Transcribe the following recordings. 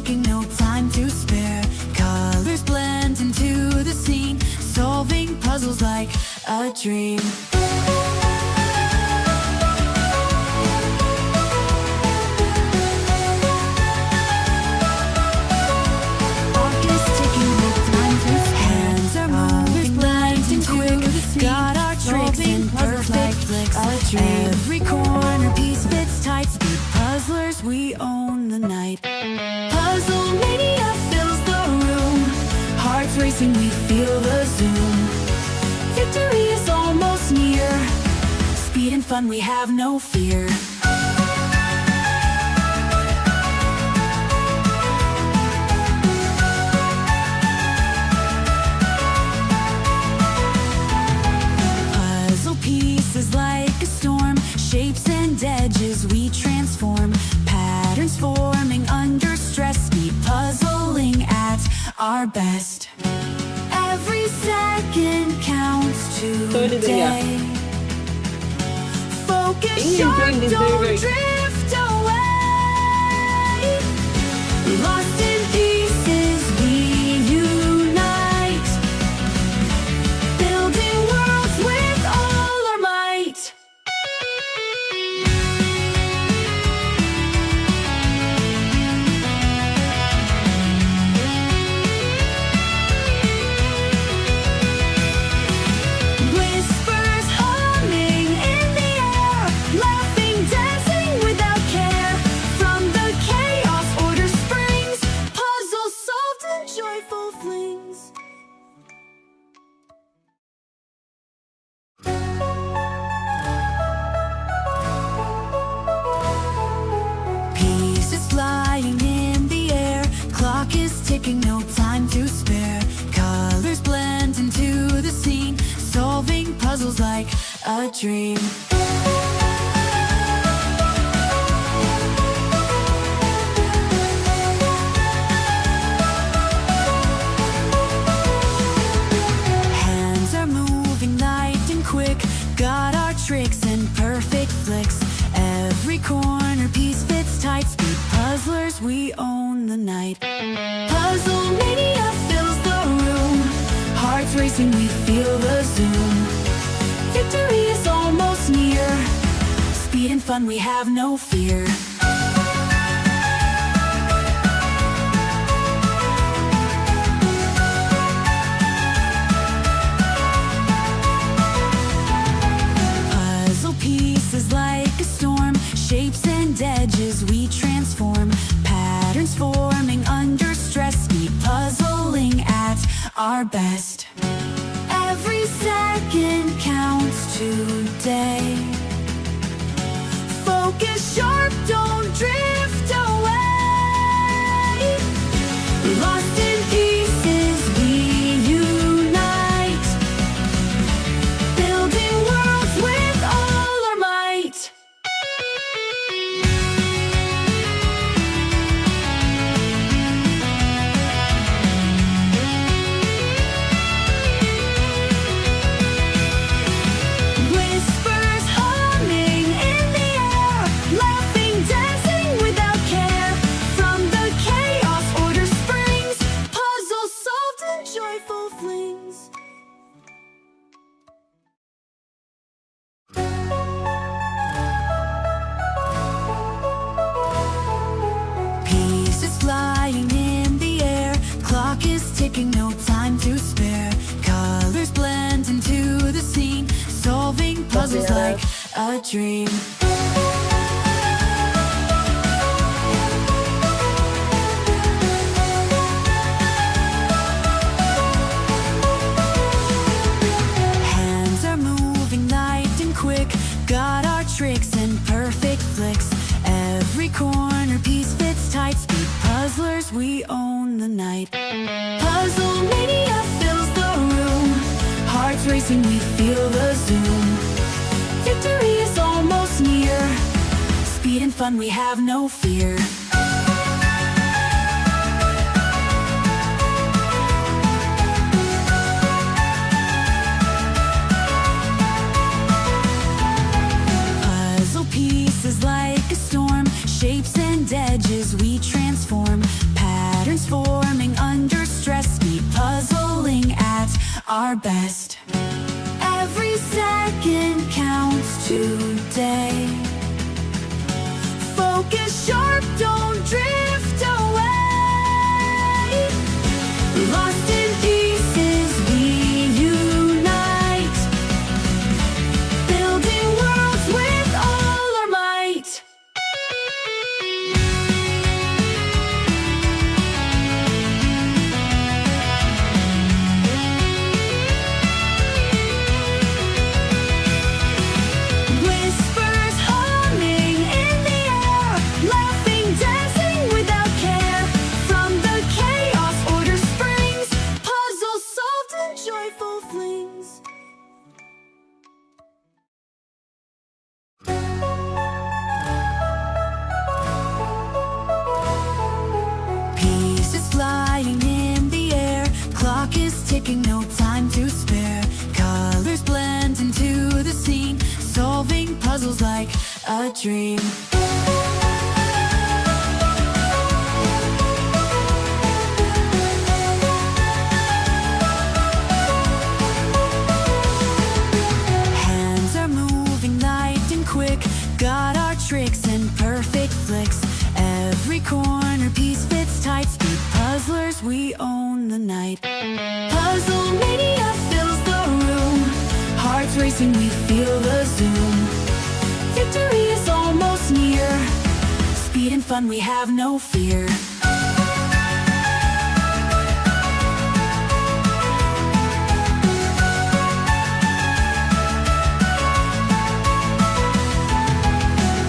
ticking, no time to spare. Colors blend into the scene, solving puzzles like a dream. Clock is ticking, no time to spare. Hands are moving light and quick, got our tricks in perfect flicks. A dream. Every corner piece fits tight, speed puzzlers, we own the night. Puzzle mania fills the room, hearts racing, we feel the zoom. Victory is almost near, speed and fun, we have no fear. Puzzle pieces like a storm, shapes and edges we transform. Patterns forming under stress, speed puzzling at our best. Every second counts today. Focus sharp, don't drift away. Lost in pieces we unite, building worlds with all our might. Whispers humming in the air, laughing, dancing without care. From the chaos, order springs, puzzles solved in joyful flings. Pieces flying in the air, clock is ticking, no time to spare. Colors blend into the scene, solving puzzles like a dream. Hands are moving light and quick, got our tricks in perfect flicks. Every corner piece fits tight, speed puzzlers, we own the night. Puzzle mania fills the room, hearts racing, we feel the zoom. Victory is almost near, speed and fun, we have no fear. Puzzle pieces like a storm, shapes and edges we transform. Patterns forming under stress, speed puzzling at our best. Every second counts today. Focus sharp, don't drift away. Lost in pieces we unite, building worlds with all our might. Whispers humming in the air, laughing, dancing without care. From the chaos, order springs, puzzles solved in joyful flings. Pieces flying in the air, clock is ticking, no time to spare. Colors blend into the scene, solving puzzles like a dream. Hands are moving light and quick, got our tricks in perfect flicks. Every corner piece fits tight, speed puzzlers, we own the night. Puzzle mania fills the room, hearts racing, we feel the zoom. Victory is almost near, speed and fun, we have no fear. pieces like a storm, shapes and edges we transform. our best. Every second counts today. Focus sharp, don't drift away. Lost in pieces, we unite. Building worlds with all our might. Whispers humming in the air, laughing, dancing without care. From the chaos, order springs, puzzles solved in joyful flings. Pieces flying in the air, clock is ticking, no time to spare. Colors blend into the scene, solving puzzles like a dream. Hands are moving light and quick, got our tricks and perfect flicks. Every corner piece fits tight, speed puzzlers, we own the night. Puzzle mania fills the room, hearts racing, we feel the zoom. Victory is almost near, speed and fun, we have no fear.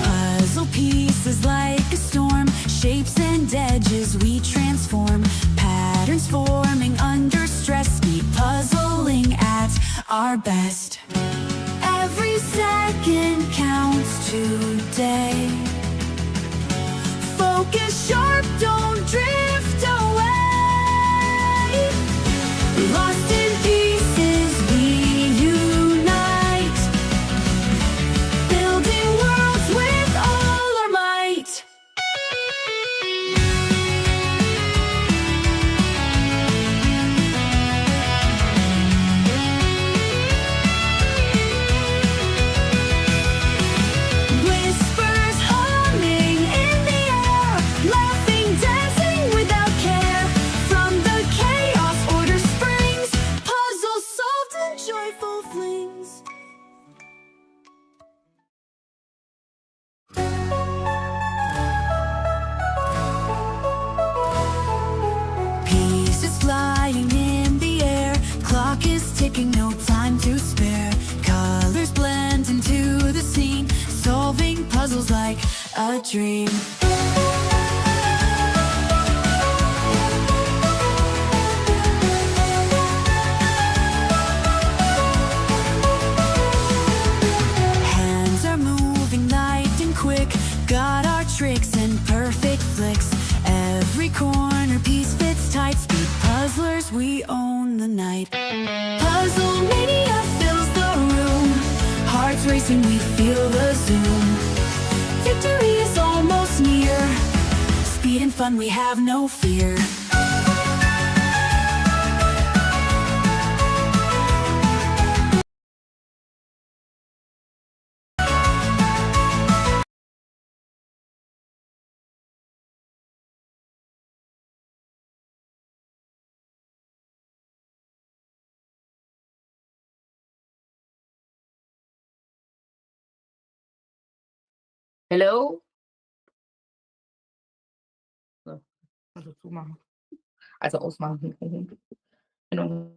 Puzzle pieces like a storm, shapes and edges we transform. Patterns forming under stress, speed puzzling at our best. Every second counts today. Focus sharp, don't drift away. Lost in pieces, we unite. Building worlds with all our might. Whispers humming in the air, laughing, dancing without care. From the chaos, order springs, puzzles solved in joyful flings. Pieces flying in the air, clock is ticking, no time to spare. Colors blend into the scene, solving puzzles like a dream. Hands are moving light and quick, got our tricks and perfect flicks. Every corner piece fits tight, speed puzzlers, we own the night. Puzzle mania fills the room, hearts racing, we feel the zoom. Victory is almost near, speed and fun, we have no fear. Hello? So, also zumachen. Also ausmachen. Genau.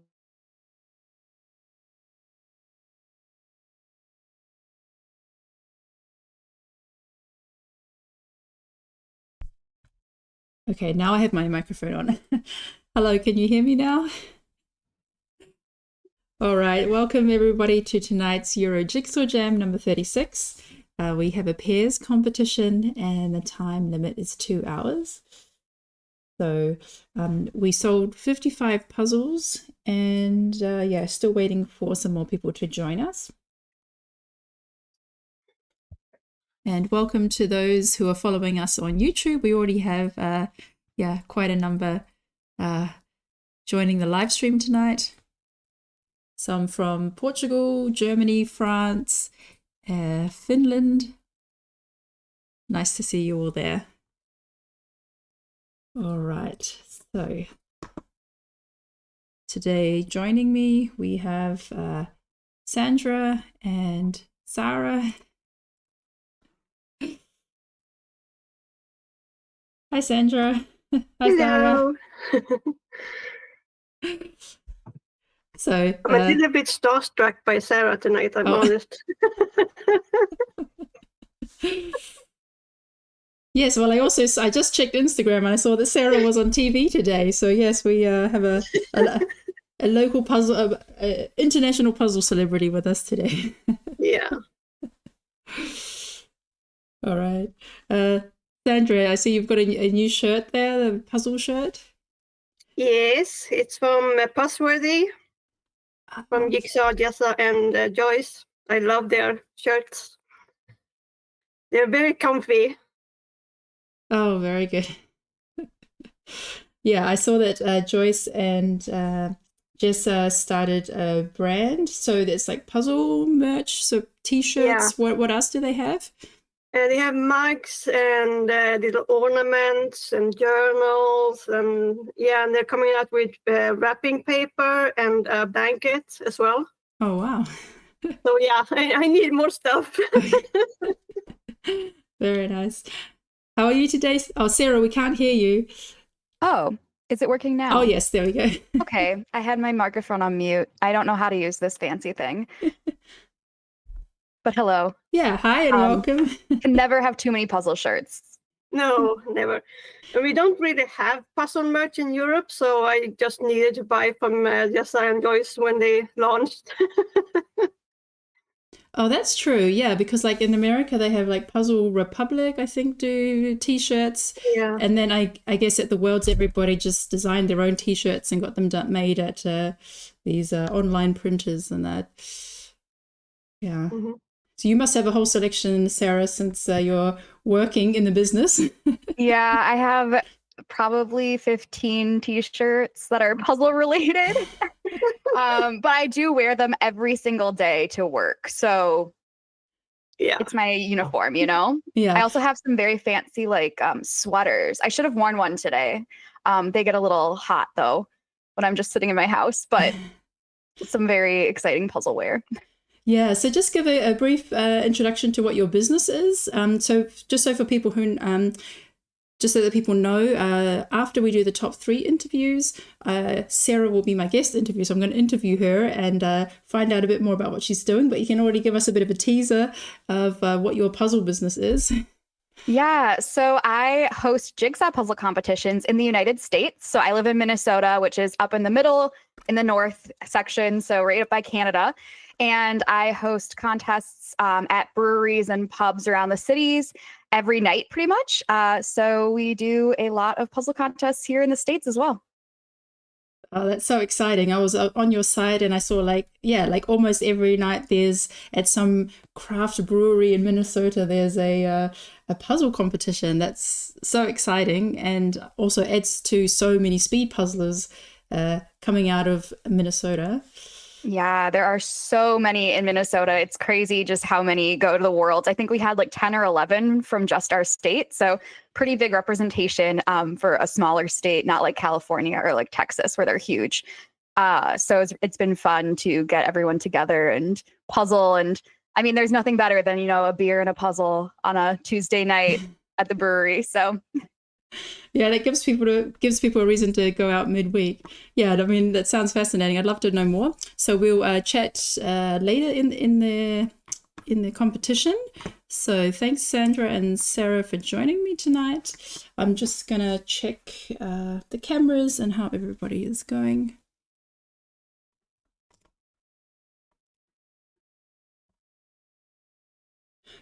Okay, now I have my microphone on. Hello, can you hear me now? All right, welcome everybody to tonight's Euro Jigsaw Jam number 36. We have a pairs competition and the time limit is 2 hours. So we sold 55 puzzles and yeah, still waiting for some more people to join us. And welcome to those who are following us on YouTube. We already have yeah, quite a number joining the live stream tonight. some from Portugal, Germany, France, Finland. Nice to see you all there. All right, so today joining me, we have Sandra and Sarah. Hi, Sandra. Hi, Sarah. So I'm a little bit starstruck by Sarah tonight, I'm honest. Yes, well, I just checked Instagram and I saw that Sarah was on TV today. So yes, we have a local puzzle, international puzzle celebrity with us today. Yeah. All right. Sandra, I see you've got a new shirt there, the puzzle shirt. Yes, it's from Passworthy, from Jigsaw Jam and Joyce. I love their shirts. They're very comfy. Oh, very good. Yeah, I saw that Joyce and Jess started a brand. So it's like puzzle merch, so t-shirts. Yeah. What else do they have? They have mugs and little ornaments and journals. And yeah, and they're coming out with wrapping paper and a blanket as well. Oh, wow. So yeah, I need more stuff. Very nice. How are you today? Oh, Sarah, we can't hear you. Oh, is it working now? Oh, yes, there we go. Okay, I had my microphone on mute. I don't know how to use this fancy thing. But hello. Yeah, hi and welcome. Can never have too many puzzle shirts. No, never. And we don't really have puzzle merch in Europe, so I just needed to buy from Jessa and Joyce when they launched. Oh, that's true. Yeah, because like in America, they have like Puzzle Republic, I think, do t-shirts. Yeah. And then I guess at the Worlds, everybody just designed their own t-shirts and got them made at these online printers and that. Yeah. Mm-hmm. So you must have a whole selection, Sarah, since you're working in the business. Yeah, I have probably 15 t-shirts that are puzzle related. But I do wear them every single day to work. So yeah, it's my uniform, you know? Yeah. I also have some very fancy like sweaters. I should have worn one today. They get a little hot though when I'm just sitting in my house, but some very exciting puzzle wear. Yeah, so just give a brief introduction to what your business is. So for people who, just so that people know, after we do the top 3 interviews, Sarah will be my guest interview. So I'm going to interview her and find out a bit more about what she's doing. But you can already give us a bit of a teaser of what your puzzle business is. Yeah, so I host jigsaw puzzle competitions in the United States. So I live in Minnesota, which is up in the middle, in the north section, so right up by Canada. And I host contests at breweries and pubs around the cities every night, pretty much. So we do a lot of puzzle contests here in the States as well. Oh, that's so exciting. I was on your site and I saw like almost every night there's at some craft brewery in Minnesota, there's a puzzle competition. That's so exciting and also adds to so many speed puzzlers coming out of Minnesota. Yeah, there are so many in Minnesota. It's crazy just how many go to the Worlds. I think we had like 10 or 11 from just our state. So pretty big representation for a smaller state, not like California or like Texas where they're huge. So it's been fun to get everyone together and puzzle. And I mean, there's nothing better than, a beer and a puzzle on a Tuesday night at the brewery. So yeah, that gives people a reason to go out midweek. Yeah, I mean, that sounds fascinating. I'd love to know more. So we'll chat later in the competition. So thanks, Sandra and Sarah, for joining me tonight. I'm just gonna check the cameras and how everybody is going.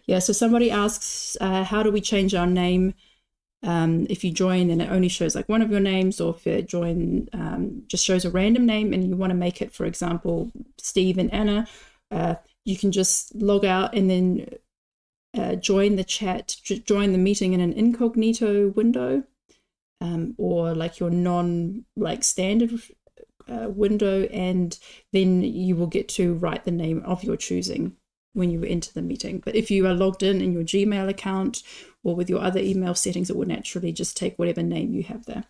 Yeah, so somebody asks, how do we change our name? If you join and it only shows like one of your names, or if you join just shows a random name and you want to make it, for example, Steve and Anna, you can just log out and then join the chat, join the meeting in an incognito window, or like your standard window, and then you will get to write the name of your choosing when you enter the meeting. But if you are logged in your Gmail account or with your other email settings, it will naturally just take whatever name you have there.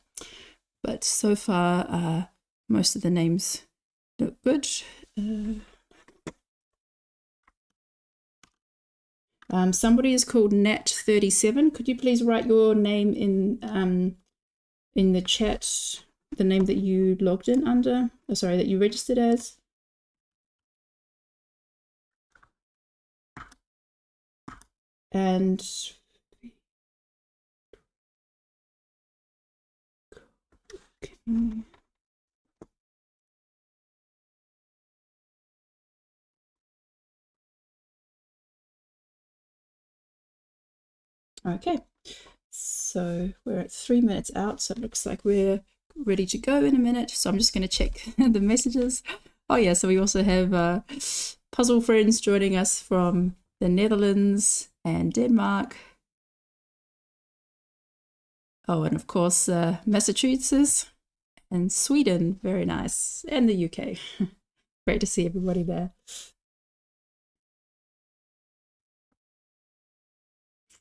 But so far, most of the names look good. Somebody is called Nat37. Could you please write your name in the chat, the name that you logged in under? Oh, sorry, that you registered as. And okay, so we're at 3 minutes out, so it looks like we're ready to go in a minute. So I'm just going to check the messages. Oh yeah, so we also have puzzle friends joining us from the Netherlands and Denmark. Oh, and of course Massachusetts and Sweden, very nice, and the UK. Great to see everybody there.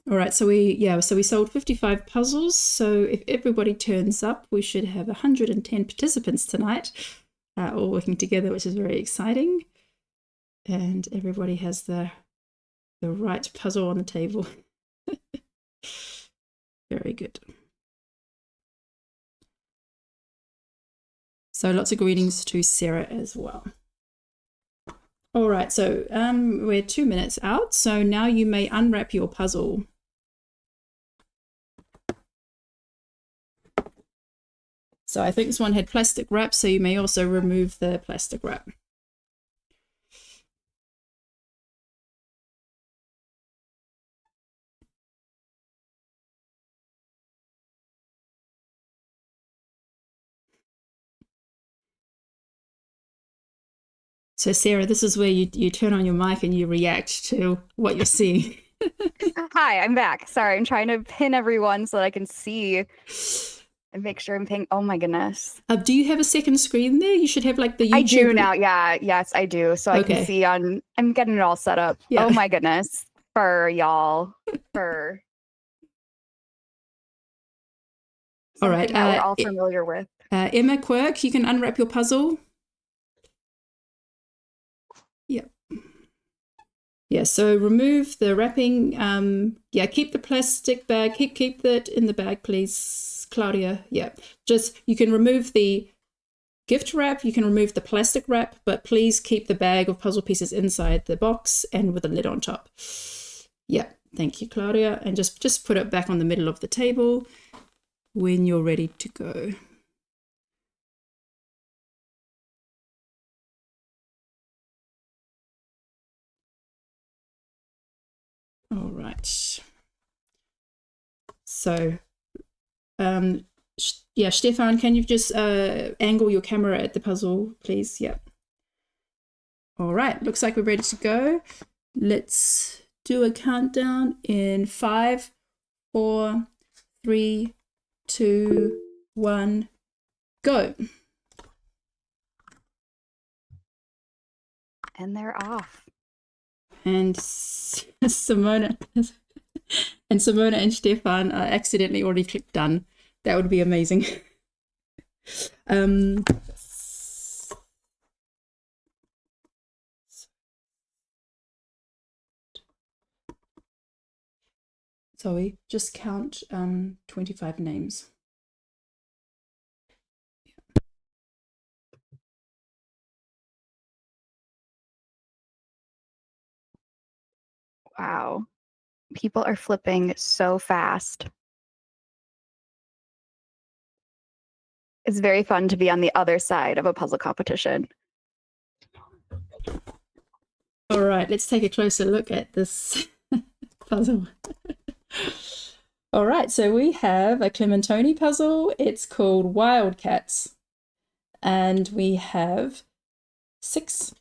All right, so we sold 55 puzzles. So if everybody turns up, we should have 110 participants tonight, all working together, which is very exciting. And everybody has the right puzzle on the table. Very good. So lots of greetings to Sarah as well. All right, so we're 2 minutes out. So now you may unwrap your puzzle. So I think this one had plastic wrap, so you may also remove the plastic wrap. So Sarah, this is where you turn on your mic and you react to what you're seeing. Hi, I'm back. Sorry, I'm trying to pin everyone so that I can see and make sure I'm paying. Oh my goodness. Do you have a second screen there? You should have like the YouTube. I do now. Yeah. Yes, I do. So I Okay. can see I'm getting it all set up. Yeah. Oh my goodness. For y'all. For All right. something that we're all familiar with. Emma Quirk, you can unwrap your puzzle. Yeah. Yeah, so remove the wrapping. Yeah, keep the plastic bag. Keep that in the bag, please, Claudia. Yeah, just you can remove the gift wrap. You can remove the plastic wrap, but please keep the bag of puzzle pieces inside the box and with a lid on top. Yeah, thank you, Claudia. And just put it back on the middle of the table when you're ready to go. All right. So, yeah, Stefan, can you just angle your camera at the puzzle, please? Yeah. All right, looks like we're ready to go. Let's do a countdown in 5, 4, 3, 2, 1, go. And they're off. And Simona and Stefan accidentally already clicked done. That would be amazing. So we just count 25 names. Wow. People are flipping so fast. It's very fun to be on the other side of a puzzle competition. All right, let's take a closer look at this puzzle. All right, so we have a Clementoni puzzle. It's called Wildcats. And we have 6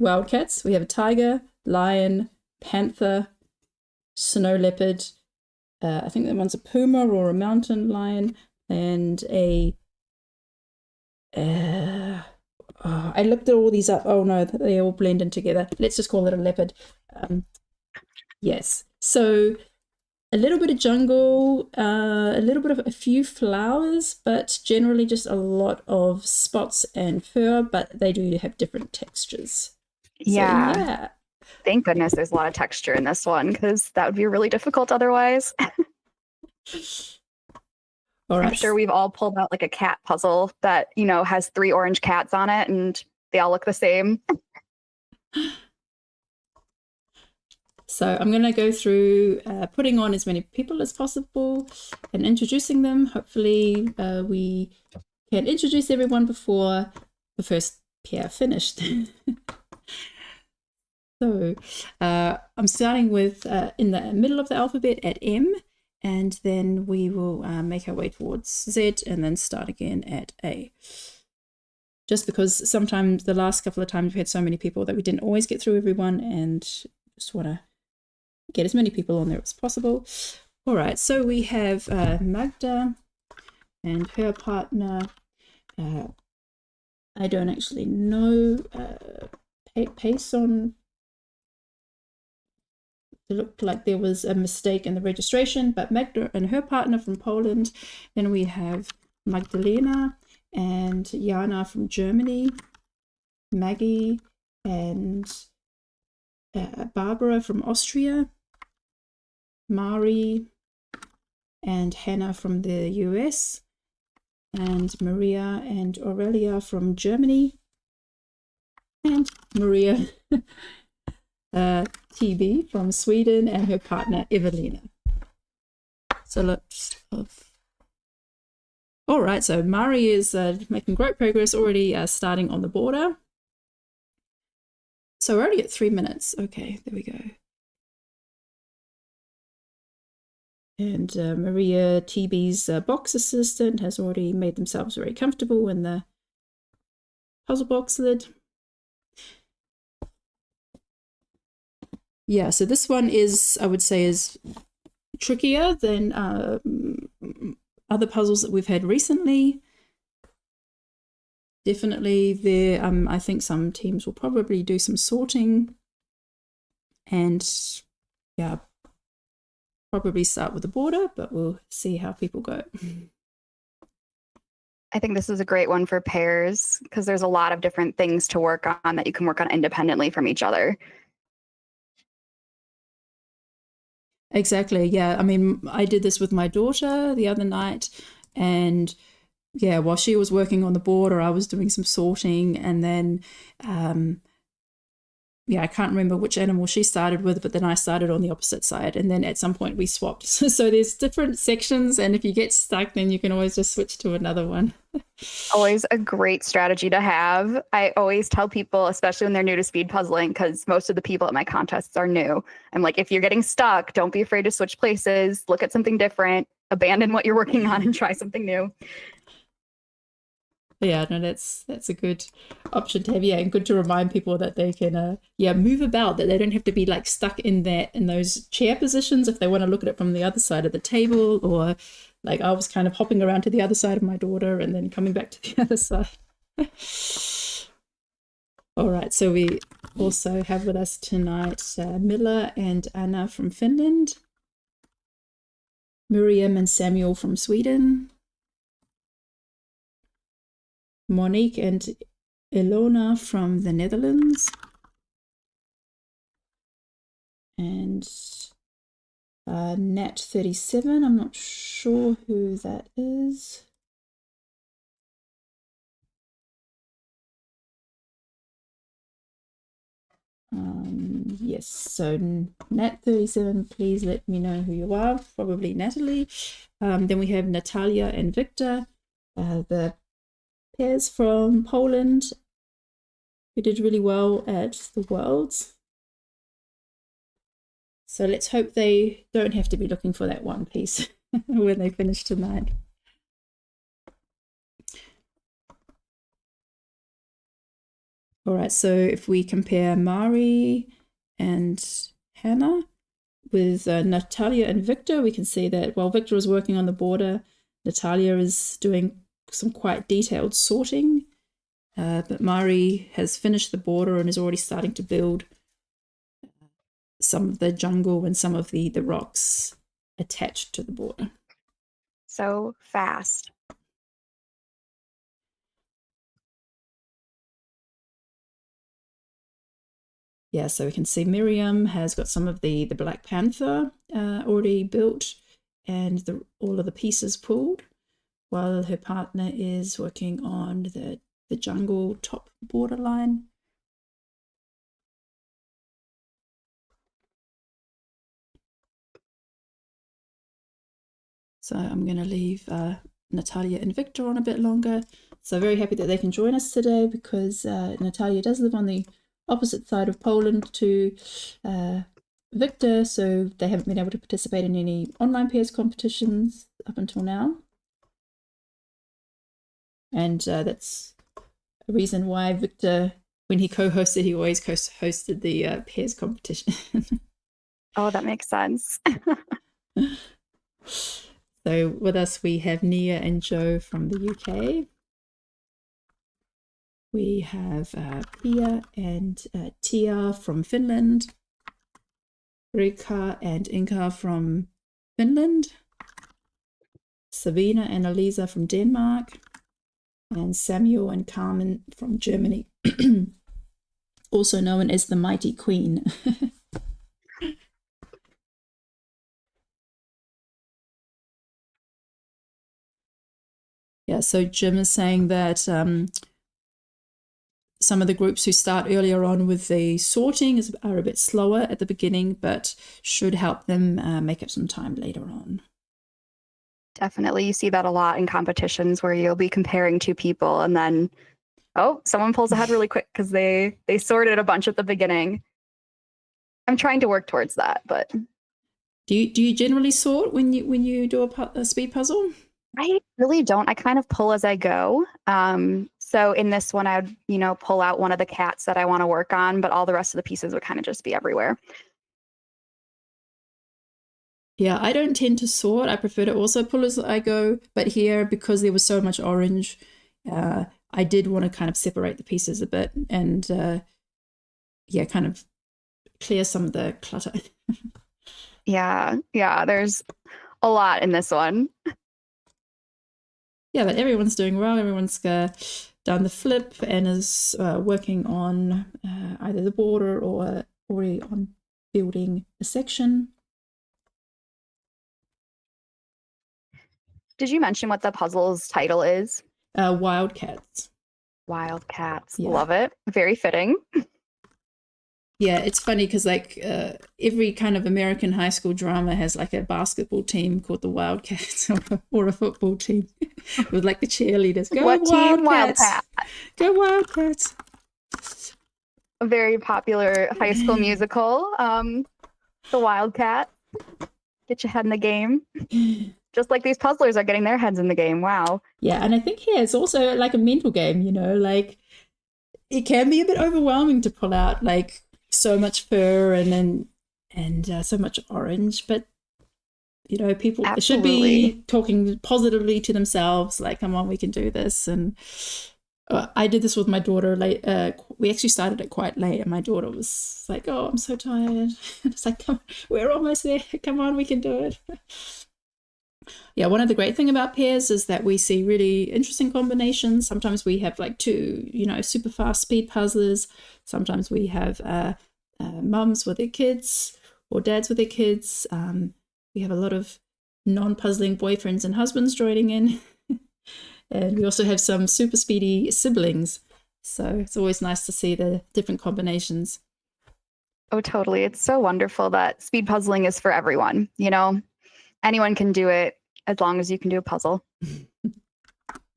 wildcats. We have a tiger, lion, panther, snow leopard. I think that one's a puma or a mountain lion, and a I looked at all these up. Oh no, they all blend in together. Let's just call it a leopard. Yes. So a little bit of jungle, a little bit of a few flowers, but generally just a lot of spots and fur, but they do have different textures. Yeah. So, yeah. Thank goodness there's a lot of texture in this one, because that would be really difficult otherwise. All right. I'm sure we've all pulled out like a cat puzzle that, you know, has 3 orange cats on it and they all look the same. So I'm going to go through putting on as many people as possible and introducing them. Hopefully we can introduce everyone before the first pair finished. So I'm starting with in the middle of the alphabet at M, and then we will make our way towards Z and then start again at A. Just because sometimes the last couple of times we had so many people that we didn't always get through everyone, and just want to get as many people on there as possible. All right, so we have Magda and her partner. I don't actually know. Payson. It looked like there was a mistake in the registration, but Magda and her partner from Poland. Then we have Magdalena and Jana from Germany, Maggie and Barbara from Austria, Mari and Hannah from the US, and Maria and Aurelia from Germany, and Maria TB from Sweden and her partner Evelina. So lots of... All right, so Mari is making great progress already, starting on the border. So we're already at 3 minutes. Okay, there we go. And Maria TB's box assistant has already made themselves very comfortable in the puzzle box lid. Yeah, so this one is, I would say, is trickier than other puzzles that we've had recently. Definitely there, I think some teams will probably do some sorting and, yeah, probably start with the border, but we'll see how people go. I think this is a great one for pairs because there's a lot of different things to work on that you can work on independently from each other. Exactly, yeah. I mean, I did this with my daughter the other night, and yeah, while she was working on the border, I was doing some sorting, and then yeah, I can't remember which animal she started with, but then I started on the opposite side, and then at some point we swapped. So there's different sections, and if you get stuck, then you can always just switch to another one. Always a great strategy to have. I always tell people, especially when they're new to speed puzzling, because most of the people at my contests are new. I'm like, if you're getting stuck, don't be afraid to switch places, look at something different, abandon what you're working on and try something new. Yeah, no, that's a good option to have. Yeah, and good to remind people that they can move about, that they don't have to be like stuck in those chair positions if they want to look at it from the other side of the table, or like I was kind of hopping around to the other side of my daughter and then coming back to the other side. All right, so we also have with us tonight Milla and Anna from Finland, Miriam and Samuel from Sweden, Monique and Ilona from the Netherlands, and Nat37, I'm not sure who that is. Yes, so Nat37, please let me know who you are, probably Natalie. Then we have Natalia and Victor, the pairs from Poland, who did really well at the Worlds. So let's hope they don't have to be looking for that one piece when they finish tonight. All right, so if we compare Mari and Hannah with Natalia and Victor, we can see that while Victor is working on the border, Natalia is doing some quite detailed sorting. But Mari has finished the border and is already starting to build some of the jungle and some of the rocks attached to the border. So fast. Yeah, so we can see Miriam has got some of the Black Panther already built and all of the pieces pulled, while her partner is working on the jungle top borderline. So I'm going to leave Natalia and Victor on a bit longer. So very happy that they can join us today, because Natalia does live on the opposite side of Poland to Victor, so they haven't been able to participate in any online pairs competitions up until now. And that's a reason why Victor, when he co-hosted, he always co-hosted the pairs competition. Oh, that makes sense. So with us, we have Nia and Joe from the UK. We have Pia and Tia from Finland. Rika and Inka from Finland. Sabina and Eliza from Denmark. And Samuel and Carmen from Germany. Also known as the Mighty Queen. Yeah, so Jim is saying that some of the groups who start earlier on with the sorting are a bit slower at the beginning, but should help them make up some time later on. Definitely. You see that a lot in competitions where you'll be comparing two people and then, oh, someone pulls ahead really quick because they sorted a bunch at the beginning. I'm trying to work towards that, but... Do you generally sort when you do a speed puzzle? I really don't. I kind of pull as I go. So in this one, I would, pull out one of the cats that I want to work on, but all the rest of the pieces would kind of just be everywhere. Yeah, I don't tend to sort. I prefer to also pull as I go. But here, because there was so much orange, I did want to kind of separate the pieces a bit and, kind of clear some of the clutter. Yeah, there's a lot in this one. Yeah, but everyone's doing well. Everyone's done the flip and is working on either the border or already on building a section. Did you mention what the puzzle's title is? Wildcats. Wildcats. Yeah. Love it. Very fitting. Yeah, it's funny because every kind of American high school drama has like a basketball team called the Wildcats or a football team with like the cheerleaders. Go What team? Wildcats! Wildcat. Go Wildcats! A very popular high school musical. The Wildcat. Get your head in the game. Just like these puzzlers are getting their heads in the game. Wow. Yeah, and I think it's also like a mental game, like it can be a bit overwhelming to pull out like so much fur and so much orange, but people Absolutely. should be talking positively to themselves, like, come on, we can do this. And I did this with my daughter late. We actually started it quite late, and my daughter was like, oh, I'm so tired. It's like, come on, we're almost there, come on, we can do it. Yeah, one of the great thing about pairs is that we see really interesting combinations. Sometimes we have like two, super fast speed puzzlers. Sometimes we have mums with their kids or dads with their kids. We have a lot of non-puzzling boyfriends and husbands joining in. And we also have some super speedy siblings. So it's always nice to see the different combinations. Oh, totally. It's so wonderful that speed puzzling is for everyone. Anyone can do it as long as you can do a puzzle. You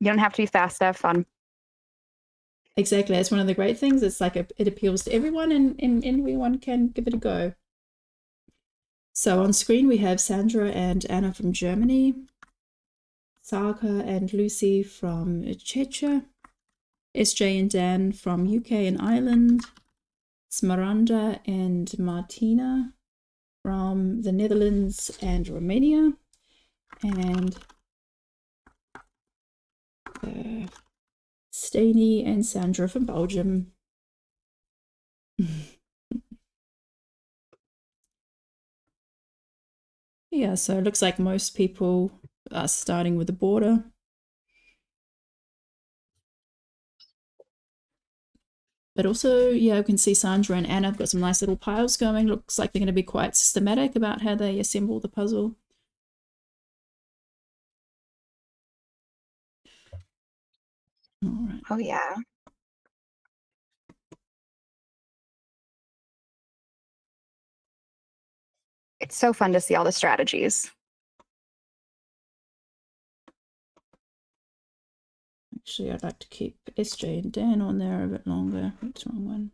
don't have to be fast to have fun. Exactly. That's one of the great things. It's like it appeals to everyone and everyone can give it a go. So on screen we have Sandra and Anna from Germany, Sarka and Lucy from Czechia, SJ and Dan from UK and Ireland, Smaranda and Martina from the Netherlands and Romania, and Steny and Sandra from Belgium. Yeah, so it looks like most people are starting with the border. But also, yeah, we can see Sandra and Anna have got some nice little piles going. Looks like they're going to be quite systematic about how they assemble the puzzle. All right. Oh, yeah. It's so fun to see all the strategies. Actually, I'd like to keep SJ and Dan on there a bit longer. That's the wrong one.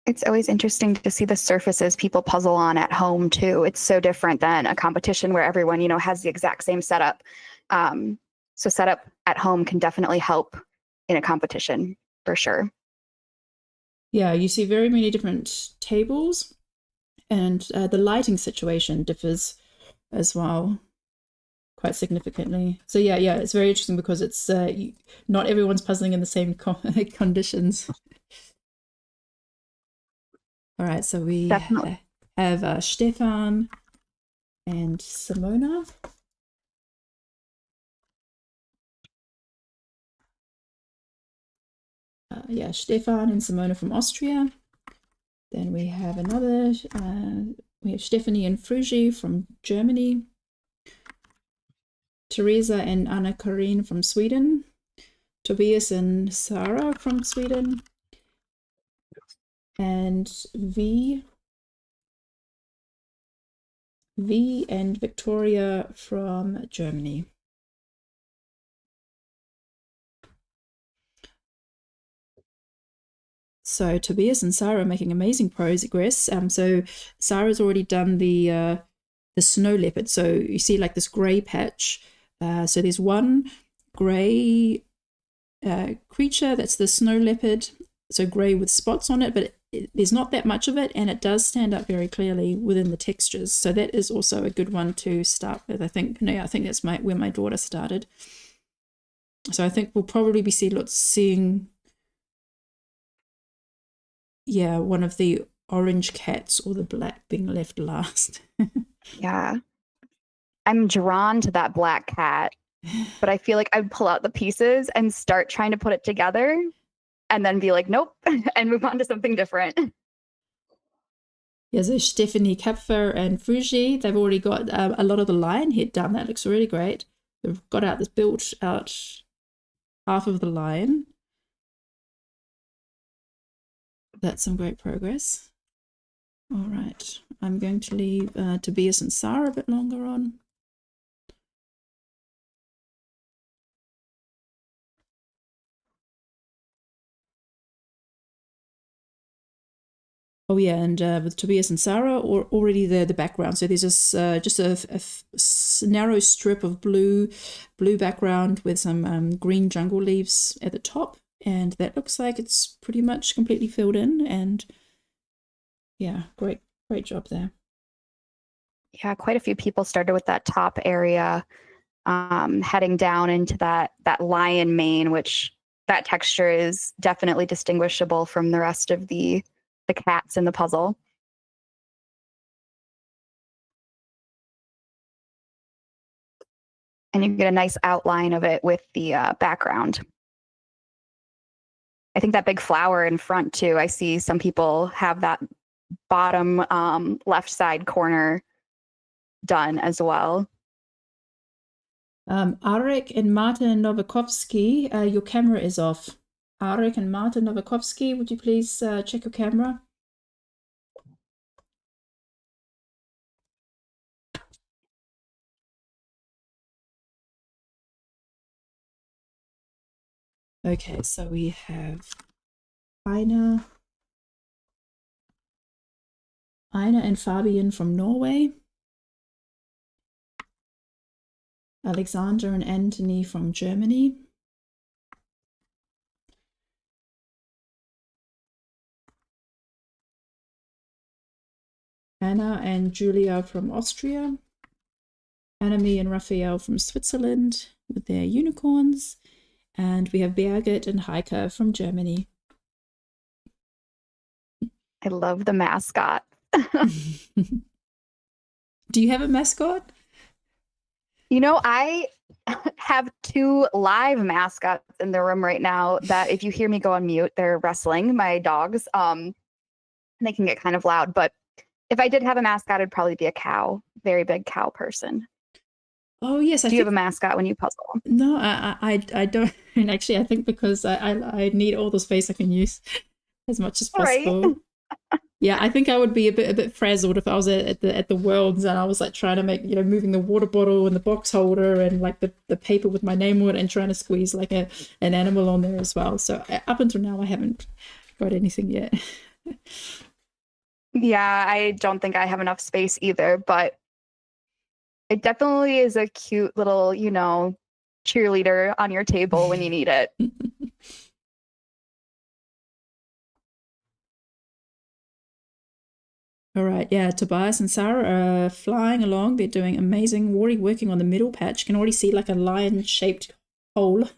It's always interesting to see the surfaces people puzzle on at home too. It's so different than a competition where everyone, has the exact same setup. So setup at home can definitely help in a competition for sure. Yeah, you see very many different tables, and the lighting situation differs as well quite significantly. So yeah, it's very interesting because it's not everyone's puzzling in the same conditions. All right, so we Definitely. have Stefan and Simona. Stefan and Simona from Austria. Then we have another, we have Stephanie and Frugi from Germany. Teresa and Anna-Karin from Sweden. Tobias and Sarah from Sweden. And V and Victoria from Germany. So Tobias and Sarah are making amazing progress. So Sarah's already done the snow leopard. So you see like this grey patch. So there's one grey creature, that's the snow leopard. So grey with spots on it, but there's not that much of it, and it does stand up very clearly within the textures. So that is also a good one to start with. I think that's where my daughter started. So I think we'll probably be seeing one of the orange cats or the black being left last. Yeah. I'm drawn to that black cat, but I feel like I'd pull out the pieces and start trying to put it together and then be like, nope, and move on to something different. Yeah, so Stephanie Kapfer and Frugi, they've already got a lot of the lion head done. That looks really great. They've built out half of the lion. That's some great progress. All right, I'm going to leave Tobias and Sarah a bit longer on. Oh yeah, and with Tobias and Sarah already the background. So there's this just a narrow strip of blue background with some green jungle leaves at the top, and that looks like it's pretty much completely filled in. And yeah, great job there. Yeah, quite a few people started with that top area, heading down into that lion mane, which that texture is definitely distinguishable from the rest of the cats in the puzzle. And you get a nice outline of it with the background. I think that big flower in front too, I see some people have that bottom left side corner done as well. Arek and Martin Novakovsky, your camera is off. Arek and Martin Novakovsky, would you please check your camera? Okay, so we have Ina and Fabian from Norway. Alexander and Anthony from Germany. Anna and Julia from Austria. Annemie and Raphael from Switzerland with their unicorns. And we have Birgit and Heike from Germany. I love the mascot. Do you have a mascot? You know, I have 2 live mascots in the room right now that if you hear me go on mute, they're wrestling, my dogs. They can get kind of loud, but if I did have a mascot, it'd probably be a cow, very big cow person. Oh yes, Do you have a mascot when you puzzle? No, I don't. And actually, I think because I need all the space I can use as much as possible. Right. Yeah, I think I would be a bit frazzled if I was at the Worlds and I was like trying to make, moving the water bottle and the box holder and like the paper with my name on it and trying to squeeze like an animal on there as well. So up until now, I haven't got anything yet. Yeah, I don't think I have enough space either, but it definitely is a cute little, cheerleader on your table when you need it. All right, yeah, Tobias and Sarah are flying along. They're doing amazing, already working on the middle patch. You can already see like a lion-shaped hole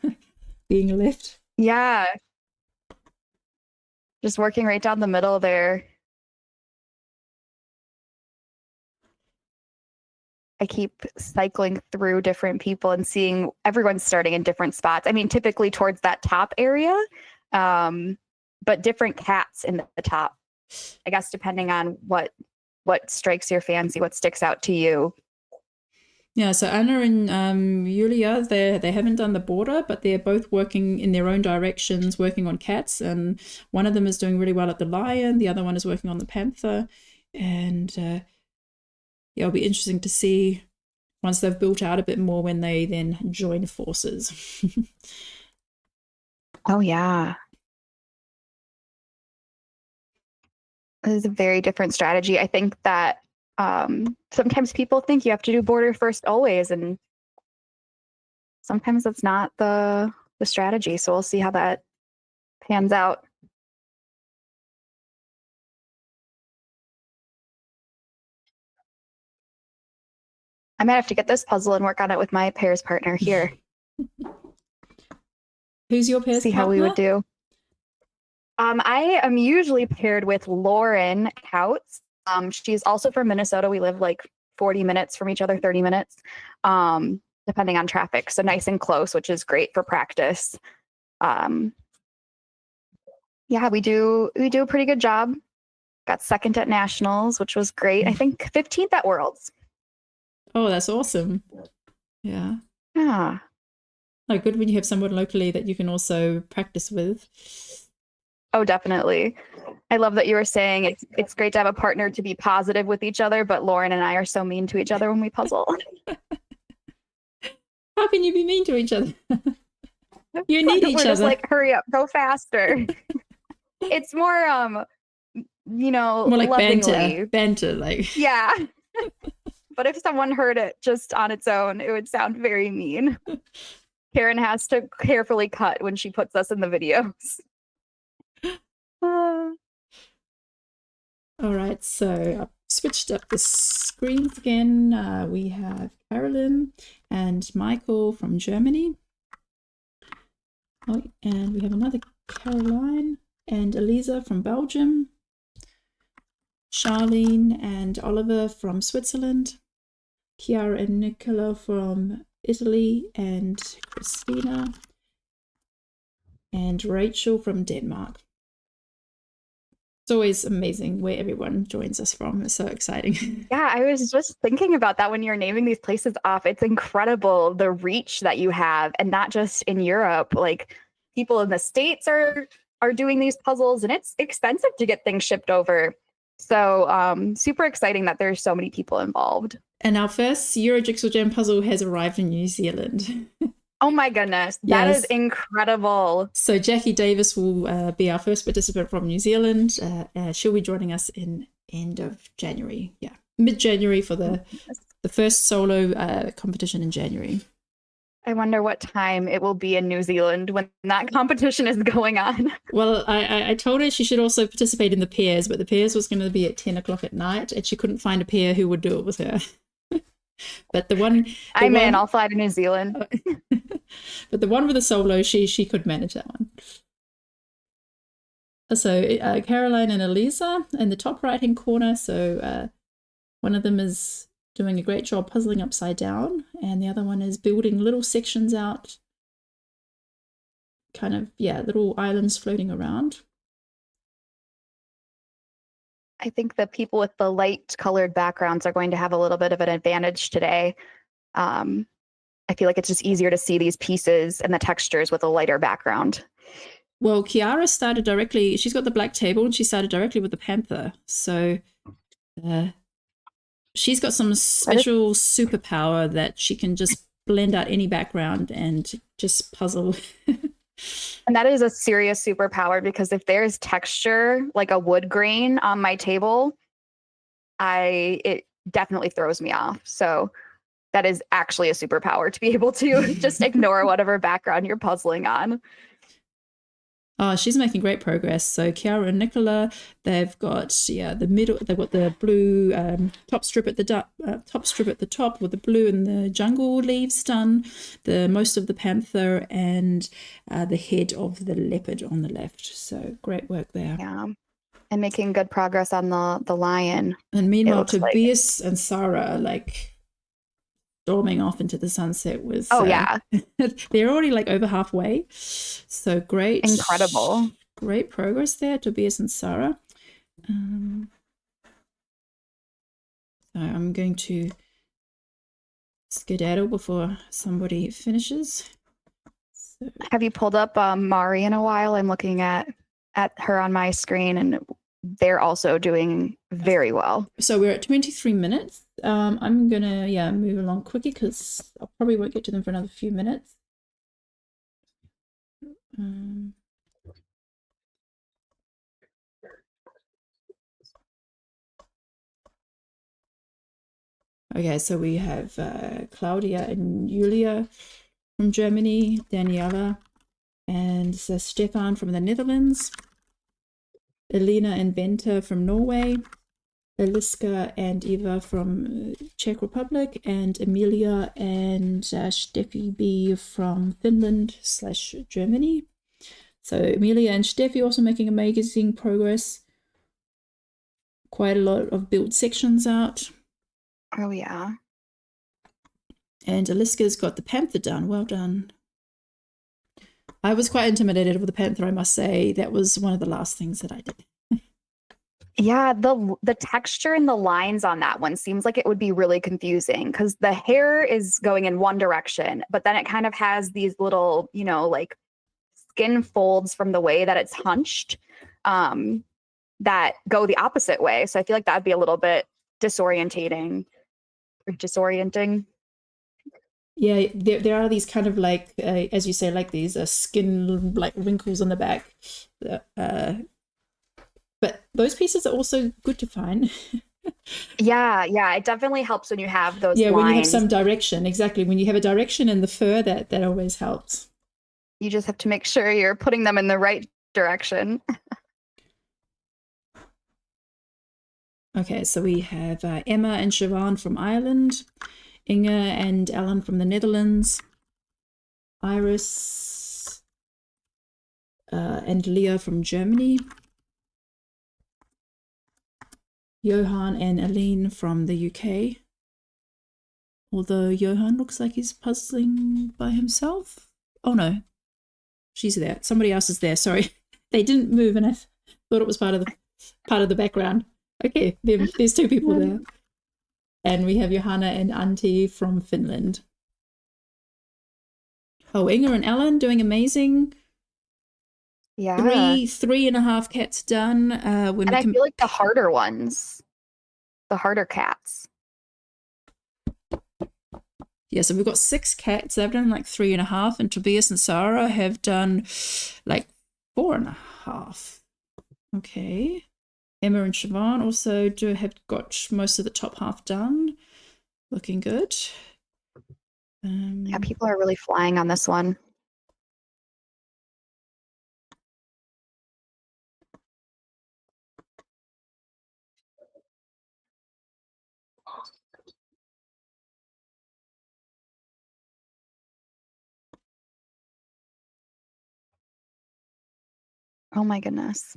being left. Yeah. Just working right down the middle there. I keep cycling through different people and seeing everyone starting in different spots. I mean, typically towards that top area, but different cats in the top. I guess depending on what strikes your fancy, what sticks out to you. Yeah, so Anna and Julia, they haven't done the border, but they're both working in their own directions, working on cats. And one of them is doing really well at the lion. The other one is working on the panther. And yeah, it'll be interesting to see once they've built out a bit more when they then join forces. Oh, yeah. This is a very different strategy. I think that sometimes people think you have to do border first always, and sometimes that's not the strategy. So we'll see how that pans out. I might have to get this puzzle and work on it with my pairs partner here. Who's your pairs See partner? how we would do. I am usually paired with Lauren Kautz. She's also from Minnesota. We live like 40 minutes from each other, 30 minutes, depending on traffic. So nice and close, which is great for practice. Yeah, we do a pretty good job. Got second at nationals, which was great. I think 15th at Worlds. Oh, that's awesome. Yeah. Yeah. Oh, good when you have someone locally that you can also practice with. Oh, definitely. I love that you were saying it's great to have a partner to be positive with each other, but Lauren and I are so mean to each other when we puzzle. How can you be mean to each other? You need each We're just other. like, hurry up, go faster. It's more, More like lovingly. banter, like. Yeah. But if someone heard it just on its own, it would sound very mean. Karen has to carefully cut when she puts us in the videos. All right, so I've switched up the screens again. We have Carolyn and Michael from Germany. Oh, and we have another Caroline and Elisa from Belgium. Charlene and Oliver from Switzerland. Chiara and Nicola from Italy, and Christina and Rachel from Denmark. It's always amazing where everyone joins us from. It's so exciting. Yeah, I was just thinking about that when you're naming these places off. It's incredible the reach that you have, and not just in Europe. Like people in the States are doing these puzzles, and it's expensive to get things shipped over. So super exciting that there's so many people involved. And our first Euro Jigsaw Jam puzzle has arrived in New Zealand. Oh my goodness, that Yes. is incredible. So Jackie Davis will be our first participant from New Zealand. She'll be joining us in end of January. Yeah, mid-January for the first solo competition in January. I wonder what time it will be in New Zealand when that competition is going on. Well, I told her she should also participate in the pairs, but the pairs was going to be at 10 o'clock at night, and she couldn't find a pair who would do it with her. But I'm in. I'll fly to New Zealand. But the one with the solo, she could manage that one. So Caroline and Elisa in the top right-hand corner. So one of them is doing a great job puzzling upside down, and the other one is building little sections out, kind of, little islands floating around. I think the people with the light colored backgrounds are going to have a little bit of an advantage today. I feel like it's just easier to see these pieces and the textures with a lighter background. Well, Kiara started directly, she's got the black table, and she started directly with the panther. So she's got some special superpower that she can just blend out any background and just puzzle. And that is a serious superpower, because if there's texture, like a wood grain on my table, it definitely throws me off. So that is actually a superpower, to be able to just ignore whatever background you're puzzling on. Oh, she's making great progress. So Kiara and Nicola, they've got the middle. They've got the blue top strip at the top with the blue and the jungle leaves done. The most of the panther and the head of the leopard on the left. So great work there. Yeah, and making good progress on the lion. And meanwhile, Tobias and Sarah are like storming off into the sunset with they're already like over halfway, so great, incredible, great progress there, Tobias and Sarah. So I'm going to skedaddle before somebody finishes. So, have you pulled up Mari in a while? I'm looking at her on my screen, and they're also doing very well. So we're at 23 minutes. I'm gonna move along quickly because I probably won't get to them for another few minutes. Okay, so we have Claudia and Julia from Germany, Daniela and Stefan from the Netherlands, Elena and Benta from Norway, Eliska and Eva from Czech Republic, and Emilia and Steffi B from Finland / Germany. So Emilia and Steffi also making amazing progress. Quite a lot of built sections out. Oh yeah. And Eliska's got the panther done. Well done. I was quite intimidated with the panther, I must say. That was one of the last things that I did. Yeah, the texture and the lines on that one seems like it would be really confusing, because the hair is going in one direction, but then it kind of has these little, like skin folds from the way that it's hunched that go the opposite way. So I feel like that'd be a little bit disorienting. Yeah, there are these kind of like, as you say, like these skin like wrinkles on the back. But those pieces are also good to find. Yeah, it definitely helps when you have those lines. When you have some direction, exactly. When you have a direction in the fur, that always helps. You just have to make sure you're putting them in the right direction. Okay, so we have Emma and Siobhan from Ireland, Inge and Alan from the Netherlands, Iris and Leah from Germany, Johan and Aline from the UK. Although Johan looks like he's puzzling by himself. Oh no, she's there. Somebody else is there. Sorry, they didn't move, and I thought it was part of the background. Okay, there's two people there. And we have Johanna and Antti from Finland. Oh, Inge and Ellen doing amazing. Yeah. 3.5 cats done. I feel like the harder ones, the harder cats. Yeah, so we've got 6 cats. They've done like 3.5, and Tobias and Sarah have done like 4.5. Okay. Emma and Siobhan also have got most of the top half done. Looking good. Yeah, people are really flying on this one. Oh my goodness.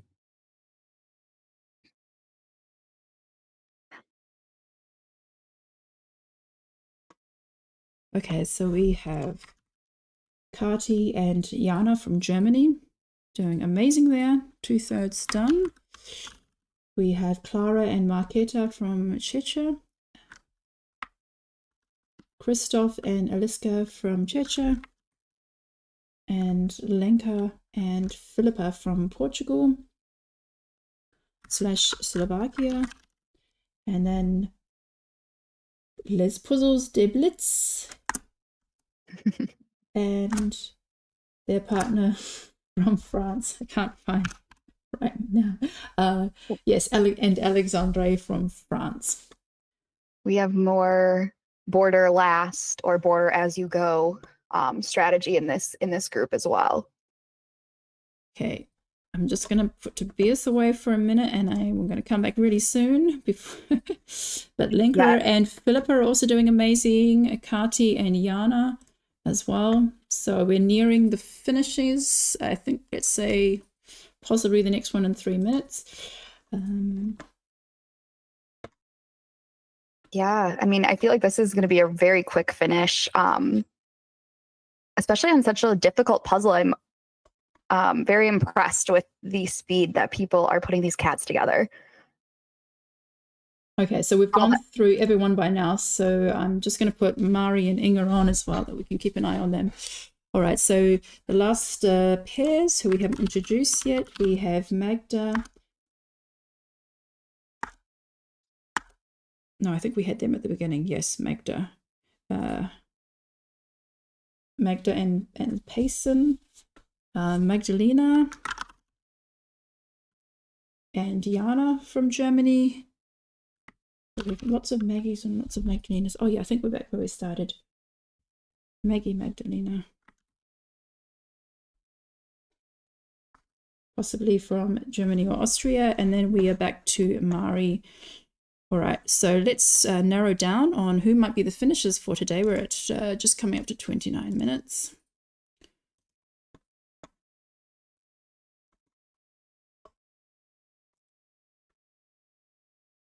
Okay, so we have Kati and Jana from Germany doing amazing there. 2/3 done. We have Clara and Marketa from Czechia. Christoph and Aliska from Czechia. And Lenka and Philippa from Portugal / Slovakia. And then Les Puzzles de Blitz and their partner from France. I can't find right now. Yes, and Alexandre from France. We have more border last or border as you go strategy in this group as well. Okay, I'm just going to put Tobias away for a minute, and I'm going to come back really soon. But Lenka and Philippa are also doing amazing. Kati and Jana as well. So we're nearing the finishes. I think, let's say, possibly the next one in 3 minutes. Yeah, I mean, I feel like this is going to be a very quick finish, especially on such a difficult puzzle. I'm very impressed with the speed that people are putting these cats together. Okay, so we've gone through everyone by now, so I'm just going to put Mari and Inga on as well, that we can keep an eye on them. All right, so the last pairs who we haven't introduced yet, we have Magda. No, I think we had them at the beginning. Yes, Magda. Magda and Payson. Magdalena. And Diana from Germany. We have lots of Maggies and lots of Magdalenas. Oh yeah, I think we're back where we started. Maggie, Magdalena. Possibly from Germany or Austria. And then we are back to Mari. All right, so let's narrow down on who might be the finishers for today. We're at just coming up to 29 minutes.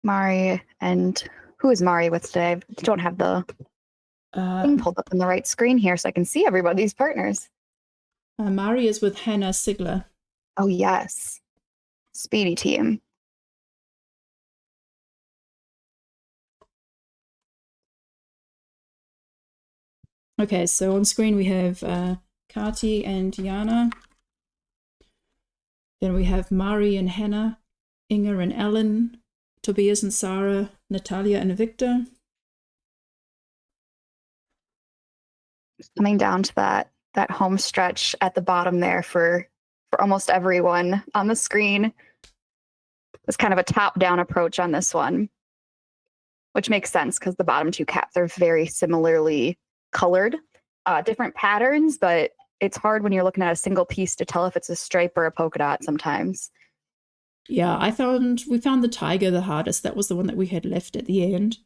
Mari, and who is Mari with today? I don't have the thing pulled up on the right screen here so I can see everybody's partners. Mari is with Hannah Sigler. Oh, yes. Speedy team. Okay, so on screen we have Kati and Jana. Then we have Mari and Hannah, Inga and Ellen, Tobias and Sarah, Natalia and Victor. Coming down to that home stretch at the bottom there for almost everyone on the screen. It's kind of a top-down approach on this one, which makes sense because the bottom two cats are very similarly colored, different patterns, but it's hard when you're looking at a single piece to tell if it's a stripe or a polka dot sometimes. Yeah, we found the tiger the hardest. That was the one that we had left at the end,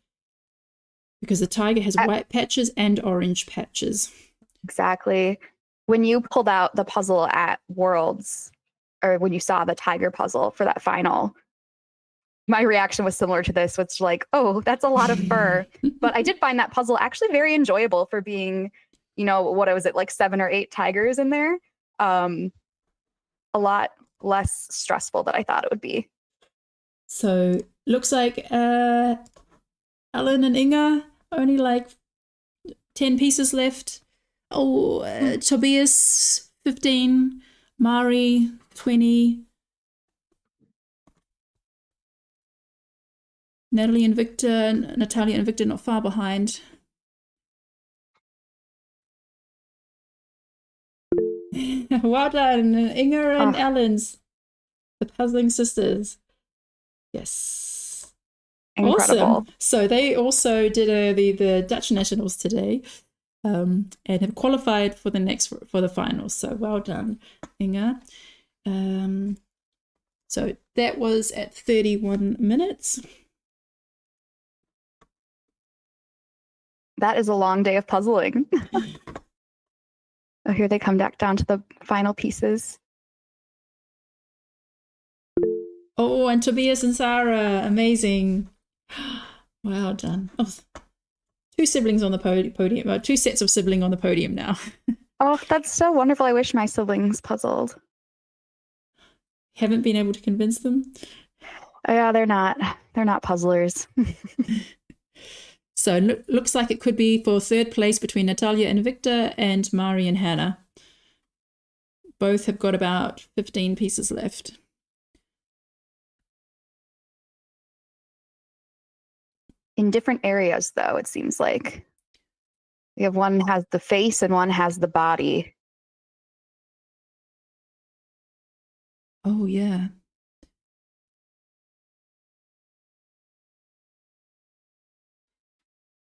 because the tiger has white patches and orange patches. Exactly. When you pulled out the puzzle at Worlds, or when you saw the tiger puzzle for that final, my reaction was similar to this, which like, oh, that's a lot of fur. But I did find that puzzle actually very enjoyable for being, what was it, like 7 or 8 tigers in there? A lot less stressful than I thought it would be. So looks like Ellen and Inga only like 10 pieces left. Oh, Tobias 15, Mari 20, Natalia and Victor not far behind. Well done, Inga and Ellen's, the Puzzling Sisters. Yes. Incredible. Awesome. So they also did the Dutch Nationals today. and have qualified for the finals. So well done, Inga. So that was at 31 minutes. That is a long day of puzzling. Oh, here they come back down to the final pieces. Oh, and Tobias and Sarah, amazing. Well done. Oh, two siblings on the podium, two sets of sibling on the podium now. Oh, that's so wonderful. I wish my siblings puzzled. Haven't been able to convince them? Yeah, they're not puzzlers. So looks like it could be for third place between Natalia and Victor and Mari and Hannah. Both have got about 15 pieces left. In different areas, though, it seems like. We have one has the face and one has the body. Oh, yeah.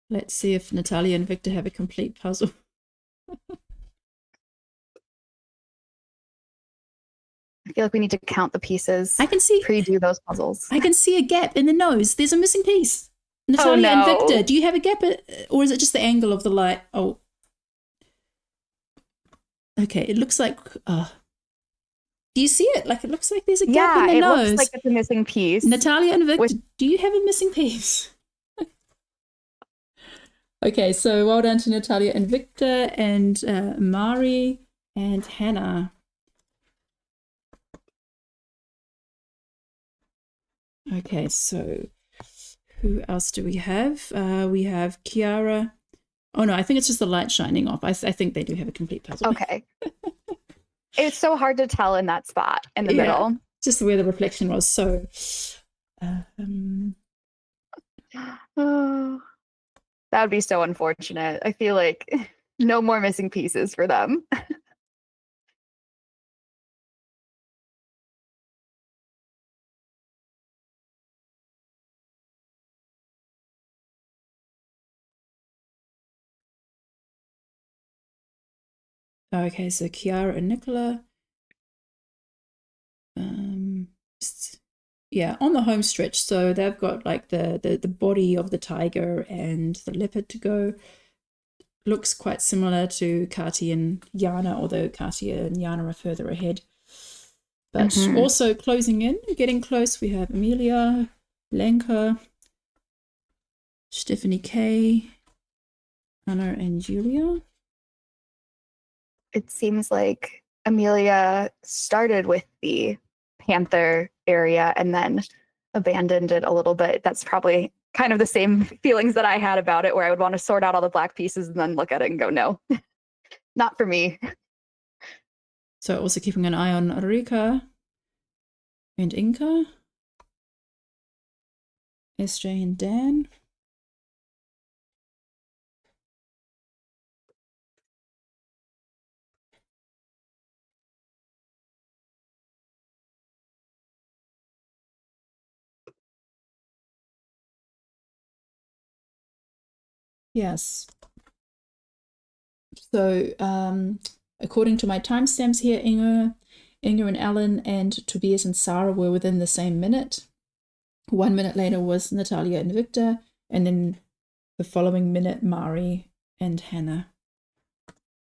Let's see if Natalia and Victor have a complete puzzle. I feel like we need to count the pieces. I can see. Pre-do those puzzles. I can see a gap in the nose. There's a missing piece. Natalia and Victor, do you have a gap, or is it just the angle of the light? Oh. Okay, it looks like. Do you see it? Like, it looks like there's a gap in the nose. Yeah, it looks like it's a missing piece. Natalia and Victor, do you have a missing piece? Okay, so well done to Natalia and Victor and Mari and Hannah. Okay, so who else do we have? We have Kiara. Oh no, I think it's just the light shining off. I think they do have a complete puzzle. Okay. It's so hard to tell in that spot in the middle. Just where the reflection was. So, oh, that would be so unfortunate. I feel like no more missing pieces for them. okay, so Kiara and Nicola. Yeah, on the home stretch. So they've got like the body of the tiger and the leopard to go. Looks quite similar to Kati and Jana, although Kati and Jana are further ahead. But also closing in, getting close, we have Amelia, Lenka, Stephanie K, Anna and Julia. It seems like Amelia started with the panther area and then abandoned it a little bit. That's probably kind of the same feelings that I had about it, where I would want to sort out all the black pieces and then look at it and go, no, not for me. So also keeping an eye on Rika and Inka, SJ and Dan. Yes. So according to my timestamps here, Inga and Alan and Tobias and Sarah were within the same minute. 1 minute later was Natalia and Victor, and then the following minute, Mari and Hannah.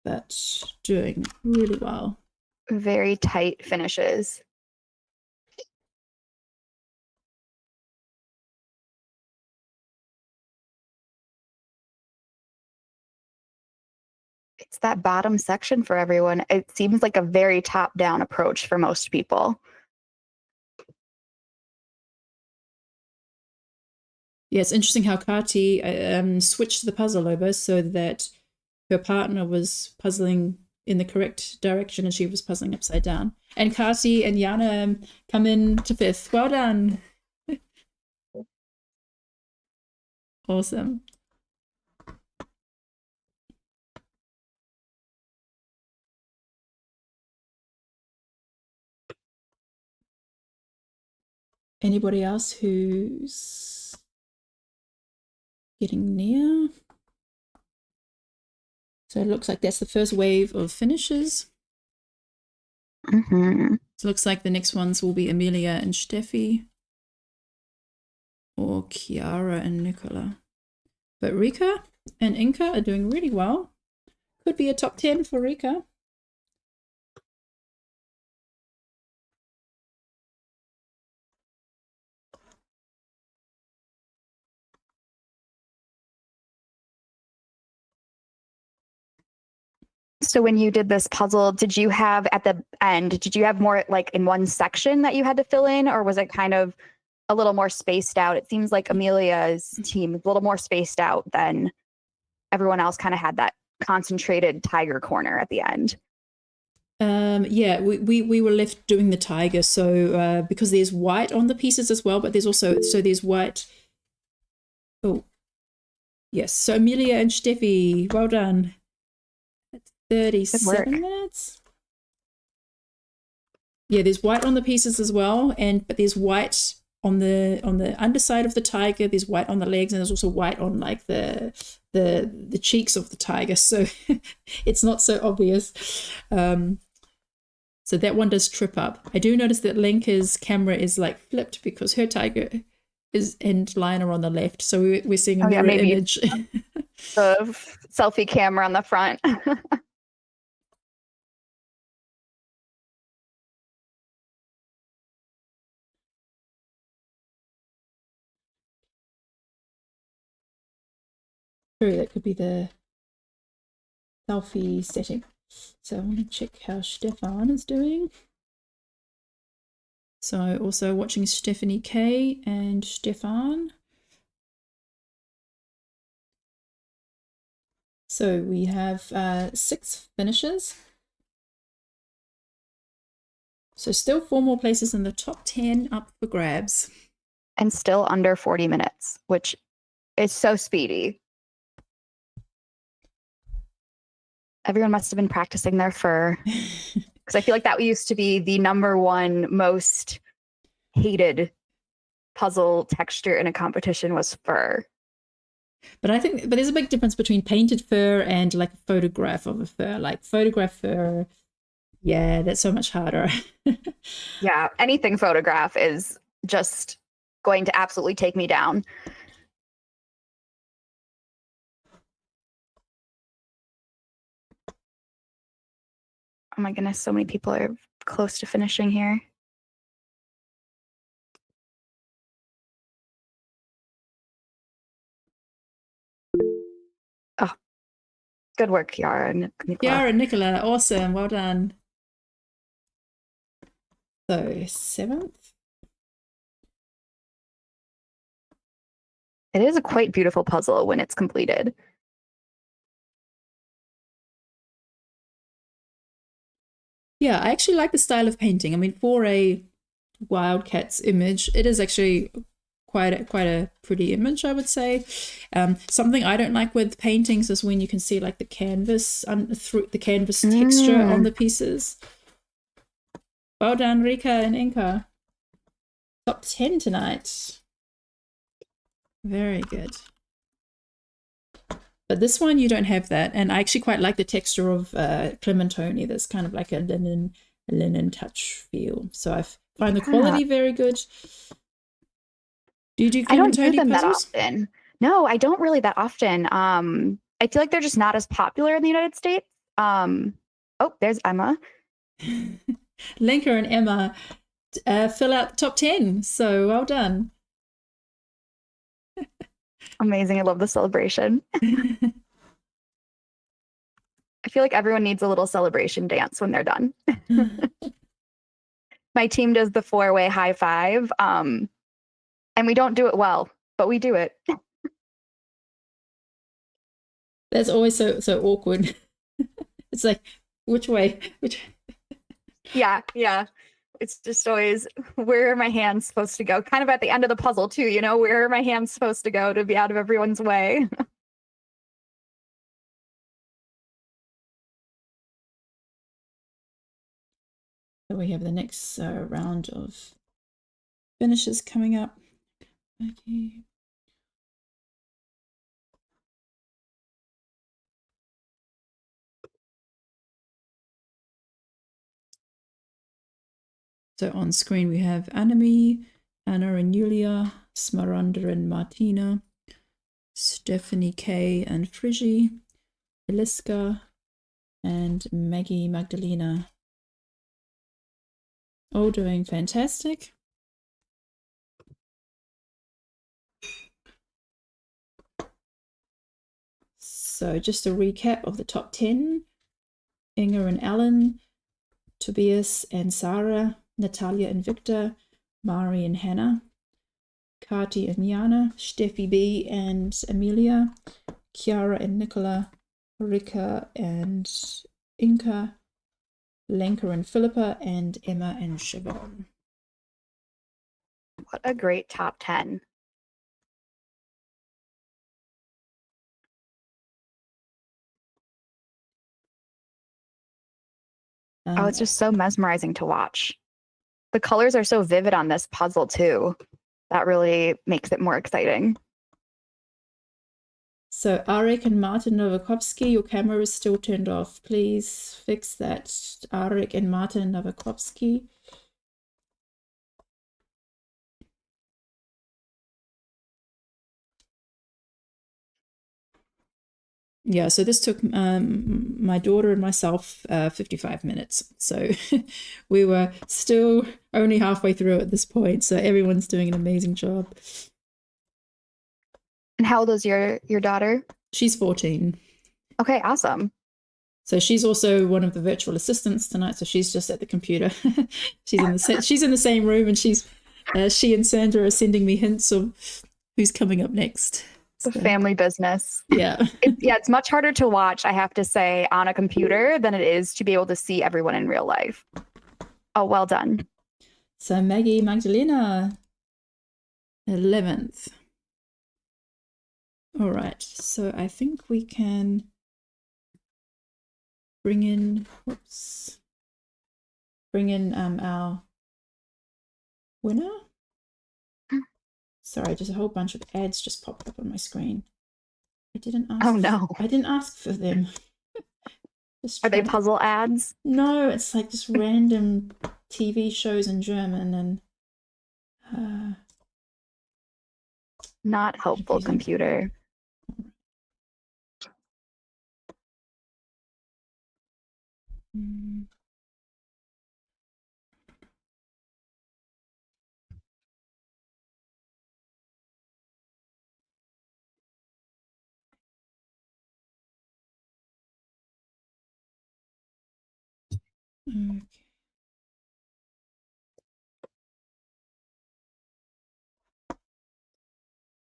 But doing really well. Very tight finishes. It's that bottom section for everyone. It seems like a very top-down approach for most people. Yeah, it's interesting how Kati switched the puzzle over so that her partner was puzzling in the correct direction and she was puzzling upside down. And Kati and Jana come in to fifth. Well done. Awesome. Anybody else who's getting near? So it looks like that's the first wave of finishes. Mm-hmm. So it looks like the next ones will be Amelia and Steffi, or Chiara and Nicola. But Rika and Inka are doing really well. Could be a top 10 for Rika. So when you did this puzzle, did you have at the end, did you have more like in one section that you had to fill in, or was it kind of a little more spaced out? It seems like Amelia's team is a little more spaced out than everyone else, kind of had that concentrated tiger corner at the end. Yeah, we were left doing the tiger. So because there's white on the pieces as well, but there's also, so there's white. Oh, yes. So Amelia and Steffi, well done. 37 minutes. Yeah, there's white on the pieces as well, but there's white on the underside of the tiger. There's white on the legs, and there's also white on like the cheeks of the tiger. So it's not so obvious. So that one does trip up. I do notice that Lenka's camera is like flipped because her tiger is and lion are on the left. So we're seeing a mirror image. The selfie camera on the front. True, that could be the selfie setting. So I want to check how Stefan is doing. So also watching Stephanie K and Stefan. So we have 6 finishes. So still 4 more places in the top 10 up for grabs. And still under 40 minutes, which is so speedy. Everyone must have been practicing their fur. Because I feel like that used to be the #1 most hated puzzle texture in a competition was fur. But there's a big difference between painted fur and like a photograph of a fur. Like photograph fur, yeah, that's so much harder. Yeah, anything photograph is just going to absolutely take me down. Oh my goodness, so many people are close to finishing here. Oh, good work, Chiara and Nicola. Chiara and Nicola, awesome, well done. So 7th. It is a quite beautiful puzzle when it's completed. Yeah, I actually like the style of painting. I mean, for a Wildcats image, it is actually quite a pretty image, I would say. Something I don't like with paintings is when you can see like the canvas through the canvas texture on the pieces. Well done, Rika and Inka. Top 10 tonight. Very good. But this one, you don't have that. And I actually quite like the texture of Clementoni. There's kind of like a linen touch feel. So I find the quality very good. Do you do Clementoni I don't do them puzzles? that often. No, I don't really that often. I feel like they're just not as popular in the United States. Oh, there's Emma. Lenka and Emma fill out the top 10. So well done. Amazing. I love the celebration. I feel like everyone needs a little celebration dance when they're done. My team does the 4-way high five. And we don't do it well, but we do it. That's always so awkward. It's like, which way? Yeah. It's just always, where are my hands supposed to go? Kind of at the end of the puzzle too, you know, where are my hands supposed to go to be out of everyone's way? So we have the next round of finishes coming up. Okay. So on screen we have Anami, Anna and Julia, Smaranda and Martina, Stephanie K and Frigi, Eliska, and Maggie Magdalena. All doing fantastic. So just a recap of the top 10. Inga and Alan, Tobias and Sarah, Natalia and Victor, Mari and Hannah, Kati and Jana, Steffi B and Amelia, Chiara and Nicola, Rika and Inka, Lenka and Philippa, and Emma and Siobhan. What a great top 10. Oh, it's just so mesmerizing to watch. The colors are so vivid on this puzzle too. That really makes it more exciting. So Arik and Martin Novakovsky, your camera is still turned off. Please fix that. Arik and Martin Novakovsky. Yeah, so this took my daughter and myself 55 minutes. So we were still only halfway through at this point. So everyone's doing an amazing job. And how old is your daughter? She's 14. Okay, awesome. So she's also one of the virtual assistants tonight. So she's just at the computer. she's in the same room, and she and Sandra are sending me hints of who's coming up next. It's a family business. Yeah. It's much harder to watch, I have to say, on a computer than it is to be able to see everyone in real life. Oh, well done. So Maggie Magdalena, 11th. All right. So I think we can bring in our winner. Sorry, just a whole bunch of ads just popped up on my screen. I didn't ask. Oh no. I didn't ask for them. Are they puzzle ads? No, it's like just random TV shows in German and Not helpful, computer. Okay.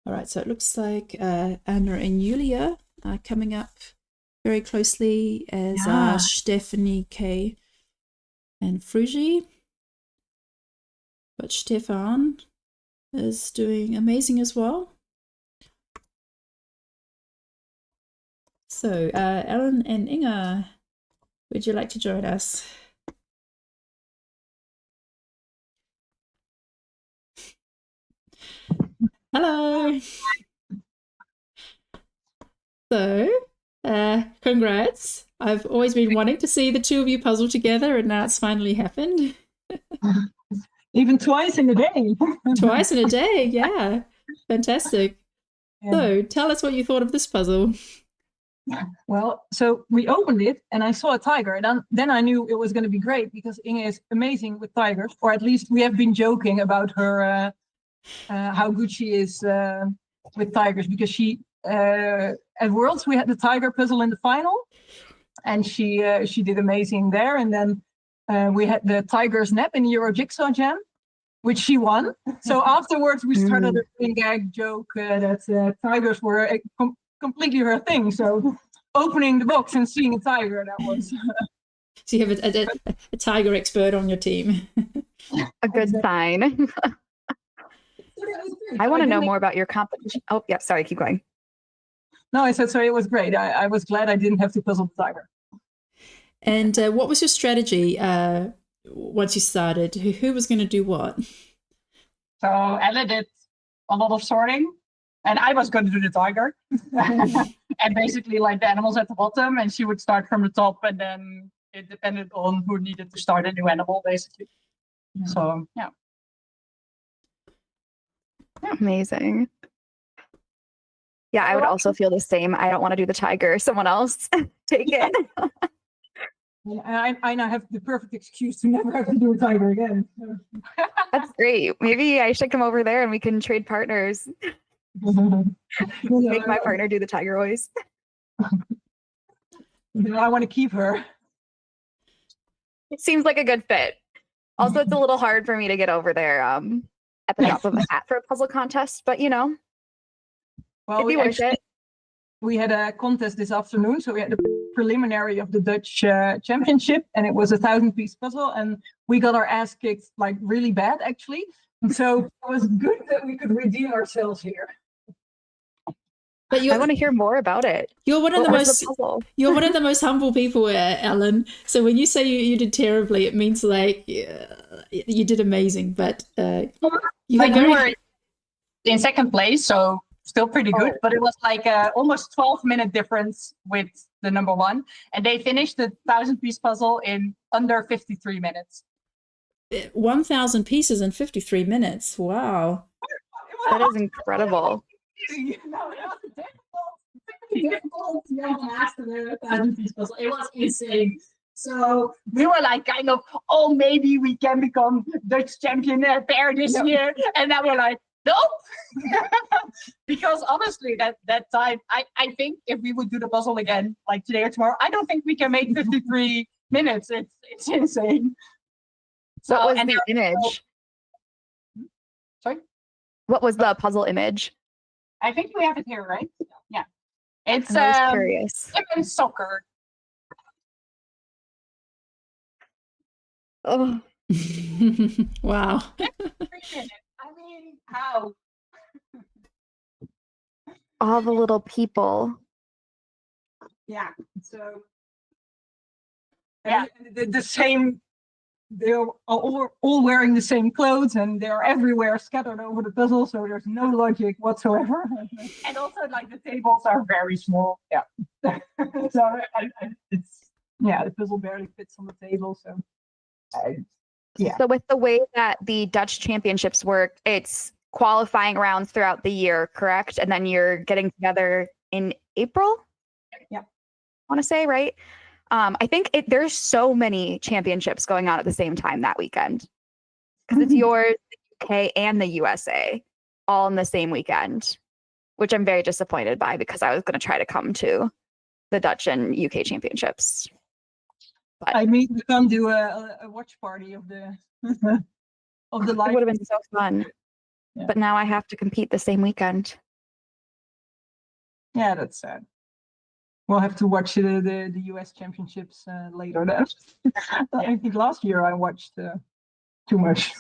All right, so it looks like Anna and Julia are coming up very closely as Stephanie K and Frugi. But Stefan is doing amazing as well. So Ellen and Inga, would you like to join us? Hello. So, congrats. I've always been wanting to see the two of you puzzle together, and now it's finally happened. Even twice in a day. Twice in a day, yeah. Fantastic. Yeah. So, tell us what you thought of this puzzle. Well, so we opened it and I saw a tiger, and then I knew it was going to be great because Inge is amazing with tigers, or at least we have been joking about her, how good she is with tigers, because she at Worlds we had the tiger puzzle in the final, and she did amazing there, and then we had the tiger's nap in the Euro Jigsaw Jam, which she won. So afterwards we started a running gag joke that tigers were completely her thing. So opening the box and seeing a tiger, that was. So you have a tiger expert on your team. A good sign. I want to know more about your competition. Oh, yeah, sorry, keep going. No, I said, sorry, it was great. I was glad I didn't have to puzzle the tiger. And what was your strategy once you started? Who was going to do what? So Ella did a lot of sorting, and I was going to do the tiger. And basically like the animals at the bottom, and she would start from the top, and then it depended on who needed to start a new animal, basically. So yeah. Amazing. Yeah, I would also feel the same. I don't want to do the tiger. Someone else take it. And I now have the perfect excuse to never have to do a tiger again. So. That's great. Maybe I should come over there and we can trade partners. Make my partner do the tiger voice. I want to keep her. It seems like a good fit. Also, it's a little hard for me to get over there at the drop of a hat for a puzzle contest, but you know, Well, it'd be worth it. We had a contest this afternoon, so we had the preliminary of the Dutch championship, and it was a 1,000-piece puzzle, and we got our ass kicked like really bad, actually. And so it was good that we could redeem ourselves here. But I want to hear more about it. you're one of the What was most the puzzle? you're one of the most humble people, Ellen. So when you say you did terribly, it means like you did amazing. But you Like had we very were in second place, so still pretty good. But it was like almost 12-minute difference with the number one, and they finished the 1,000-piece puzzle in under 53 minutes. 1,000 pieces in 53 minutes. Wow. That is incredible. It was insane. So we were like kind of, oh, maybe we can become Dutch champion pair this year. And then we're like, nope. Because honestly, that time, I think if we would do the puzzle again, like today or tomorrow, I don't think we can make 53 minutes. It's insane. What was and the image? Sorry? What was the puzzle image? I think we have it here, right? Yeah. It's I was curious. women's soccer. Oh, Wow. 3 minutes. I mean, how? all the little people. yeah, so Yeah. the same. They're all wearing the same clothes, and they're everywhere scattered over the puzzle, so there's no logic whatsoever. And also, like, the tables are very small. Yeah. So it's the puzzle barely fits on the table. So yeah. So with the way that the Dutch championships work, it's qualifying rounds throughout the year, correct? And then you're getting together in April? Yeah. I want to say, right? I think there's so many championships going on at the same time that weekend. Because it's yours, the UK, and the USA all in the same weekend, which I'm very disappointed by because I was going to try to come to the Dutch and UK championships. But I mean, we can do a watch party of the of the it live. would have been so fun. Yeah. But now I have to compete the same weekend. Yeah, that's sad. We'll have to watch the US championships later then. I think last year I watched too much.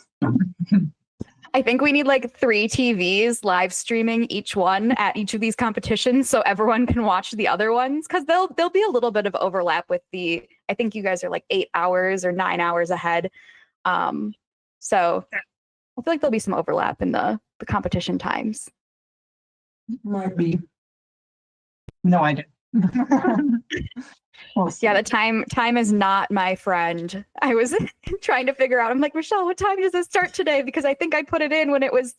I think we need like 3 TVs live streaming each one at each of these competitions so everyone can watch the other ones, because there'll be a little bit of overlap with I think you guys are like 8 hours or 9 hours ahead. So I feel like there'll be some overlap in the competition times. Might be. No idea. We'll see. Yeah, the time is not my friend. I was trying to figure out, I'm like, Michelle, what time does it start today? Because I think I put it in when it was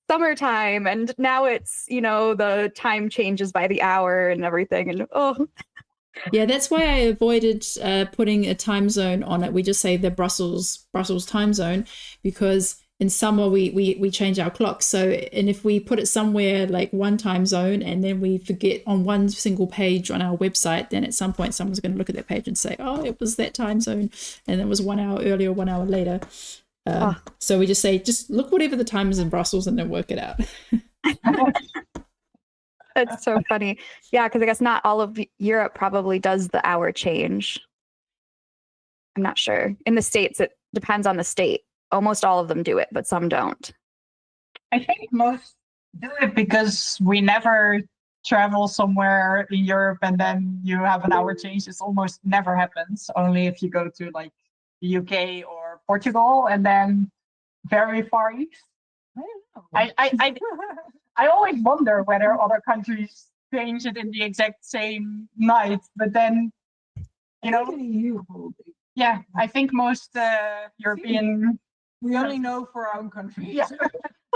summertime, and now it's, the time changes by the hour and everything. And Yeah, that's why I avoided putting a time zone on it. We just say the Brussels time zone, because in summer we change our clocks. So, and if we put it somewhere like one time zone and then we forget on one single page on our website, then at some point someone's going to look at that page and say, oh, it was that time zone, and it was 1 hour earlier, 1 hour later. So we just say, just look whatever the time is in Brussels and then work it out. That's so funny. Yeah, because I guess not all of Europe probably does the hour change. I'm not sure. In the States, it depends on the state. Almost all of them do it, but some don't. I think most do it because we never travel somewhere in Europe and then you have an hour change. This almost never happens. Only if you go to like the UK or Portugal and then very far east. I don't know. I always wonder whether other countries change it in the exact same night, but then, yeah, I think most European We only know for our own country. Yeah.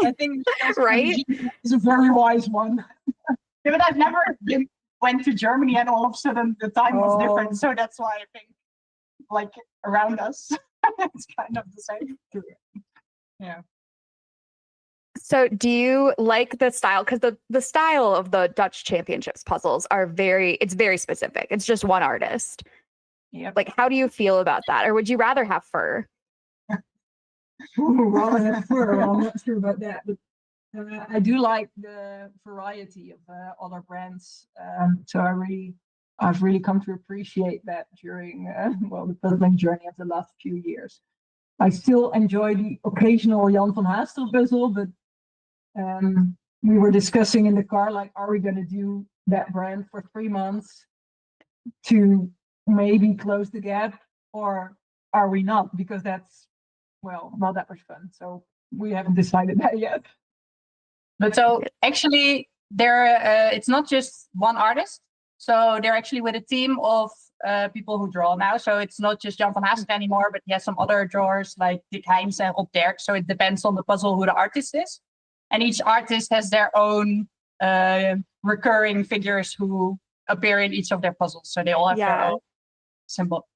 I think Right? is a very wise one. Yeah, but I've never went to Germany and all of a sudden the time was Oh. different. So that's why I think like around us, it's kind of the same. Yeah. So do you like the style? Because the style of the Dutch Championships puzzles it's very specific. It's just one artist. Yep. Like, how do you feel about that? Or would you rather have fur? Well, I have fur. I'm not sure about that, but I do like the variety of other brands. So I've really come to appreciate that during the puzzling journey of the last few years. I still enjoy the occasional Jan van Haastel puzzle, but we were discussing in the car, like, are we going to do that brand for 3 months to maybe close the gap, or are we not? Because that's, well, not that much fun. So we haven't decided that yet. But so actually, it's not just one artist. So they're actually with a team of people who draw now. So it's not just Jan van Haastel anymore, but he has some other drawers like Dick Heinz and Rob Derk. So it depends on the puzzle who the artist is. And each artist has their own recurring figures who appear in each of their puzzles. So they all have their own symbol.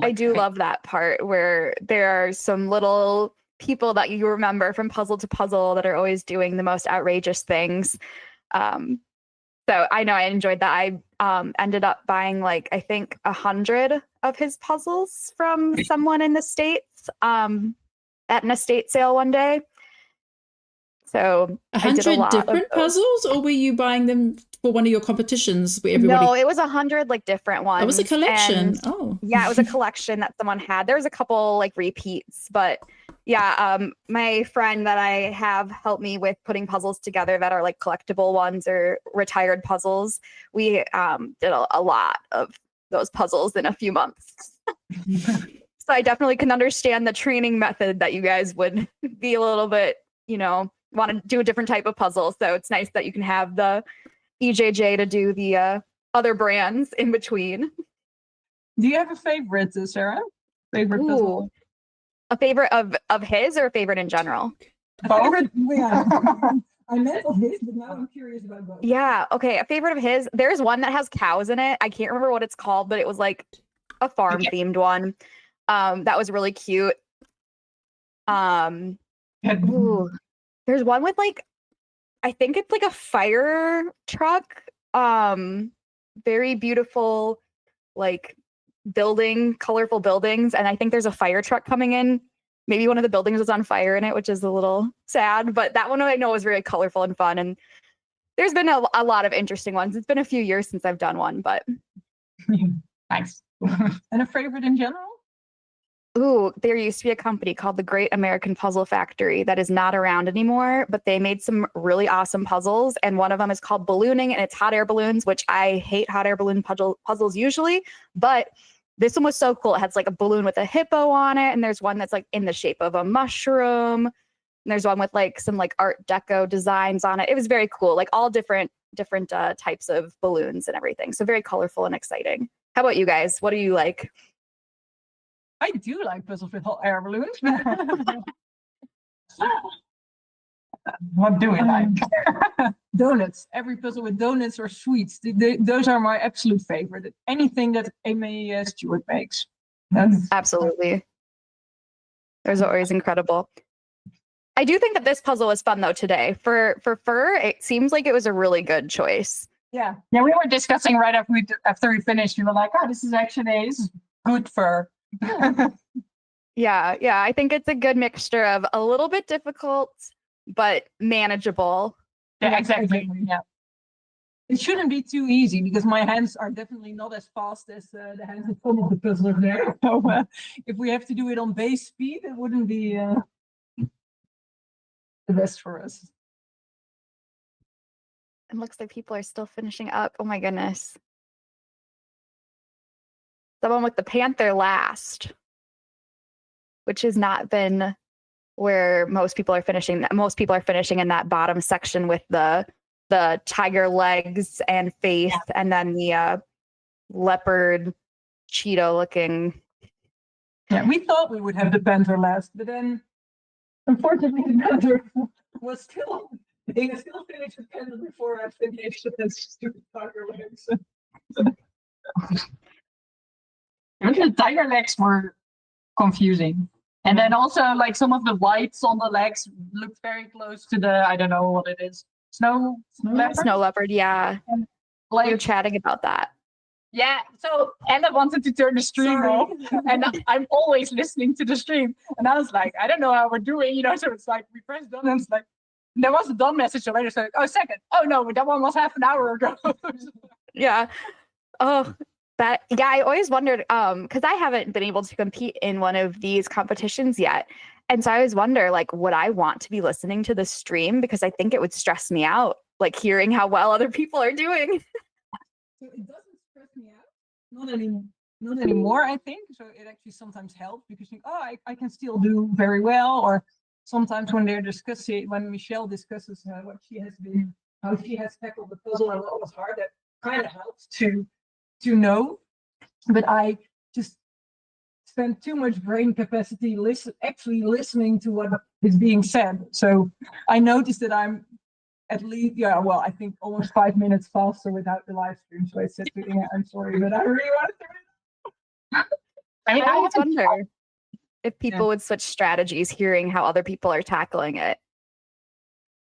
I do love that part where there are some little people that you remember from puzzle to puzzle that are always doing the most outrageous things. So I know I enjoyed that. I ended up buying like, I think 100 of his puzzles from someone in the States at an estate sale one day. So 100 different puzzles, or were you buying them for one of your competitions where everybody? No, it was 100 like different ones. It was a collection. And, oh, yeah, it was a collection that someone had. There was a couple like repeats, but yeah, my friend that I have helped me with putting puzzles together that are like collectible ones or retired puzzles. We did a lot of those puzzles in a few months. So I definitely can understand the training method that you guys would be a little bit, want to do a different type of puzzle. So it's nice that you can have the EJJ to do the other brands in between. Do you have a favorite, Sarah? Favorite puzzle? A favorite of his or a favorite in general? Favorite, yeah. I meant of his, but now I'm curious about both. Yeah, okay. A favorite of his. There's one that has cows in it. I can't remember what it's called, but it was like a farm themed one. That was really cute. Ooh. There's one with like, I think it's like a fire truck. Very beautiful, like colorful buildings. And I think there's a fire truck coming in. Maybe one of the buildings was on fire in it, which is a little sad, but that one I know was very colorful and fun. And there's been a lot of interesting ones. It's been a few years since I've done one, but. Nice. And a favorite in general? Ooh, there used to be a company called the Great American Puzzle Factory that is not around anymore, but they made some really awesome puzzles. And one of them is called Ballooning, and it's hot air balloons, which I hate hot air balloon puzzles usually. But this one was so cool. It has like a balloon with a hippo on it. And there's one that's like in the shape of a mushroom. And there's one with like some like Art Deco designs on it. It was very cool, like all different types of balloons and everything. So very colorful and exciting. How about you guys? What do you like? I do like puzzles with hot air balloons. What do we like? Donuts. Every puzzle with donuts or sweets. Those are my absolute favorite. Anything that Amy Stewart makes. Absolutely. Those are always incredible. I do think that this puzzle was fun though today. For fur, it seems like it was a really good choice. Yeah. Yeah, we were discussing right after we finished. We were like, oh, this is good fur. Yeah, I think it's a good mixture of a little bit difficult but manageable. Yeah, exactly. Yeah. It shouldn't be too easy because my hands are definitely not as fast as the hands of some of the puzzlers there. So if we have to do it on base speed, it wouldn't be the best for us. It looks like people are still finishing up. Oh my goodness. The one with the panther last, which has not been where most people are finishing. Most people are finishing in that bottom section with the tiger legs and face, and then the leopard cheetah looking. Yeah, we thought we would have the panther last, but then unfortunately, the calendar was still, they still finished the calendar before I finished the stupid tiger legs. The tiger legs were confusing. And then also like some of the whites on the legs looked very close to the, I don't know what it is. Snow leopard? Snow leopard, yeah. We were Like, chatting about that. yeah, so Anna wanted to turn the stream Sorry. off, and I'm always listening to the stream. And I was like, I don't know how we're doing, you know. So it's like we press done, and it's like there was a done message already. So oh, second, oh no, that one was half an hour ago. Yeah. Oh, that, yeah, I always wondered, because I haven't been able to compete in one of these competitions yet. And so I always wonder, like, would I want to be listening to the stream? Because I think it would stress me out, like hearing how well other people are doing. So it doesn't stress me out. Not anymore, I think. So it actually sometimes helps because you think, oh, I can still do very well. Or sometimes when they're discussing, when Michelle discusses what she has been, how she has tackled the puzzle and what was hard, that kind of helps to know. But I just spend too much brain capacity actually listening to what is being said. So I noticed that I'm at least, yeah, well, I think almost 5 minutes faster without the live stream. So I said to Inge, I'm sorry, but I really want to do it. I mean, I I always haven't wonder if people would switch strategies hearing how other people are tackling it.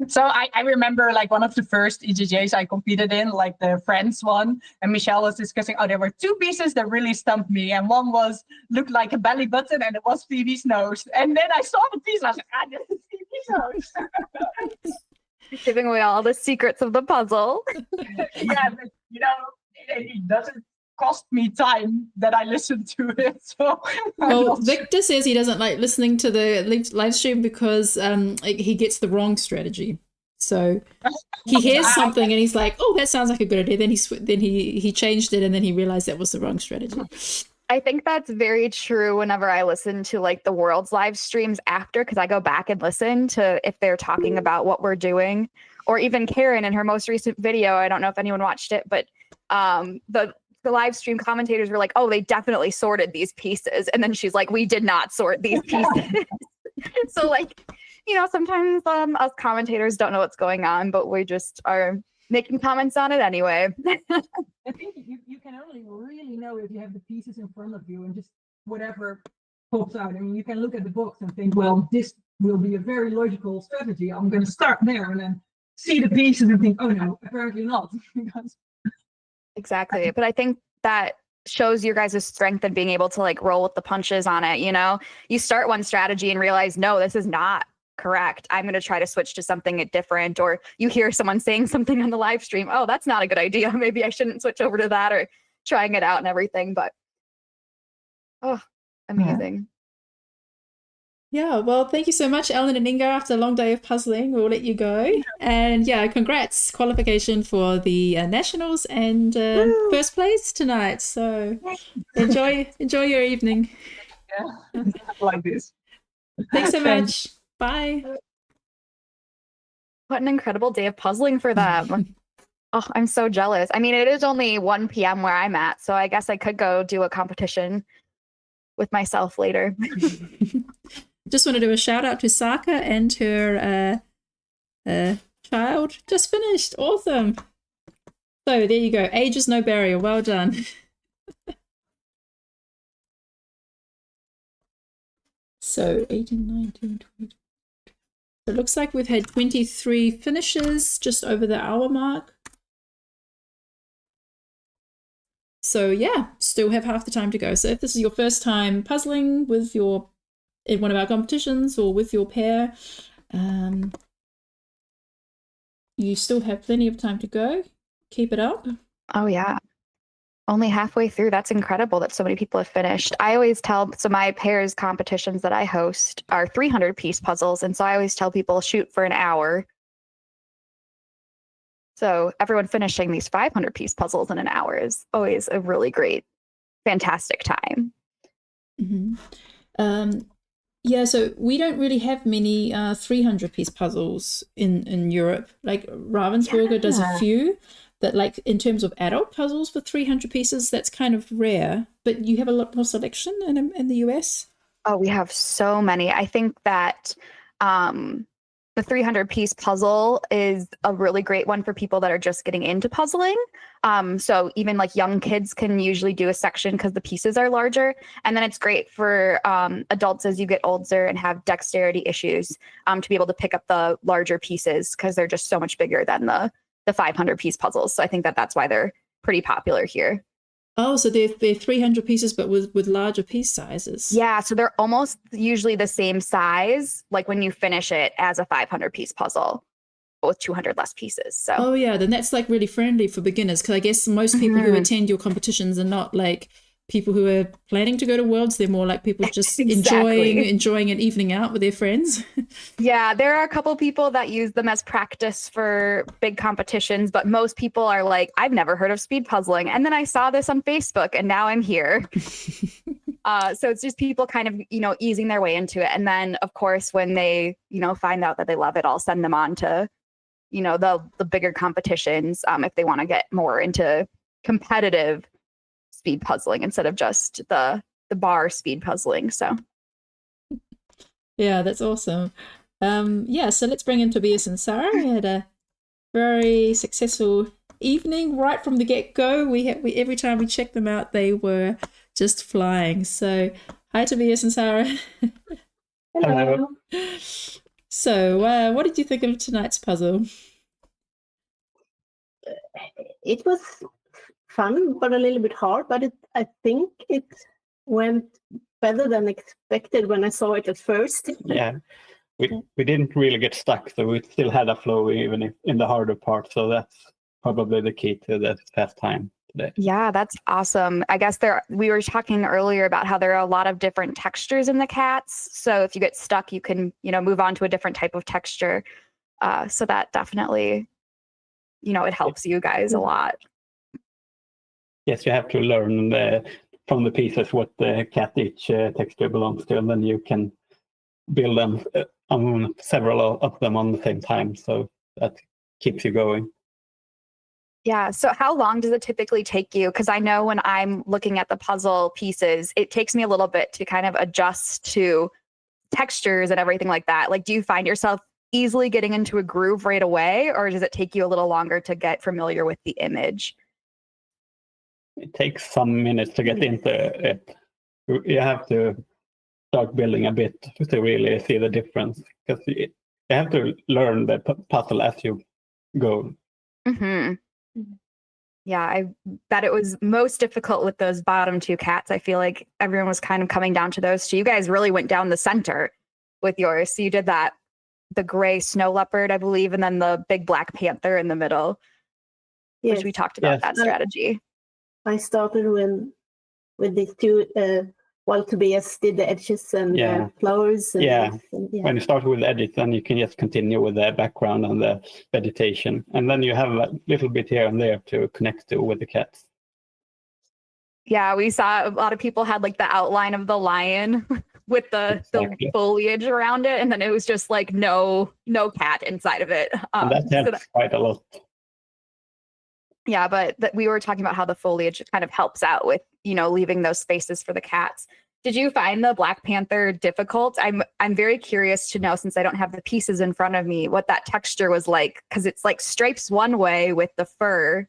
So I remember like one of the first EJJs I competed in, like the Friends one, and Michelle was discussing, oh, there were two pieces that really stumped me. And one looked like a belly button and it was Phoebe's nose. And then I saw the piece, I was like, ah, this is Phoebe's nose. Giving away all the secrets of the puzzle. Yeah, but you know, it doesn't cost me time that I listen to it. So Well, Victor says he doesn't like listening to the live stream because he gets the wrong strategy. So he hears something and he's like, "Oh, that sounds like a good idea." Then he changed it and then he realized that was the wrong strategy. I think that's very true whenever I listen to like the world's live streams after, because I go back and listen to if they're talking about what we're doing, or even Karen in her most recent video. I don't know if anyone watched it, but the live stream commentators were like, oh, they definitely sorted these pieces. And then she's like, we did not sort these pieces. So like, you know, sometimes us commentators don't know what's going on, but we just are making comments on it anyway. I think you can only really know if you have the pieces in front of you and just whatever pops out. I mean, you can look at the box and think, well, this will be a very logical strategy. I'm going to start there and then see the pieces and think, oh no, apparently not. Because Exactly. But I think that shows your guys' strength and being able to like roll with the punches on it. You know, you start one strategy and realize, no, this is not correct. I'm going to try to switch to something different. Or you hear someone saying something on the live stream. Oh, that's not a good idea. Maybe I shouldn't switch over to that, or trying it out and everything. But oh, amazing. Yeah, well, thank you so much, Ellen and Inga. After a long day of puzzling, we'll let you go. And yeah, congrats, qualification for the nationals and first place tonight. So enjoy your evening. Yeah, like this. Thanks so much. Bye. What an incredible day of puzzling for them. Oh, I'm so jealous. I mean, it is only 1 p.m. where I'm at, so I guess I could go do a competition with myself later. Just want to do a shout out to Saka and her child. Just finished. Awesome. So there you go. Age is no barrier. Well done. So 18, 19, 20. So it looks like we've had 23 finishes just over the hour mark. So yeah, still have half the time to go. So if this is your first time puzzling with in one of our competitions or with your pair, you still have plenty of time to go. Keep it up. Oh yeah. Only halfway through. That's incredible that so many people have finished. I always tell, so my pairs competitions that I host are 300-piece puzzles. And so I always tell people shoot for an hour. So everyone finishing these 500-piece puzzles in an hour is always a really great, fantastic time. Mm-hmm. Yeah, so we don't really have many 300-piece puzzles in Europe. Like Ravensburger does a few, but like in terms of adult puzzles for 300 pieces, that's kind of rare. But you have a lot more selection in the US. Oh, we have so many. I think that The 300-piece puzzle is a really great one for people that are just getting into puzzling. So even like young kids can usually do a section because the pieces are larger. And then it's great for adults as you get older and have dexterity issues to be able to pick up the larger pieces because they're just so much bigger than the 500-piece puzzles. So I think that that's why they're pretty popular here. Oh, so they're 300 pieces, but with larger piece sizes. Yeah, so they're almost usually the same size, like when you finish it as a 500-piece puzzle, but with 200 less pieces. So. Oh yeah, then that's like really friendly for beginners because I guess most people who attend your competitions are not like people who are planning to go to Worlds. They're more like people just enjoying an evening out with their friends. Yeah, there are a couple people that use them as practice for big competitions, but most people are like, I've never heard of speed puzzling. And then I saw this on Facebook and now I'm here. So it's just people kind of, easing their way into it. And then, of course, when they, find out that they love it, I'll send them on to, the bigger competitions if they want to get more into competitive speed puzzling instead of just the bar speed puzzling. So yeah, that's awesome. So let's bring in Tobias and Sarah. We had a very successful evening right from the get-go. We every time we checked them out, they were just flying. So hi, Tobias and Sarah. Hello. So what did you think of tonight's puzzle? It was fun, but a little bit hard, but I think it went better than expected when I saw it at first. Yeah, we didn't really get stuck, so we still had a flow even in the harder part. So that's probably the key to the fast time today. Yeah, that's awesome. I guess we were talking earlier about how there are a lot of different textures in the cats. So if you get stuck, you can, move on to a different type of texture. So that definitely, it helps you guys a lot. Yes, you have to learn from the pieces what the cat each texture belongs to, and then you can build them on several of them on the same time. So that keeps you going. Yeah. So how long does it typically take you? Because I know when I'm looking at the puzzle pieces, it takes me a little bit to kind of adjust to textures and everything like that. Like, do you find yourself easily getting into a groove right away, or does it take you a little longer to get familiar with the image? It takes some minutes to get into it. You have to start building a bit to really see the difference, because you have to learn the puzzle as you go. Mm-hmm. Yeah, I bet it was most difficult with those bottom two cats. I feel like everyone was kind of coming down to those two. You guys really went down the center with yours. So you did the gray snow leopard, I believe, and then the big black panther in the middle, which we talked about that strategy. I started with these two, while Tobias did the edges and flowers. And when you start with edges, then you can just continue with the background and the vegetation. And then you have a little bit here and there to connect to with the cats. Yeah, we saw a lot of people had like the outline of the lion with the foliage around it. And then it was just like no cat inside of it. And that helps quite a lot. Yeah, but we were talking about how the foliage kind of helps out with, leaving those spaces for the cats. Did you find the Black Panther difficult? I'm very curious to know, since I don't have the pieces in front of me, what that texture was like, because it's like stripes one way with the fur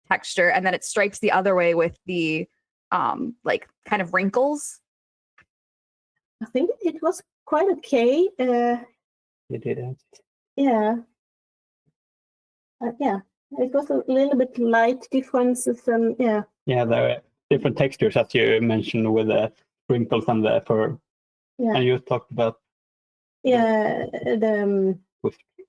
texture, and then it stripes the other way with the like kind of wrinkles. I think it was quite okay. You did it. Yeah. It was a little bit light differences, and yeah, there are different textures, as you mentioned, with the wrinkles and the fur. Yeah. And you talked about the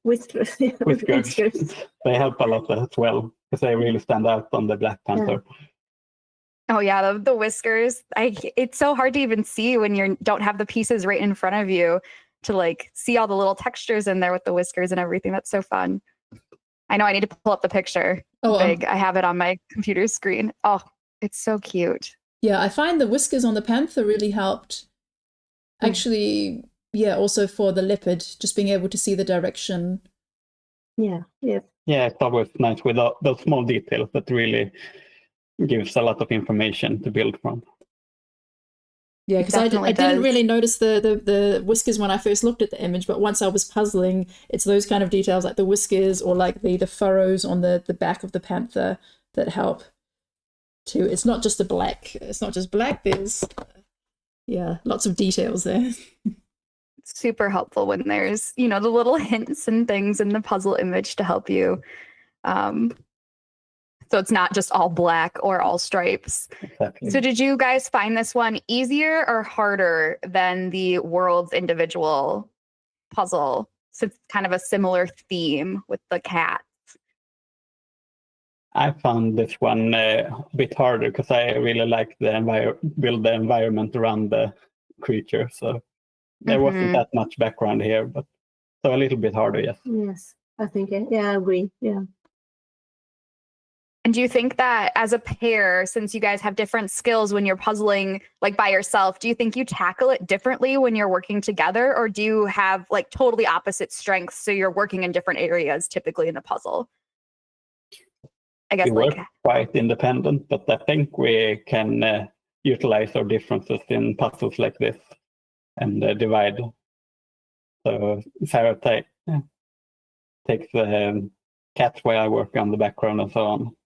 whiskers. Whiskers. They help a lot as well, because they really stand out on the Black Panther. Yeah. Oh yeah, the whiskers. It's so hard to even see when you don't have the pieces right in front of you to like see all the little textures in there with the whiskers and everything. That's so fun. I know I need to pull up the picture. Big. I have it on my computer screen. Oh, it's so cute. Yeah, I find the whiskers on the panther really helped. Actually, also for the leopard, just being able to see the direction. Yeah, it's always nice with those small details that really gives a lot of information to build from. Yeah, because I Definitely didn't does. really notice the whiskers when I first looked at the image, but once I was puzzling, it's those kind of details like the whiskers or like the furrows on the back of the panther that help too. It's not just it's not just black, there's lots of details there. Super helpful when there's, the little hints and things in the puzzle image to help you. So it's not just all black or all stripes. Exactly. So did you guys find this one easier or harder than the world's individual puzzle? So it's kind of a similar theme with the cat. I found this one a bit harder because I really like build the environment around the creature. So there wasn't that much background here, but so a little bit harder, yes. Yes, I think, I agree. Yeah. And do you think that as a pair, since you guys have different skills when you're puzzling like by yourself, do you think you tackle it differently when you're working together, or do you have like totally opposite strengths so you're working in different areas typically in the puzzle? I guess We work quite independent, but I think we can utilize our differences in puzzles like this and divide. So Sarah takes the cat while I work on the background and so on.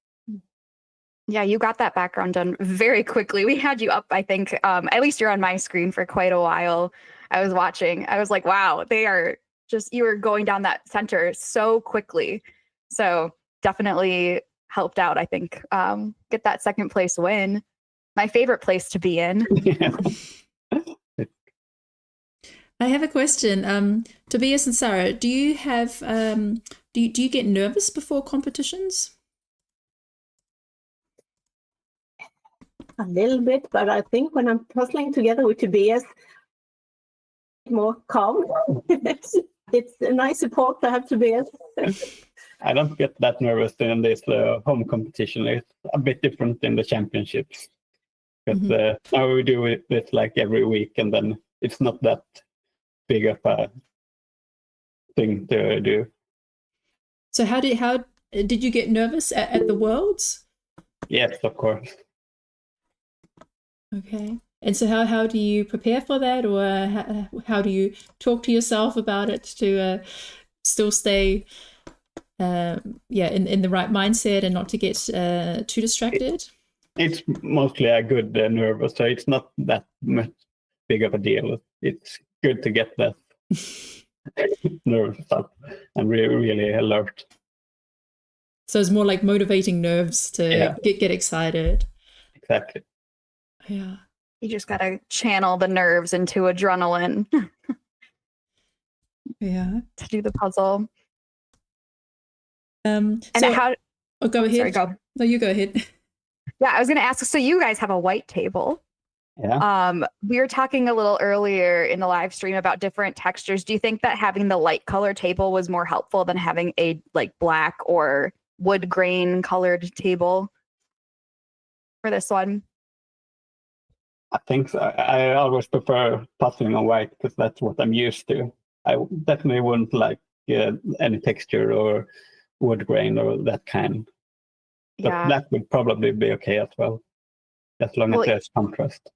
Yeah, you got that background done very quickly. We had you up, I think, at least you're on my screen for quite a while. I was watching. I was like, wow, you were going down that center so quickly. So definitely helped out, I think, get that second place win. My favorite place to be in. I have a question. Tobias and Sarah, do you have do you get nervous before competitions? A little bit, but I think when I'm puzzling together with Tobias, more calm. It's a nice support to have Tobias. I don't get that nervous in this home competition. It's a bit different in the championships. Because now we do this like every week, and then it's not that big of a thing to do. So how did you get nervous at the Worlds? Yes, of course. Okay. And so how do you prepare for that, or how do you talk to yourself about it to still stay in the right mindset and not to get too distracted? It's mostly a good nervous, so it's not that much big of a deal. It's good to get that nerves up and really alert. So it's more like motivating nerves to get excited. Exactly. Yeah. You just got to channel the nerves into adrenaline. Yeah. To do the puzzle. And so how? Oh, go ahead. Sorry, go. No, you go ahead. Yeah, I was going to ask. So you guys have a white table. Yeah. We were talking a little earlier in the live stream about different textures. Do you think that having the light color table was more helpful than having a like black or wood grain colored table for this one? I think so. I always prefer puzzling on white because that's what I'm used to. I definitely wouldn't like any texture or wood grain or that kind. But that would probably be okay as well, as long as there's contrast.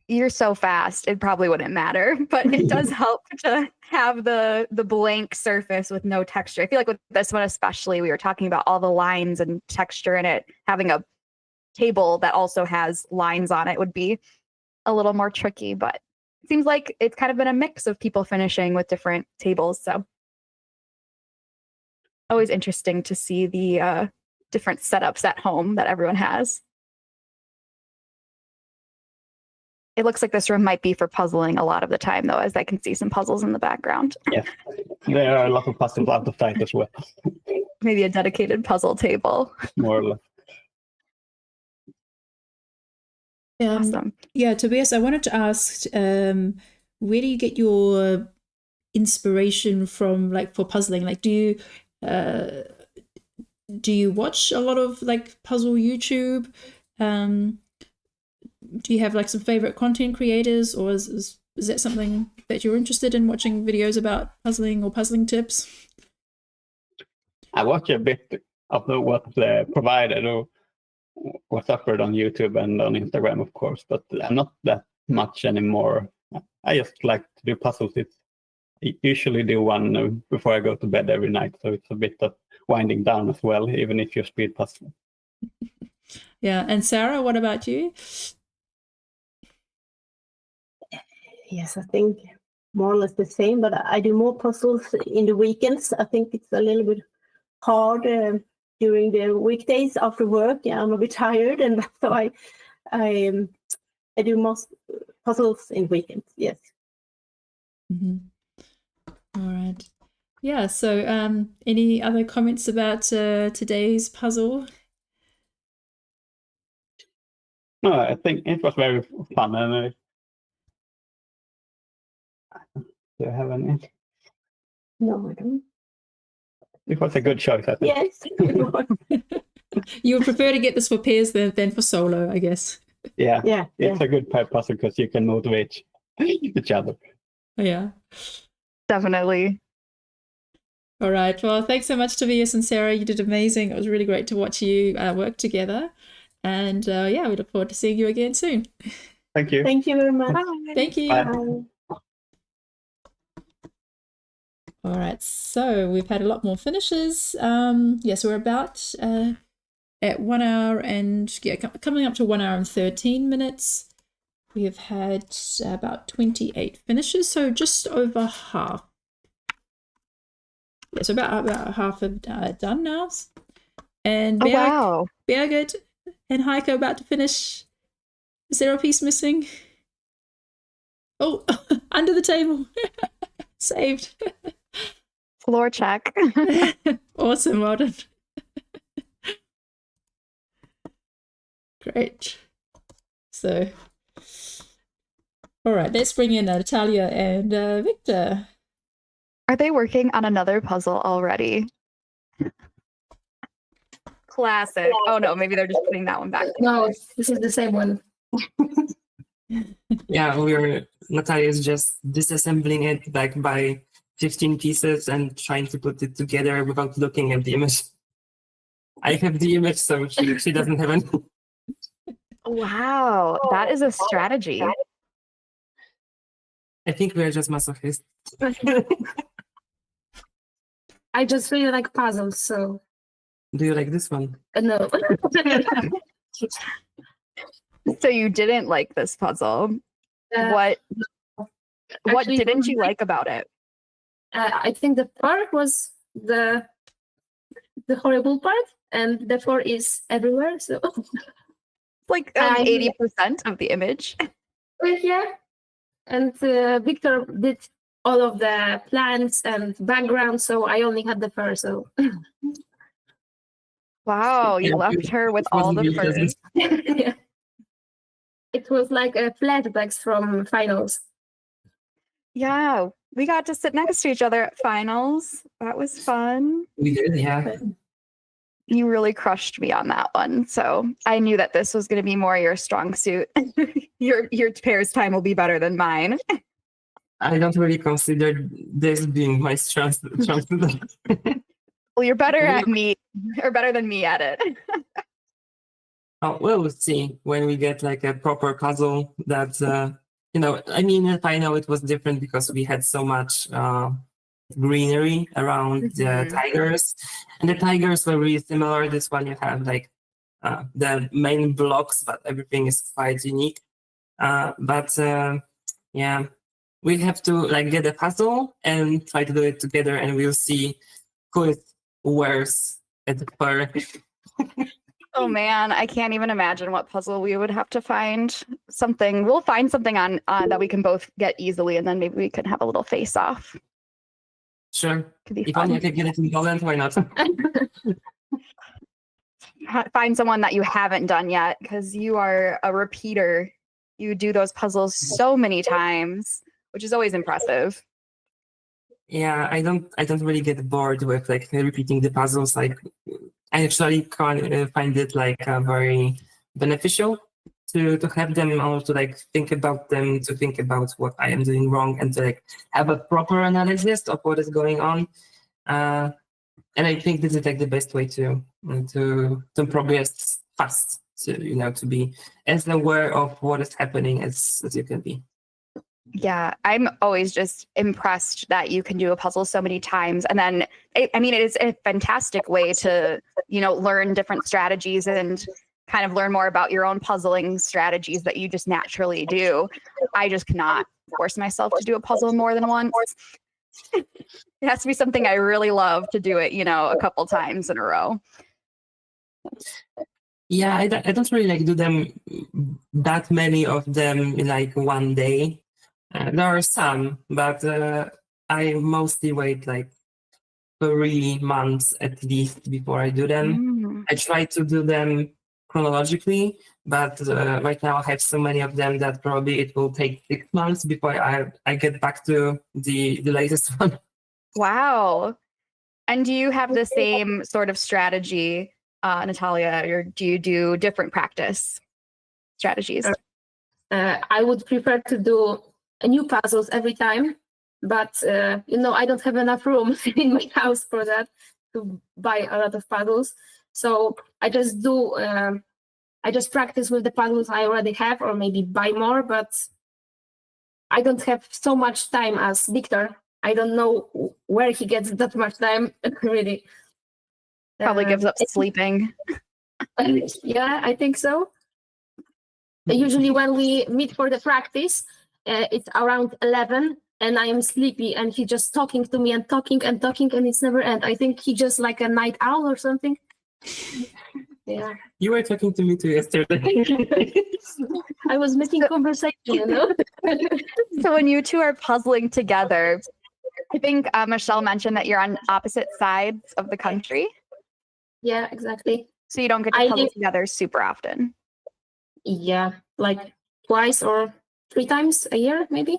You're so fast, it probably wouldn't matter, but it does help to have the blank surface with no texture. I feel like with this one especially, we were talking about all the lines and texture in it. Having a table that also has lines on it would be a little more tricky, but it seems like it's kind of been a mix of people finishing with different tables. So always interesting to see the different setups at home that everyone has. It looks like this room might be for puzzling a lot of the time, though, as I can see some puzzles in the background. Yes, there are a lot of puzzles out of sight as well. Maybe a dedicated puzzle table. More or less. Awesome. Yeah, Tobias, I wanted to ask, where do you get your inspiration from, like for puzzling? Like, do you watch a lot of like puzzle YouTube? Do you have like some favorite content creators, or is that something that you're interested in, watching videos about puzzling or puzzling tips? I watch a bit of what's provided or what's offered on YouTube and on Instagram, of course, but I'm not that much anymore. I just like to do puzzles. I usually do one before I go to bed every night, so it's a bit of winding down as well, even if you're speed puzzling. Yeah. And Sarah, what about you? Yes, I think more or less the same, but I do more puzzles in the weekends. I think it's a little bit hard during the weekdays after work. Yeah, I'm a bit tired, and so I do most puzzles in weekends. Yes. All right. Yeah. So, any other comments about today's puzzle? No, I think it was very fun. And do you have any? No, I don't. It was a good choice, I think. Yes. You would prefer to get this for pairs than for solo, I guess. Yeah, Yeah. it's a good pair puzzle because you can motivate each other. Yeah. Definitely. All right. Well, thanks so much, Tobias and Sarah. You did amazing. It was really great to watch you work together. And yeah, we look forward to seeing you again soon. Thank you. Thank you very much. Thank you. Bye. All right. So we've had a lot more finishes. Yes, we're about at 1 hour and coming up to 1 hour and 13 minutes. We have had about 28 finishes, so just over half. Yeah, so about half of done now. And Wow. Birgit and Heiko about to finish. Is there a piece missing? Oh, under the table. Saved. Floor check. Awesome, well done. Great. So, all right, let's bring in Natalia and Victor. Are they working on another puzzle already? Classic. Oh no, maybe they're just putting that one back. No, this is the same one. Yeah, Natalia is just disassembling it like by 15 pieces and trying to put it together without looking at the image. I have the image, so she doesn't have any. Wow, that is a strategy. I think we're just masochists. I just really like puzzles, so Do you like this one? no. So you didn't like this puzzle. What actually, didn't you like about it? I think the part was the horrible part, and the floor is everywhere. So Like 80% of the image. yeah, and Victor did all of the plants and background, so I only had the fur. So Wow, you Yeah, left her with all the furs. yeah. It was like flashbacks from finals. Yeah, we got to sit next to each other at finals. That was fun. We did, yeah. You really crushed me on that one. So I knew that this was going to be more your strong suit. Your pair's time will be better than mine. I don't really consider this being my strong suit. Well, you're better at me, or better than me at it. Oh, we'll see when we get like a proper puzzle that, I mean, in final it was different because we had so much greenery around the tigers, and the tigers were really similar. This one you have like the main blocks, but everything is quite unique. Yeah, we have to like get a puzzle and try to do it together, and we'll see who is worse at the fur. Oh man, I can't even imagine what puzzle we would have to find. Something we'll find something on that we can both get easily, and then maybe we can have a little face off. Sure. Could be If only I fun. could get it in Poland, why not? Find someone that you haven't done yet, because you are a repeater. You do those puzzles so many times, which is always impressive. Yeah, I don't really get bored with like repeating the puzzles. Like, I actually find it like very beneficial to have them, or to like think about them, to think about what I am doing wrong, and to like have a proper analysis of what is going on. And I think this is like the best way to progress fast. to be as aware of what is happening as you can be. Yeah, I'm always just impressed that you can do a puzzle so many times. And then, I mean, it is a fantastic way to, learn different strategies and kind of learn more about your own puzzling strategies that you just naturally do. I just cannot force myself to do a puzzle more than once. It has to be something I really love to do it, a couple times in a row. Yeah, I don't really like do them, that many of them in like one day. There are some, but I mostly wait like 3 months at least before I do them. I try to do them chronologically, but right now I have so many of them that probably it will take 6 months before I get back to the latest one. Wow. And do you have the same sort of strategy, Natalia, or do you do different practice strategies? I would prefer to do new puzzles every time, but I don't have enough room in my house for that, to buy a lot of puzzles. So I just do I just practice with the puzzles I already have, or maybe buy more, but I don't have so much time as Victor. I don't know where he gets that much time, really. Probably gives up sleeping. Yeah, I think so. Usually when we meet for the practice, it's around 11 and I am sleepy and he's just talking to me and talking and talking and it's never end. I think he just like a night owl or something. Yeah. You were talking to me too yesterday. I was missing conversation, So when you two are puzzling together, I think Michelle mentioned that you're on opposite sides of the country. Yeah, exactly. So you don't get to puzzle together super often. Yeah, like twice or 3 times a year, maybe.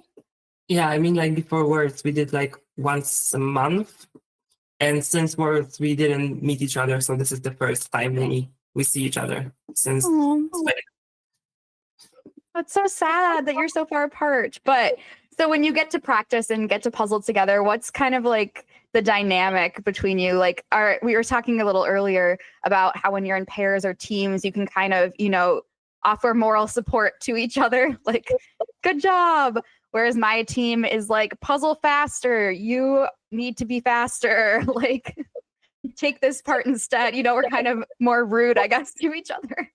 Yeah, I mean, like before Words, we did like once a month. And since Words, we didn't meet each other. So this is the first time we see each other since. That's so sad that you're so far apart. But so when you get to practice and get to puzzle together, what's kind of like the dynamic between you? Like, we were talking a little earlier about how when you're in pairs or teams, you can kind of, offer moral support to each other. Like, good job. Whereas my team is like, puzzle faster. You need to be faster. Like, take this part instead. We're kind of more rude, I guess, to each other.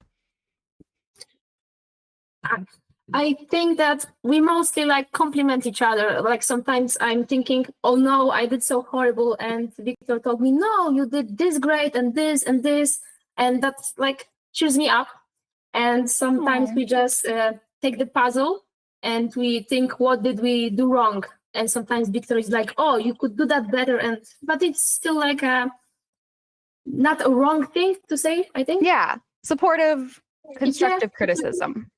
I think that we mostly like compliment each other. Like sometimes I'm thinking, oh no, I did so horrible. And Victor told me, no, you did this great and this and this. And that's like cheers me up. And sometimes we just take the puzzle and we think, what did we do wrong? And sometimes Victor is like, oh, you could do that better. But it's still like not a wrong thing to say, I think. Yeah, supportive, constructive criticism.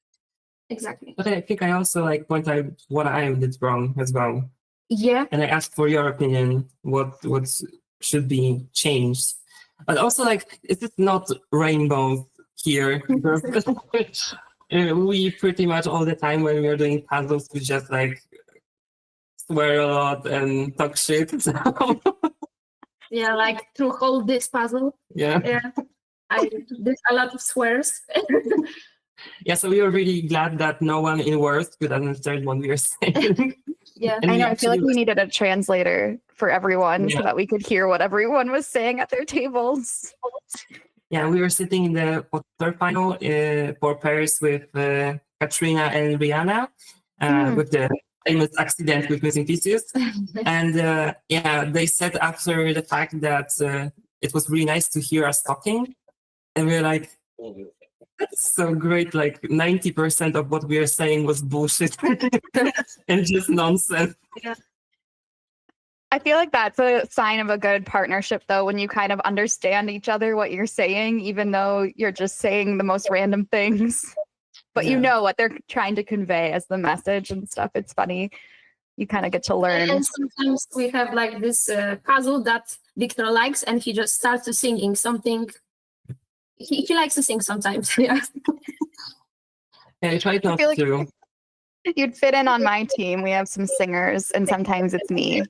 Exactly. But I think I also like point out what I did wrong as well. Yeah. And I asked for your opinion, what should be changed. But also like, is it not rainbow here? We pretty much all the time when we are doing puzzles, we just like swear a lot and talk shit. So. Yeah, like through whole this puzzle. Yeah. I did a lot of swears. Yeah, so we were really glad that no one in Words could understand what we were saying. Yeah, I know. I feel like we needed a translator for everyone so that we could hear what everyone was saying at their tables. Yeah, we were sitting in the quarterfinal for pairs with Katrina and Rihanna with the famous accident with missing pieces. And they said after the fact that it was really nice to hear us talking. And we were like, that's so great. Like 90% of what we are saying was bullshit and just nonsense. Yeah. I feel like that's a sign of a good partnership, though, when you kind of understand each other, what you're saying, even though you're just saying the most random things. But you know what they're trying to convey as the message and stuff. It's funny. You kind of get to learn. And sometimes we have like this puzzle that Victor likes, and he just starts to singing something. He likes to sing sometimes. Yeah. Yeah, I tried not to. You'd fit in on my team. We have some singers, and sometimes it's me.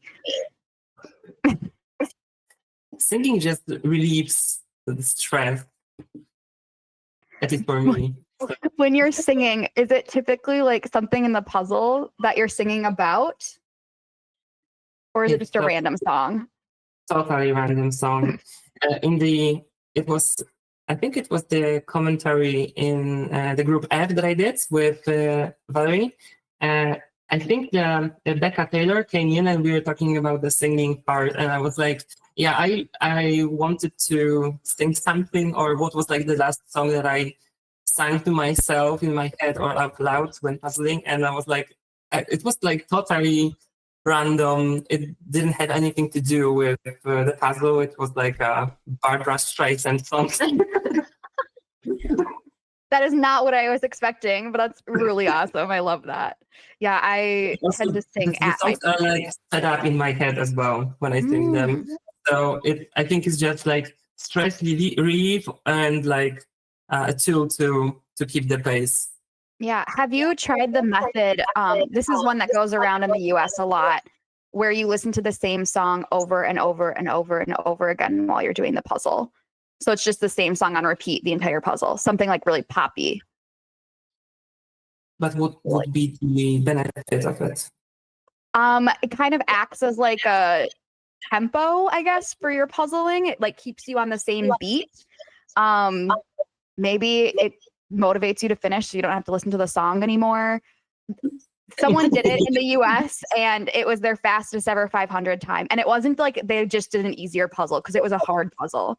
Singing just relieves the stress. at least for me. When you're singing, is it typically like something in the puzzle that you're singing about? Or is it just a random song? Totally random song. I think it was the commentary in the group F that I did with Valerie. I think Becca Taylor came in and we were talking about the singing part, and I was like, yeah, I wanted to sing something, or what was like the last song that I sang to myself in my head or out loud when puzzling, and I was like, it was like totally random. It didn't have anything to do with the puzzle. It was like a Barbara Streisand song. That is not what I was expecting, but that's really awesome. I love that. Yeah, I tend to sing The at my songs are like set up in my head as well when I sing them. So I think it's just like stress relief and like a tool to keep the pace. Yeah. Have you tried the method? This is one that goes around in the US a lot, where you listen to the same song over and over and over and over again while you're doing the puzzle. So it's just the same song on repeat, the entire puzzle, something like really poppy. But what would be the benefit of it? It kind of acts as like a tempo, I guess, for your puzzling. It like keeps you on the same beat. Maybe it motivates you to finish so you don't have to listen to the song anymore. Someone did it in the US and it was their fastest ever 500 time. And it wasn't like they just did an easier puzzle because it was a hard puzzle.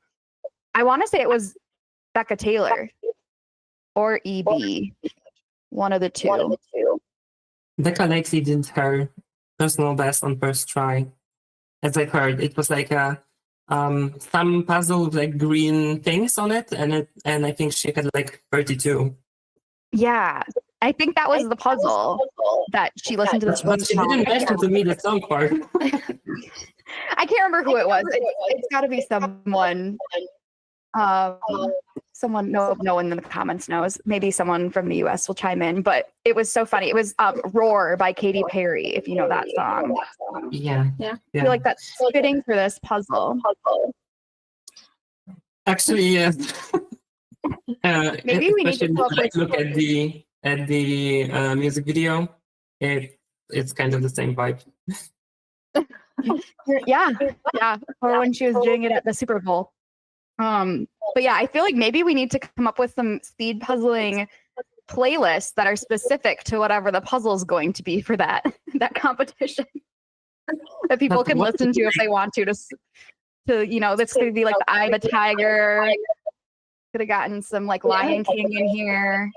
I want to say it was Becca Taylor or EB, one of the two. Becca likely did her personal best on first try. As I heard, it was like some puzzle with like green things on it, and I think she had like 32. Yeah, I think that was the puzzle that she listened to this one But she song. didn't mention to me the song part. I can't remember who it was. It's got to be someone. Someone, no one in the comments knows. Maybe someone from the US will chime in, but it was so funny. It was Roar by Katy Perry, if you know that song. Yeah. I feel like that's fitting for this puzzle. Actually, yes. Maybe we need to come up with look at the music video. It's kind of the same vibe. Yeah, or when she was doing it at the Super Bowl. But yeah, I feel like maybe we need to come up with some speed puzzling playlists that are specific to whatever the puzzle is going to be for that competition that people can listen to if they want to you know, this could be like the Eye of the Tiger. Could have gotten some like Lion King in here.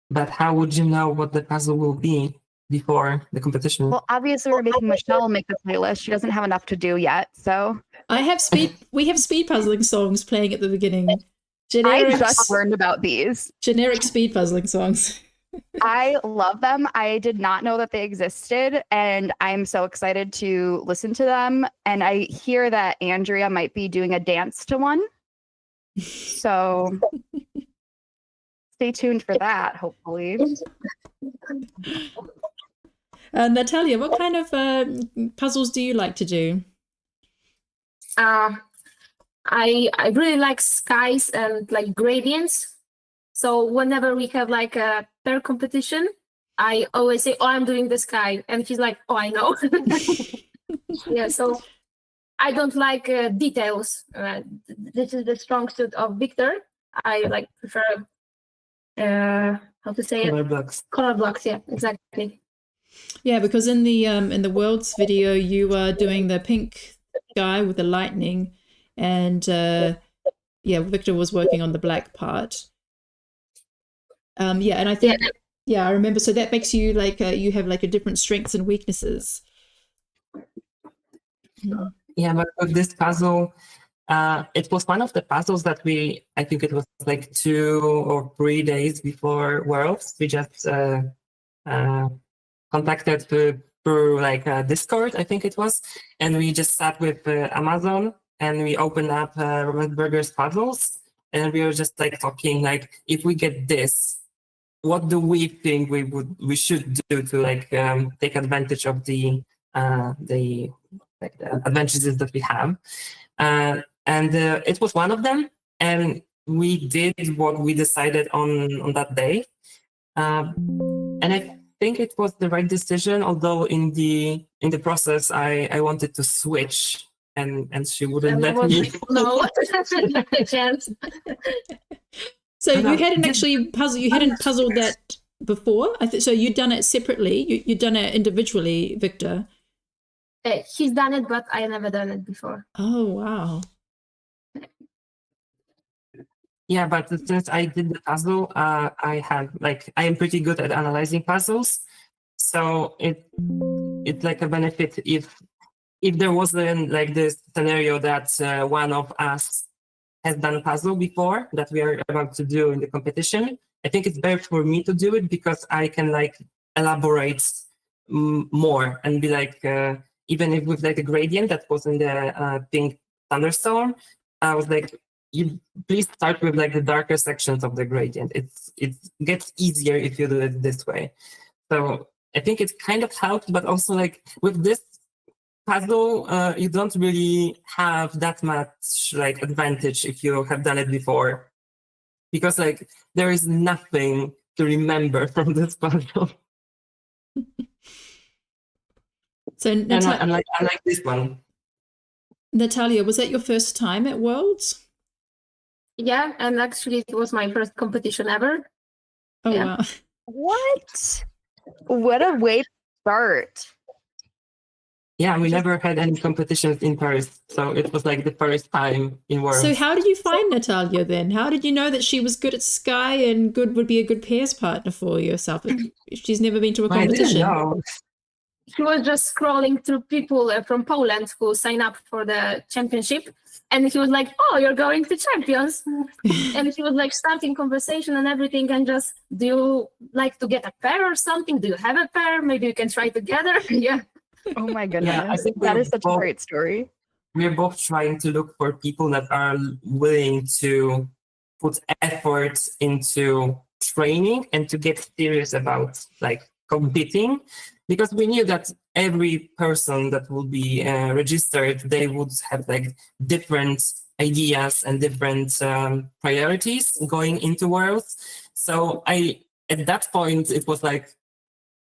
But how would you know what the puzzle will be before the competition? Well, obviously we're making Michelle make the playlist. She doesn't have enough to do yet, so we have speed puzzling songs playing at the beginning. I just learned about these. Generic speed puzzling songs. I love them. I did not know that they existed, and I'm so excited to listen to them. And I hear that Andrea might be doing a dance to one. So stay tuned for that, hopefully. Natalia, what kind of puzzles do you like to do? I really like skies and like gradients. So whenever we have like a pair competition, I always say, "Oh, I'm doing the sky," and she's like, "Oh, I know." Yeah. So I don't like details. This is the strong suit of Victor. I like prefer how to say Color it? blocks. Color blocks. Yeah, exactly. Yeah, because in the world's video, you were doing the pink guy with the lightning, and Victor was working on the black part. And I think I remember. So that makes you like you have like a different strengths and weaknesses. Yeah, but with this puzzle, it was one of the puzzles that I think it was like 2 or 3 days before Worlds. We just contacted through like Discord, I think it was, and we just sat with Amazon and we opened up Robert Berger's puzzles, and we were just like talking like, if we get this, what do we think we should do to like take advantage of the advantages that we have, and it was one of them. And we did what we decided on that day. And I think it was the right decision, although in the process I wanted to switch and she wouldn't let me. No, not a chance. So No, you hadn't did- actually you hadn't puzzled that before? So you'd done it separately, you'd done it individually, Victor? He's done it, but I never done it before. Oh, wow. Yeah, but since I did the puzzle, I am pretty good at analyzing puzzles. So it's like a benefit if there wasn't like this scenario that one of us has done a puzzle before that we are about to do in the competition. I think it's better for me to do it because I can like elaborate more and be like, even if with like a gradient that was in the pink thunderstorm, I was like, you please start with like the darker sections of the gradient. It gets easier if you do it this way. So I think it kind of helped, but also like with this puzzle, you don't really have that much like advantage if you have done it before, because like there is nothing to remember from this puzzle. So Unlike this one. Natalia, was that your first time at Worlds? Yeah, and actually it was my first competition ever. Oh, Yeah. wow. What a way to start. Yeah, we never had any competitions in Paris, so it was like the first time in Worlds. So how did you find Natalia then? How did you know that she was good at Sky and would be a good pairs partner for yourself if she's never been to a competition? I didn't know. He was just scrolling through people from Poland who sign up for the championship, and he was like, "Oh, you're going to champions," and he was like starting conversation and everything, and just, "Do you like to get a pair or something? Do you have a pair? Maybe you can try together." Yeah. Oh my goodness. Yeah, I think that we're is such a both- great story. We're both trying to look for people that are willing to put effort into training and to get serious about like competing, because we knew that every person that will be registered, they would have like different ideas and different priorities going into Worlds. So at that point, it was like,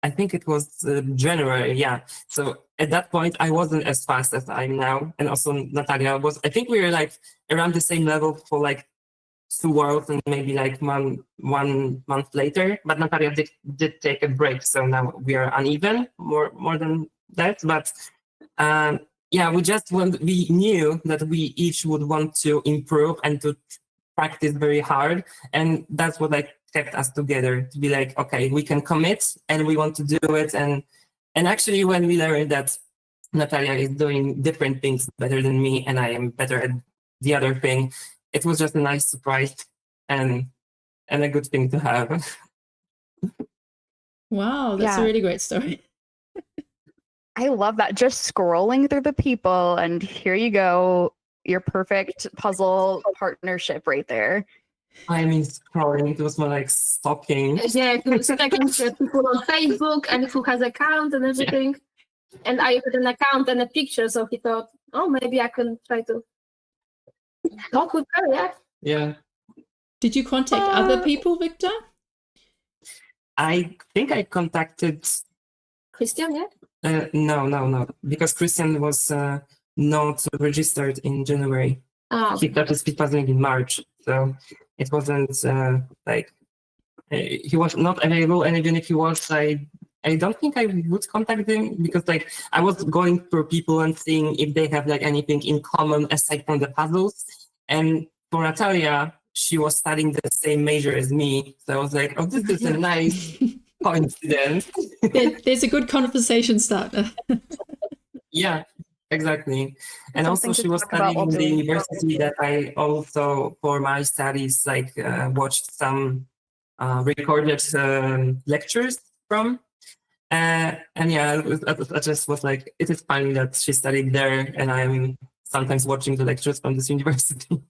I think it was January, yeah. So at that point, I wasn't as fast as I'm now. And also Natalia was, I think we were like around the same level for like 2 Worlds and maybe like 1 month later. But Natalia did take a break. So now we are uneven, more than that. But yeah, we knew that we each would want to improve and to practice very hard. And that's what like kept us together, to be like, okay, we can commit and we want to do it. And actually when we learned that Natalia is doing different things better than me and I am better at the other thing, it was just a nice surprise and a good thing to have. Wow, that's a Yeah. really great story. I love that. Just scrolling through the people, and here you go, your perfect puzzle partnership right there. I mean, scrolling, it was more like stalking. Yeah, he was checking people on Facebook and who has account and everything. And I had an account and a picture, so he thought, "Oh, maybe I can try to talk with her." Yeah. Yeah. Did you contact other people, Victor? I think I contacted Christian, yeah. no, because Christian was not registered in January. Oh, He started speed puzzling in March, so it wasn't he was not available. And even if he was, I don't think I would contact him, because like I was going through people and seeing if they have like anything in common aside from the puzzles. And for Natalia, she was studying the same major as me, so I was like, oh, this is a nice coincidence. There's a good conversation starter. Yeah, exactly. And Something also to she was talk about studying while in the doing university that I also, for my studies, like watched some recorded lectures from. And yeah, I just was like, it is funny that she studied there and I'm sometimes watching the lectures from this university.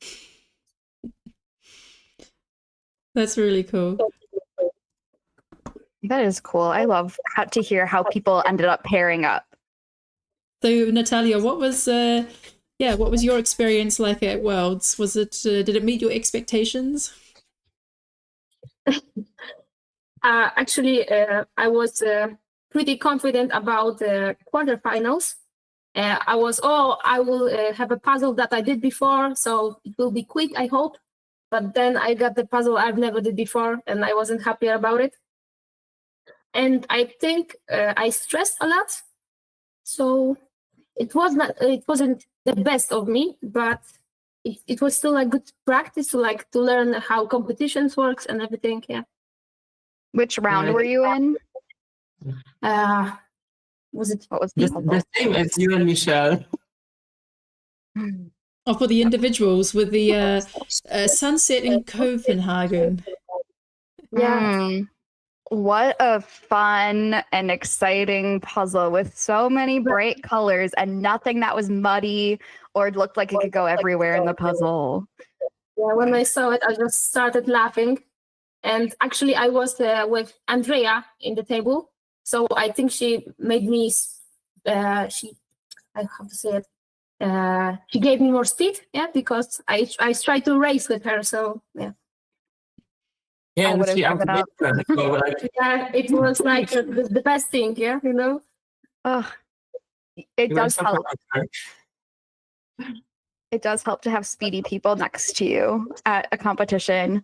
That's really cool. That is cool. I love to hear how people ended up pairing up. So Natalia, what was yeah, what was your experience like at Worlds? Was it did it meet your expectations? Actually, I was pretty confident about the quarterfinals. I will have a puzzle that I did before, so it will be quick, I hope. But then I got the puzzle I've never did before, and I wasn't happy about it. And I think I stressed a lot, so it wasn't the best of me, but it was still a good practice to learn how competitions works and everything. Yeah. Which round were you in? Was it? What was The same as you and Michelle. Oh, for the individuals with the sunset in Copenhagen. Yeah. What a fun and exciting puzzle with so many bright colors and nothing that was muddy or looked like it could go everywhere in the puzzle. Yeah, when I saw it, I just started laughing. And actually, I was with Andrea in the table. So I think she made me, I have to say it, she gave me more speed, yeah, because I tried to race with her. So, yeah. Yeah, I and would've she given up. so, like, Yeah, it was like the best thing, yeah, you know? Oh, it you were does so help. proud of her. It does help to have speedy people next to you at a competition.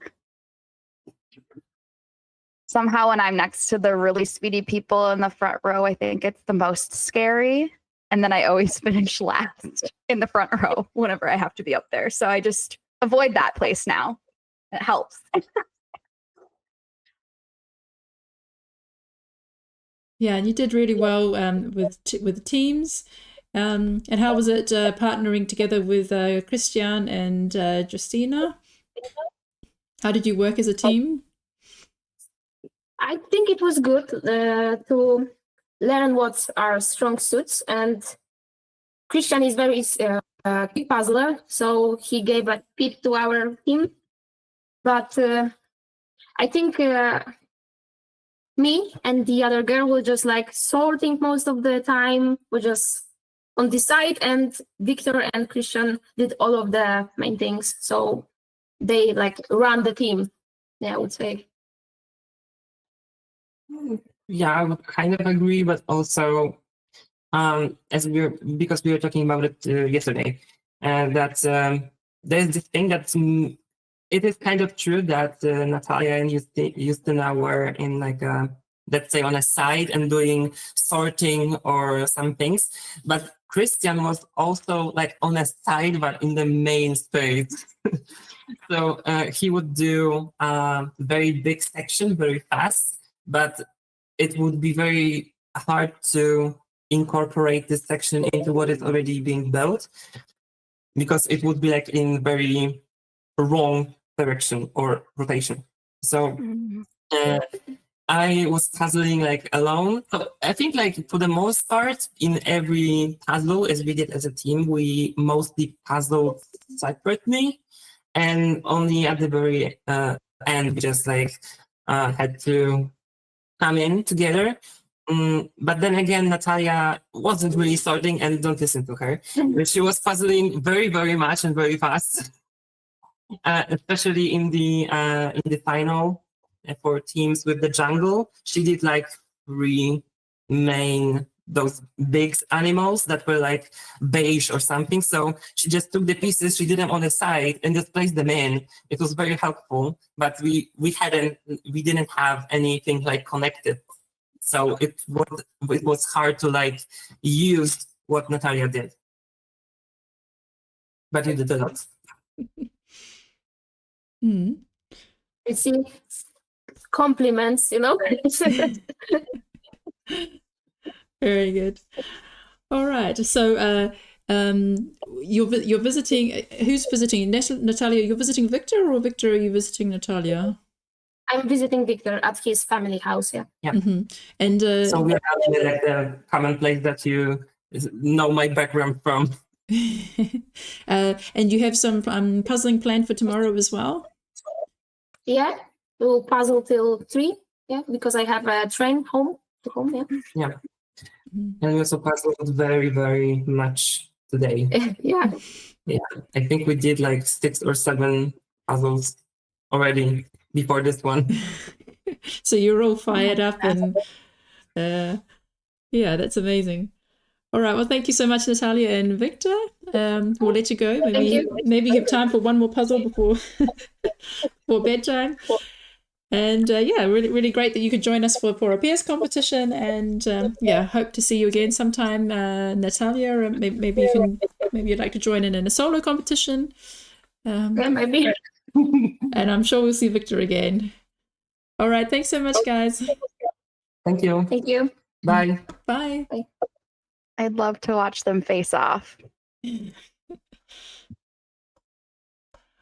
Somehow when I'm next to the really speedy people in the front row, I think it's the most scary. And then I always finish last in the front row whenever I have to be up there. So I just avoid that place now. It helps. Yeah, and you did really well with the teams. And how was it partnering together with Christian and Justina? How did you work as a team? I think it was good to learn what are strong suits, and Christian is very quick puzzler, so he gave a tip to our team. But I think me and the other girl were just like sorting most of the time. We're just on the side, and Victor and Christian did all of the main things. So they like run the team. Yeah, I would say. Yeah, I would kind of agree, but also, because we were talking about it yesterday, that there's this thing that it is kind of true that Natalia and Justina were in like let's say on a side and doing sorting or some things, but Christian was also like on a side but in the main space. So he would do a very big section very fast, but it would be very hard to incorporate this section into what is already being built, because it would be like in very wrong direction or rotation. So I was puzzling like alone. So I think like for the most part in every puzzle as we did as a team, we mostly puzzled separately, and only at the very end we just like had to come in together. But then again, Natalia wasn't really sorting, and don't listen to her. She was puzzling very, very much and very fast, especially in the final for teams with the jungle. She did like 3 main those big animals that were like beige or something. So she just took the pieces, she did them on the side and just placed them in. It was very helpful, but we didn't have anything like connected. So it was hard to like use what Natalia did. But you did a lot. Mm. You see, compliments, you know. Very good. All right. So you're visiting. Who's visiting? Natalia, you're visiting Victor, or Victor, are you visiting Natalia? I'm visiting Victor at his family house. Yeah. Yeah. Mm-hmm. And so we are having like the common place that you know my background from. And you have some puzzling planned for tomorrow as well? Yeah, we'll puzzle till 3. Yeah, because I have a train home. Yeah. Yeah. And we also puzzled very, very much today. Yeah. I think we did like 6 or 7 puzzles already before this one. So you're all fired up and yeah, that's amazing. All right, well, thank you so much, Natalia and Victor. We'll let you go. Maybe you have time for one more puzzle before for bedtime. And yeah, really, really great that you could join us for a peers competition. And yeah, hope to see you again sometime, Natalia. Maybe you'd like to join in a solo competition. Yeah, maybe. And I'm sure we'll see Victor again. All right, thanks so much, guys. Thank you. Thank you. Bye. Bye. I'd love to watch them face off. It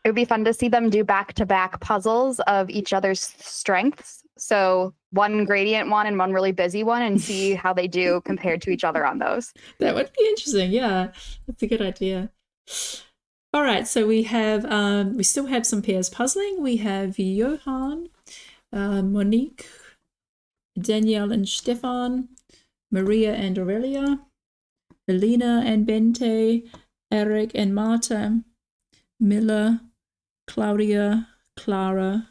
would be fun to see them do back-to-back puzzles of each other's strengths. So one gradient one and one really busy one, and see how they do compared to each other on those. That would be interesting. Yeah, that's a good idea. All right, so we still have some pairs puzzling. We have Johan, Monique, Danielle and Stefan, Maria and Aurelia, Elena and Bente, Eric and Marta, Miller, Claudia, Clara,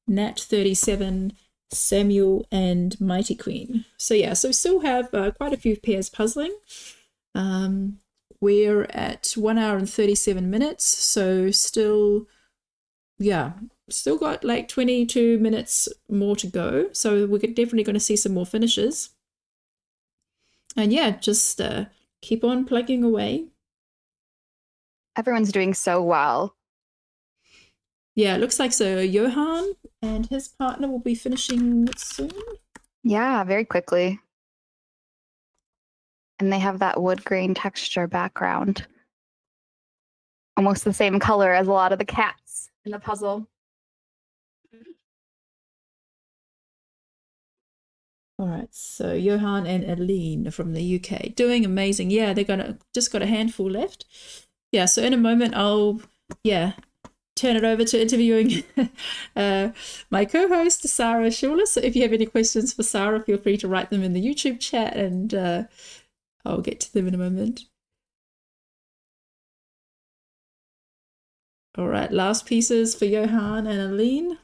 Nat 37, Samuel, and Mighty Queen. So yeah, so we still have quite a few pairs puzzling. We're at 1 hour and 37 minutes, so still got like 22 minutes more to go. So we're definitely going to see some more finishes. And yeah, just keep on plugging away. Everyone's doing so well. Yeah, it looks like so Johan and his partner will be finishing soon. Yeah, very quickly. And they have that wood grain texture background. Almost the same color as a lot of the cats in the puzzle. All right, so Johan and Aline from the UK doing amazing. Yeah, they're just got a handful left. Yeah, so in a moment I'll turn it over to interviewing my co-host Sarah Schuler. So if you have any questions for Sarah, feel free to write them in the YouTube chat, and I'll get to them in a moment. All right, last pieces for Johan and Aline.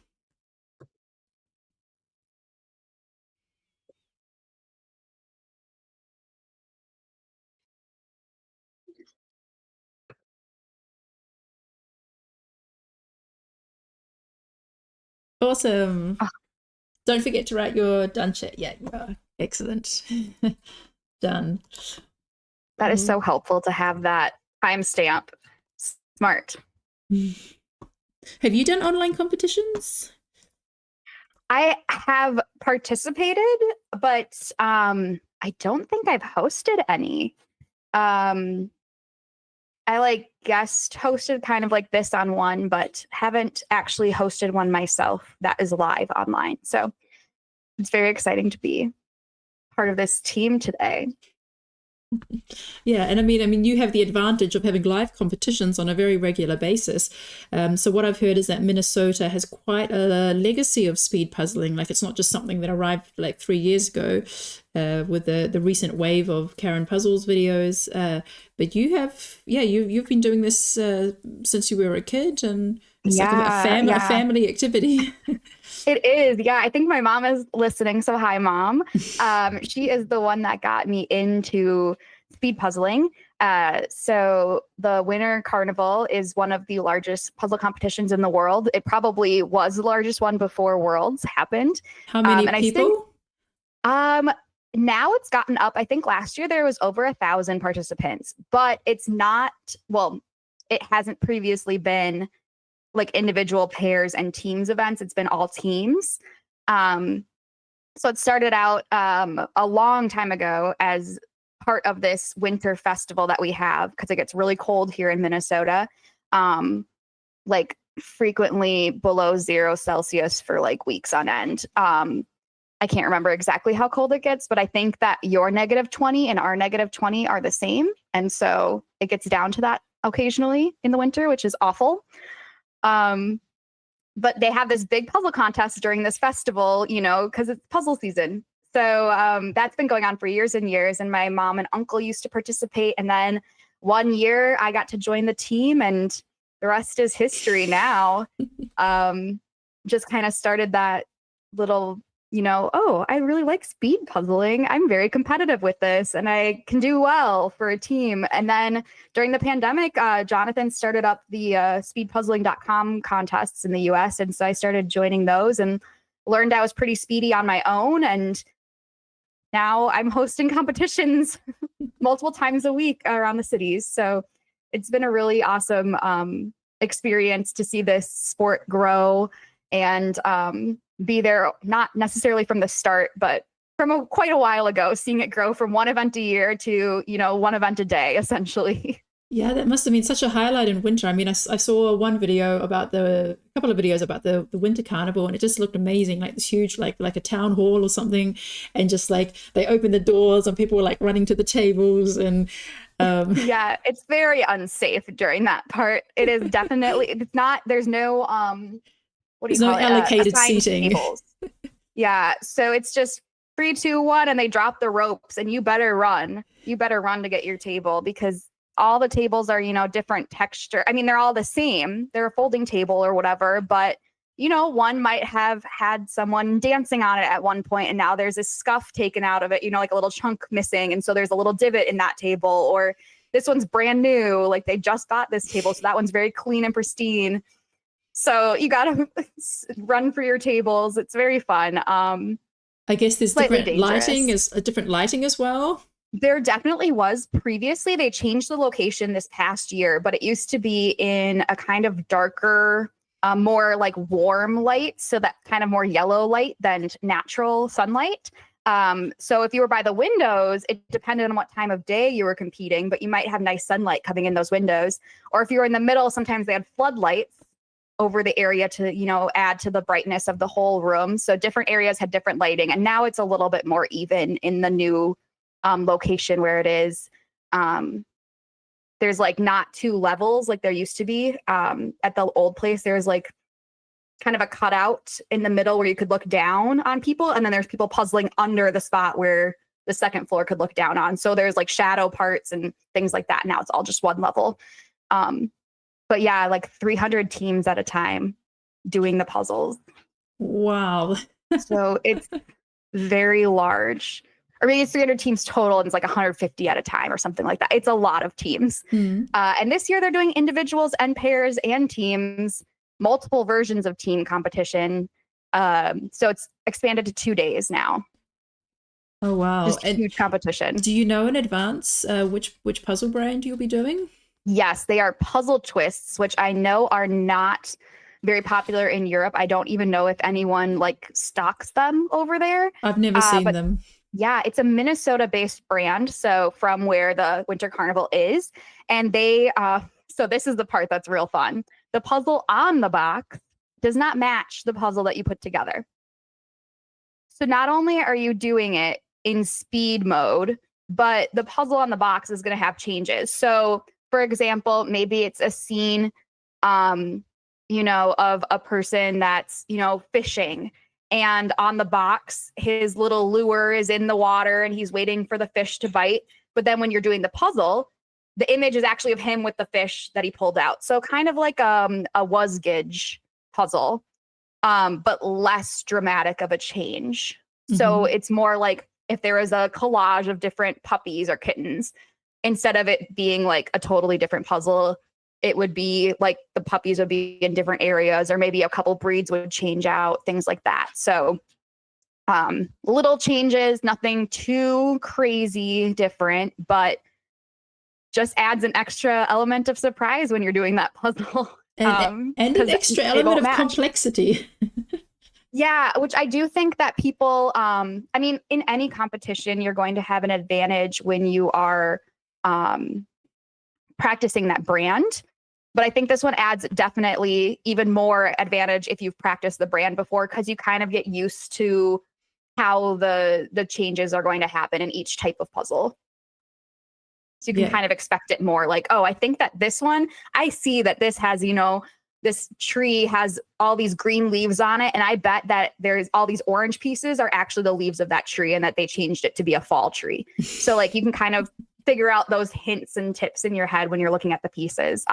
Awesome. Don't forget to write your done chat. Yeah, you are. Excellent. Done. That is so helpful to have that timestamp. Smart. Have you done online competitions? I have participated, but I don't think I've hosted any. I like guest hosted kind of like this on one, but haven't actually hosted one myself that is live online. So it's very exciting to be part of this team today. Yeah, and I mean, you have the advantage of having live competitions on a very regular basis. So what I've heard is that Minnesota has quite a legacy of speed puzzling. Like, it's not just something that arrived like 3 years ago with the recent wave of Karen Puzzles videos. But you have, you've been doing this since you were a kid, and it's like a family activity. It is. Yeah, I think my mom is listening. So hi, Mom. She is the one that got me into speed puzzling. So the Winter Carnival is one of the largest puzzle competitions in the world. It probably was the largest one before Worlds happened. How many people? Now it's gotten up. I think last year there was over 1,000 participants, but it's not, well, it hasn't previously been like individual pairs and teams events. It's been all teams. So it started out a long time ago as part of this winter festival that we have, because it gets really cold here in Minnesota, like frequently below 0 Celsius for like weeks on end. I can't remember exactly how cold it gets, but I think that your -20 and our -20 are the same. And so it gets down to that occasionally in the winter, which is awful. But they have this big puzzle contest during this festival, you know, because it's puzzle season. So that's been going on for years and years. And my mom and uncle used to participate. And then 1 year I got to join the team, and the rest is history now. Just kind of started that little, oh, I really like speed puzzling. I'm very competitive with this and I can do well for a team. And then during the pandemic, Jonathan started up the speedpuzzling.com contests in the US. And so I started joining those and learned I was pretty speedy on my own. And now I'm hosting competitions multiple times a week around the cities. So it's been a really awesome experience to see this sport grow and be there, not necessarily from the start, but from quite a while ago, seeing it grow from one event a year to, one event a day, essentially. Yeah, that must have been such a highlight in winter. I mean, I saw one video about a couple of videos about the winter carnival, and it just looked amazing, like this huge, like a town hall or something, and just like they opened the doors and people were like running to the tables and. Yeah, it's very unsafe during that part. It is definitely. It's not. There's no. There's no allocated seating. Tables. Yeah, so it's just 3, 2, 1, and they drop the ropes, and you better run. You better run to get your table because all the tables are, different texture. I mean, they're all the same. They're a folding table or whatever, but one might have had someone dancing on it at one point, and now there's a scuff taken out of it, like a little chunk missing, and so there's a little divot in that table. Or this one's brand new, like they just got this table, so that one's very clean and pristine. So you got to run for your tables. It's very fun. I guess there's different lighting as well. There definitely was previously. They changed the location this past year, but it used to be in a kind of darker, more like warm light. So that kind of more yellow light than natural sunlight. So if you were by the windows, it depended on what time of day you were competing, but you might have nice sunlight coming in those windows. Or if you were in the middle, sometimes they had floodlights over the area to, add to the brightness of the whole room. So different areas had different lighting. And now it's a little bit more even in the new location where it is. There's like not 2 levels like there used to be. At the old place, there's like kind of a cutout in the middle where you could look down on people. And then there's people puzzling under the spot where the second floor could look down on. So there's like shadow parts and things like that. Now it's all just one level. But yeah, like 300 teams at a time doing the puzzles. Wow. So it's very large. Or maybe it's 300 teams total and it's like 150 at a time or something like that. It's a lot of teams. Mm. And this year they're doing individuals and pairs and teams, multiple versions of team competition. So it's expanded to 2 days now. Oh, wow. Just a huge competition. Do you know in advance which puzzle brand you'll be doing? Yes, they are puzzle twists, which I know are not very popular in Europe. I don't even know if anyone like stocks them over there. I've never seen them. Yeah, it's a Minnesota-based brand, so from where the Winter Carnival is. And they, so this is the part that's real fun. The puzzle on the box does not match the puzzle that you put together. So not only are you doing it in speed mode, but the puzzle on the box is going to have changes. So for example, maybe it's a scene, of a person that's, fishing. And on the box, his little lure is in the water and he's waiting for the fish to bite. But then when you're doing the puzzle, the image is actually of him with the fish that he pulled out. So kind of like a was-gidge puzzle, but less dramatic of a change. Mm-hmm. So it's more like if there was a collage of different puppies or kittens, instead of it being like a totally different puzzle, it would be like the puppies would be in different areas, or maybe a couple breeds would change out, things like that. So little changes, nothing too crazy different, but just adds an extra element of surprise when you're doing that puzzle. And an extra element of complexity. Yeah, which I do think that people, in any competition, you're going to have an advantage when you are practicing that brand. But I think this one adds definitely even more advantage if you've practiced the brand before, because you kind of get used to how the changes are going to happen in each type of puzzle. So you can kind of expect it more like, oh, I think that this one, I see that this has, this tree has all these green leaves on it. And I bet that there's all these orange pieces are actually the leaves of that tree and that they changed it to be a fall tree. So like you can kind of figure out those hints and tips in your head when you're looking at the pieces.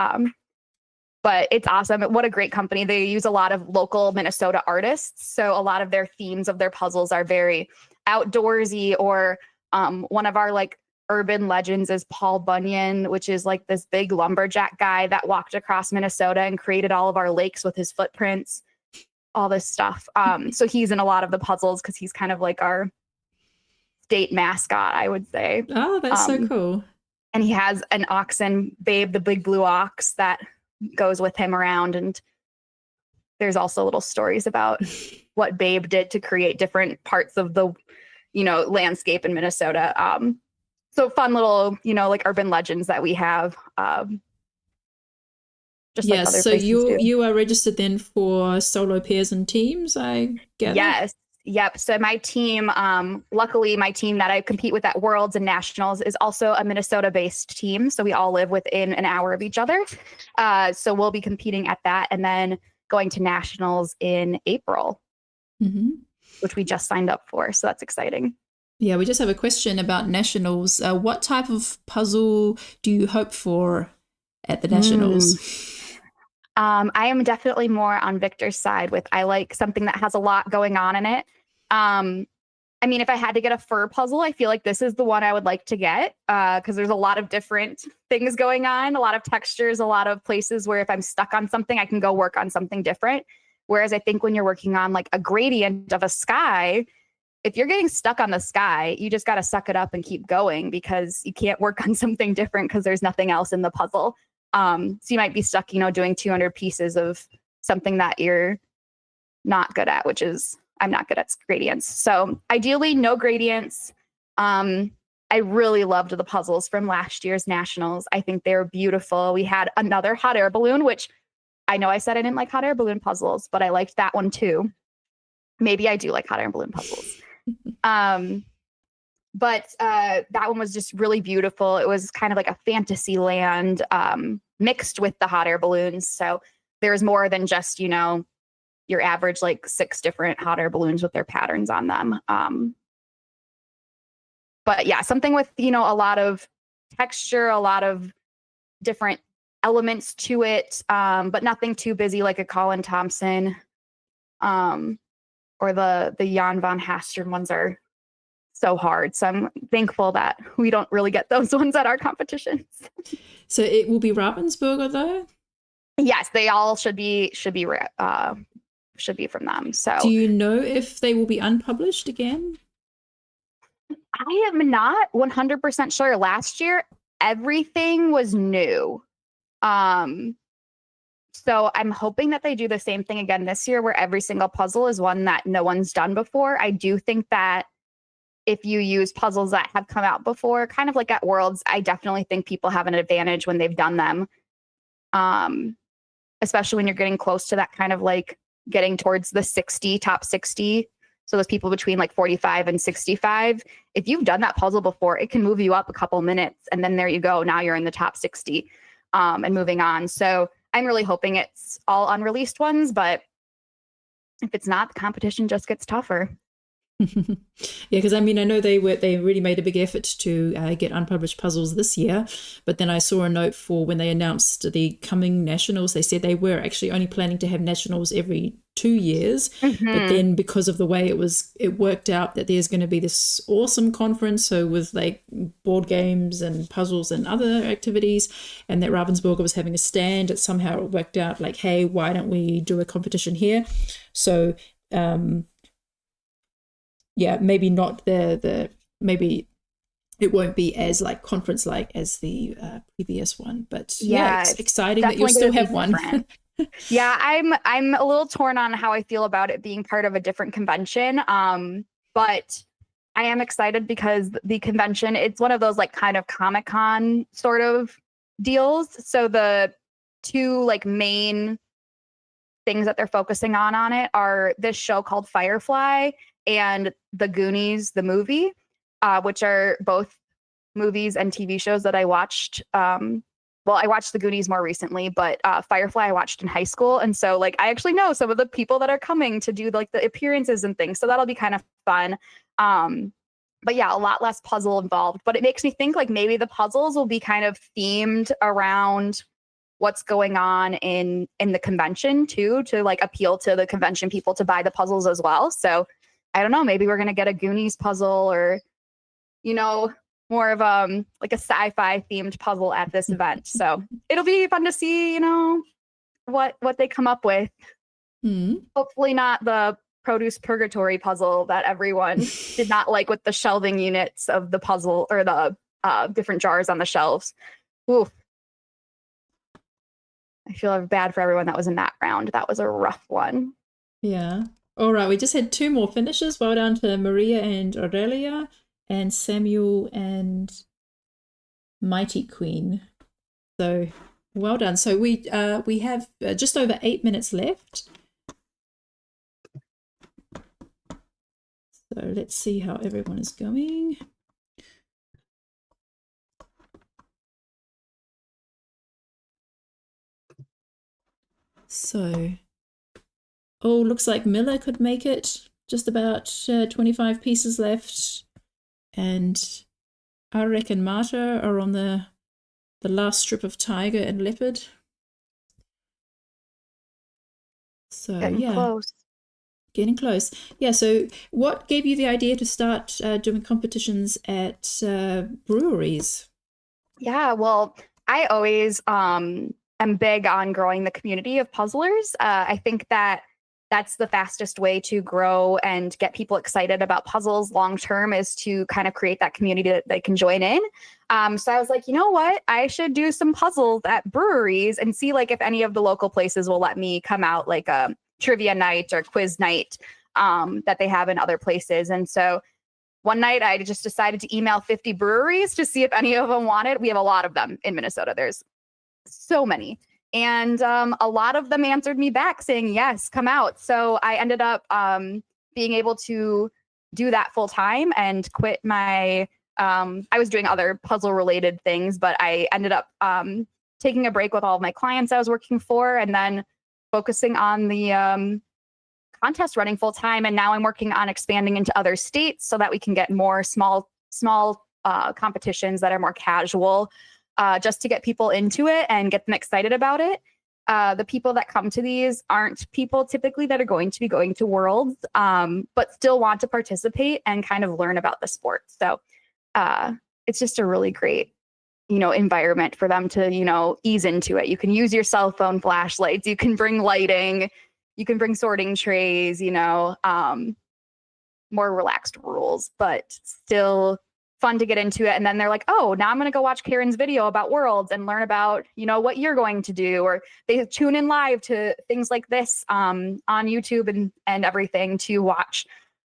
But it's awesome. What a great company. They use a lot of local Minnesota artists. So a lot of their themes of their puzzles are very outdoorsy, or one of our like urban legends is Paul Bunyan, which is like this big lumberjack guy that walked across Minnesota and created all of our lakes with his footprints, all this stuff. So he's in a lot of the puzzles because he's kind of like our state mascot, I would say. Oh, that's so cool. And he has an oxen, Babe, the big blue ox, that goes with him around. And there's also little stories about what Babe did to create different parts of the, landscape in Minnesota. So fun little, like urban legends that we have. Just like other so places you are registered then for solo pairs and teams, I get. Yes. Yep. So my team, luckily my team that I compete with at Worlds and Nationals is also a Minnesota-based team. So we all live within an hour of each other. So we'll be competing at that and then going to Nationals in April, which we just signed up for. So that's exciting. Yeah, we just have a question about Nationals. What type of puzzle do you hope for at the Nationals? I am definitely more on Victor's side with, I like something that has a lot going on in it. I mean, if I had to get a fur puzzle, I feel like this is the one I would like to get because there's a lot of different things going on, a lot of textures, a lot of places where if I'm stuck on something, I can go work on something different. Whereas I think when you're working on like a gradient of a sky, if you're getting stuck on the sky, you just got to suck it up and keep going because you can't work on something different because there's nothing else in the puzzle. So you might be stuck, doing 200 pieces of something that you're not good at, which is I'm not good at gradients. So ideally no gradients. I really loved the puzzles from last year's Nationals. I think they were beautiful. We had another hot air balloon, which I know I said I didn't like hot air balloon puzzles, but I liked that one too. Maybe I do like hot air balloon puzzles. But that one was just really beautiful. It was kind of like a fantasy land mixed with the hot air balloons. So there's more than just, your average like 6 different hot air balloons with their patterns on them. But yeah, something with, a lot of texture, a lot of different elements to it, but nothing too busy like a Colin Thompson or the Jan von Hasteren ones are so hard. So I'm thankful that we don't really get those ones at our competitions. So it will be Ravensburger though? Yes, they all should be from them. So do you know if they will be unpublished again? I am not 100% sure. Last year, everything was new. So I'm hoping that they do the same thing again this year where every single puzzle is one that no one's done before. I do think that if you use puzzles that have come out before, kind of like at Worlds, I definitely think people have an advantage when they've done them. Especially when you're getting close to that kind of like getting towards the top 60. So those people between like 45 and 65, if you've done that puzzle before, it can move you up a couple minutes. And then there you go. Now you're in the top 60 and moving on. So I'm really hoping it's all unreleased ones, but if it's not, the competition just gets tougher. Yeah, because I know they really made a big effort to get unpublished puzzles this year, but then I saw a note for when they announced the coming Nationals, they said they were actually only planning to have Nationals every 2 years, but then because of the way it worked out that there's going to be this awesome conference, so with like board games and puzzles and other activities, and that Ravensburger was having a stand, it somehow worked out like, hey, why don't we do a competition here? So yeah, maybe not maybe it won't be as like conference like as the previous one, but yeah, it's exciting that you'll still have one. Yeah, I'm a little torn on how I feel about it being part of a different convention. But I am excited because the convention, it's one of those like kind of Comic-Con sort of deals. So the 2 like main things that they're focusing on it are this show called Firefly and The Goonies, the movie, which are both movies and TV shows that I watched. Well, I watched The Goonies more recently, but Firefly I watched in high school. And so like I actually know some of the people that are coming to do like the appearances and things. So that'll be kind of fun. but yeah, a lot less puzzle involved. But it makes me think like maybe the puzzles will be kind of themed around what's going on in the convention too, to like appeal to the convention people to buy the puzzles as well. So I don't know, maybe we're gonna get a Goonies puzzle, or you know, more of like a sci-fi themed puzzle at this event. So it'll be fun to see, you know, what they come up with. Hopefully not the produce purgatory puzzle that everyone did not like, with the shelving units of the puzzle, or the different jars on the shelves. Ooh. I feel bad for everyone that was in that round. That was a rough one. Yeah. All right. We just had 2 more finishes. Well done to Maria and Aurelia, and Samuel and Mighty Queen. So well done. So we have just over 8 minutes left. So let's see how everyone is going. So, oh, looks like Miller could make it. Just about 25 pieces left. And Arek and Marta are on the last strip of tiger and leopard. So Getting close. Getting close. Yeah, so what gave you the idea to start doing competitions at breweries? Yeah, well, I always am big on growing the community of puzzlers. I think that that's the fastest way to grow and get people excited about puzzles long term, is to kind of create that community that they can join in. So I was like, you know what? I should do some puzzles at breweries and see like if any of the local places will let me come out, like a trivia night or quiz night that they have in other places. And so one night I just decided to email 50 breweries to see if any of them wanted. We have a lot of them in Minnesota. There's so many. And a lot of them answered me back saying, yes, come out. So I ended up being able to do that full time and quit my, I was doing other puzzle related things, but I ended up taking a break with all of my clients I was working for, and then focusing on the contest running full time. And now I'm working on expanding into other states so that we can get more small competitions that are more casual, just to get people into it and get them excited about it. The people that come to these aren't people typically that are going to be going to Worlds, but still want to participate and kind of learn about the sport. So it's just a really great, environment for them to, ease into it. You can use your cell phone flashlights, you can bring lighting, you can bring sorting trays, more relaxed rules, but still fun to get into it. And then they're like, oh, now I'm going to go watch Karen's video about Worlds and learn about, what you're going to do. Or they tune in live to things like this on YouTube and everything to watch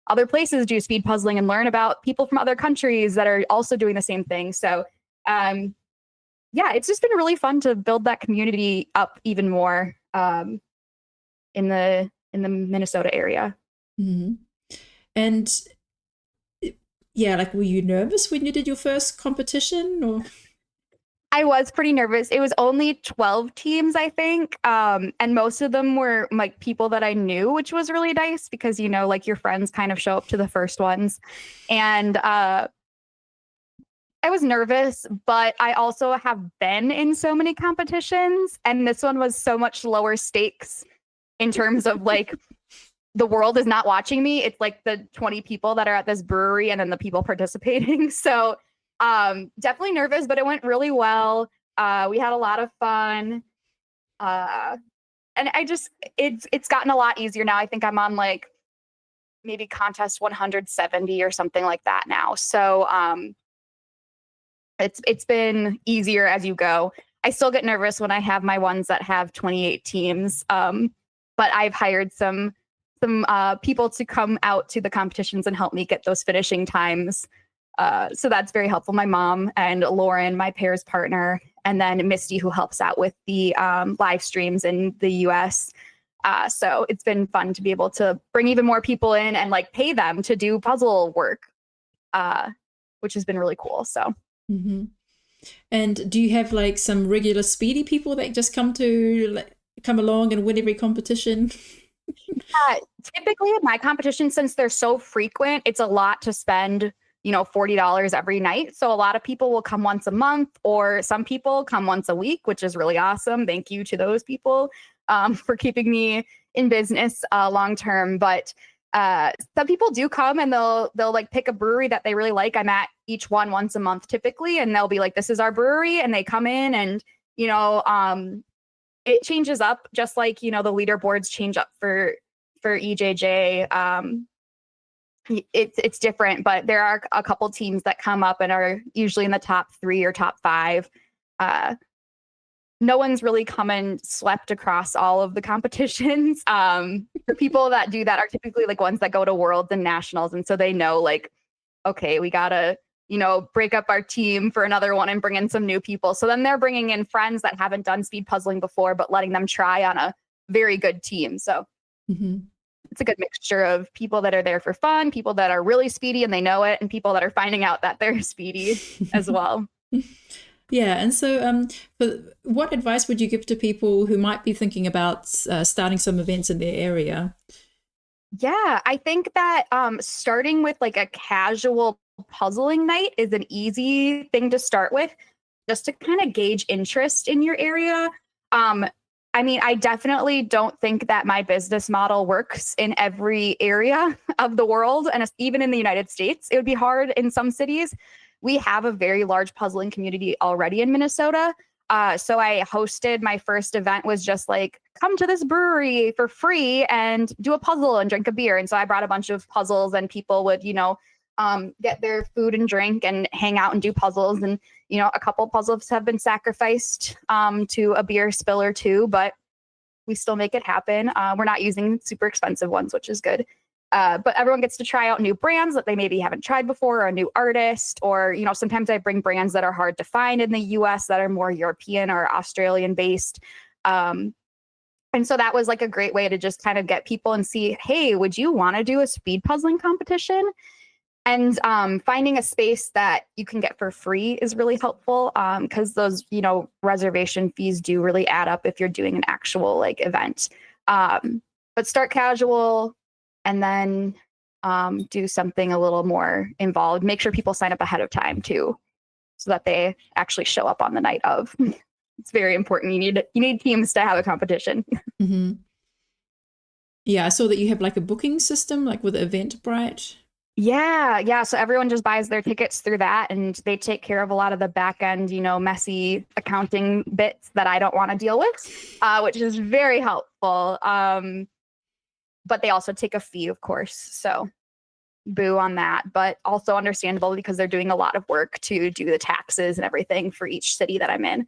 other places do speed puzzling and learn about people from other countries that are also doing the same thing. So yeah, it's just been really fun to build that community up even more in the Minnesota area. Mm-hmm. And yeah, like, were you nervous when you did your first competition, or? I was pretty nervous. It was only 12 teams, I think. And most of them were like people that I knew, which was really nice because, like your friends kind of show up to the first ones. And I was nervous, but I also have been in so many competitions, and this one was so much lower stakes in terms of like the world is not watching me. It's like the 20 people that are at this brewery and then the people participating. So definitely nervous, but it went really well. We had a lot of fun. And it's gotten a lot easier now. I think I'm on like maybe contest 170 or something like that now. So it's been easier as you go. I still get nervous when I have my ones that have 28 teams. But I've hired some people to come out to the competitions and help me get those finishing times. So that's very helpful. My mom and Lauren, my pairs partner, and then Misty, who helps out with the live streams in the US. So it's been fun to be able to bring even more people in and like pay them to do puzzle work, which has been really cool. So. Mm-hmm. And do you have like some regular speedy people that just come along and win every competition? Typically at my competition, since they're so frequent, it's a lot to spend $40 every night. So a lot of people will come once a month, or some people come once a week, which is really awesome. Thank you to those people for keeping me in business long term. But some people do come and they'll like pick a brewery that they really like. I'm at each one once a month typically, and they'll be like, this is our brewery. And they come in and, it changes up just like, the leaderboards change up for EJJ. It's different, but there are a couple teams that come up and are usually in the top 3 or top 5. No one's really come and swept across all of the competitions. The people that do that are typically like ones that go to Worlds and Nationals. And so they know like, okay, we gotta, break up our team for another one and bring in some new people. So then they're bringing in friends that haven't done speed puzzling before, but letting them try on a very good team. So it's a good mixture of people that are there for fun, people that are really speedy and they know it, and people that are finding out that they're speedy as well. Yeah, and so what advice would you give to people who might be thinking about starting some events in their area? Yeah, I think that starting with like a casual puzzling night is an easy thing to start with, just to kind of gauge interest in your area. I mean, I definitely don't think that my business model works in every area of the world, and even in the United States. It would be hard in some cities. We have a very large puzzling community already in Minnesota. So I hosted, my first event was just like, come to this brewery for free and do a puzzle and drink a beer. And so I brought a bunch of puzzles, and people would, get their food and drink and hang out and do puzzles. And, a couple puzzles have been sacrificed to a beer spill or two, but we still make it happen. We're not using super expensive ones, which is good. But everyone gets to try out new brands that they maybe haven't tried before, or a new artist, or, sometimes I bring brands that are hard to find in the US that are more European or Australian based. And so that was like a great way to just kind of get people and see, hey, would you want to do a speed puzzling competition? And finding a space that you can get for free is really helpful, because those, reservation fees do really add up if you're doing an actual like event. But start casual, and then do something a little more involved. Make sure people sign up ahead of time too, so that they actually show up on the night of. It's very important. You need teams to have a competition. Mm-hmm. Yeah, I saw that you have like a booking system, like with Eventbrite. Yeah. So everyone just buys their tickets through that, and they take care of a lot of the back end, messy accounting bits that I don't want to deal with, which is very helpful. But they also take a fee, of course. So boo on that, but also understandable because they're doing a lot of work to do the taxes and everything for each city that I'm in.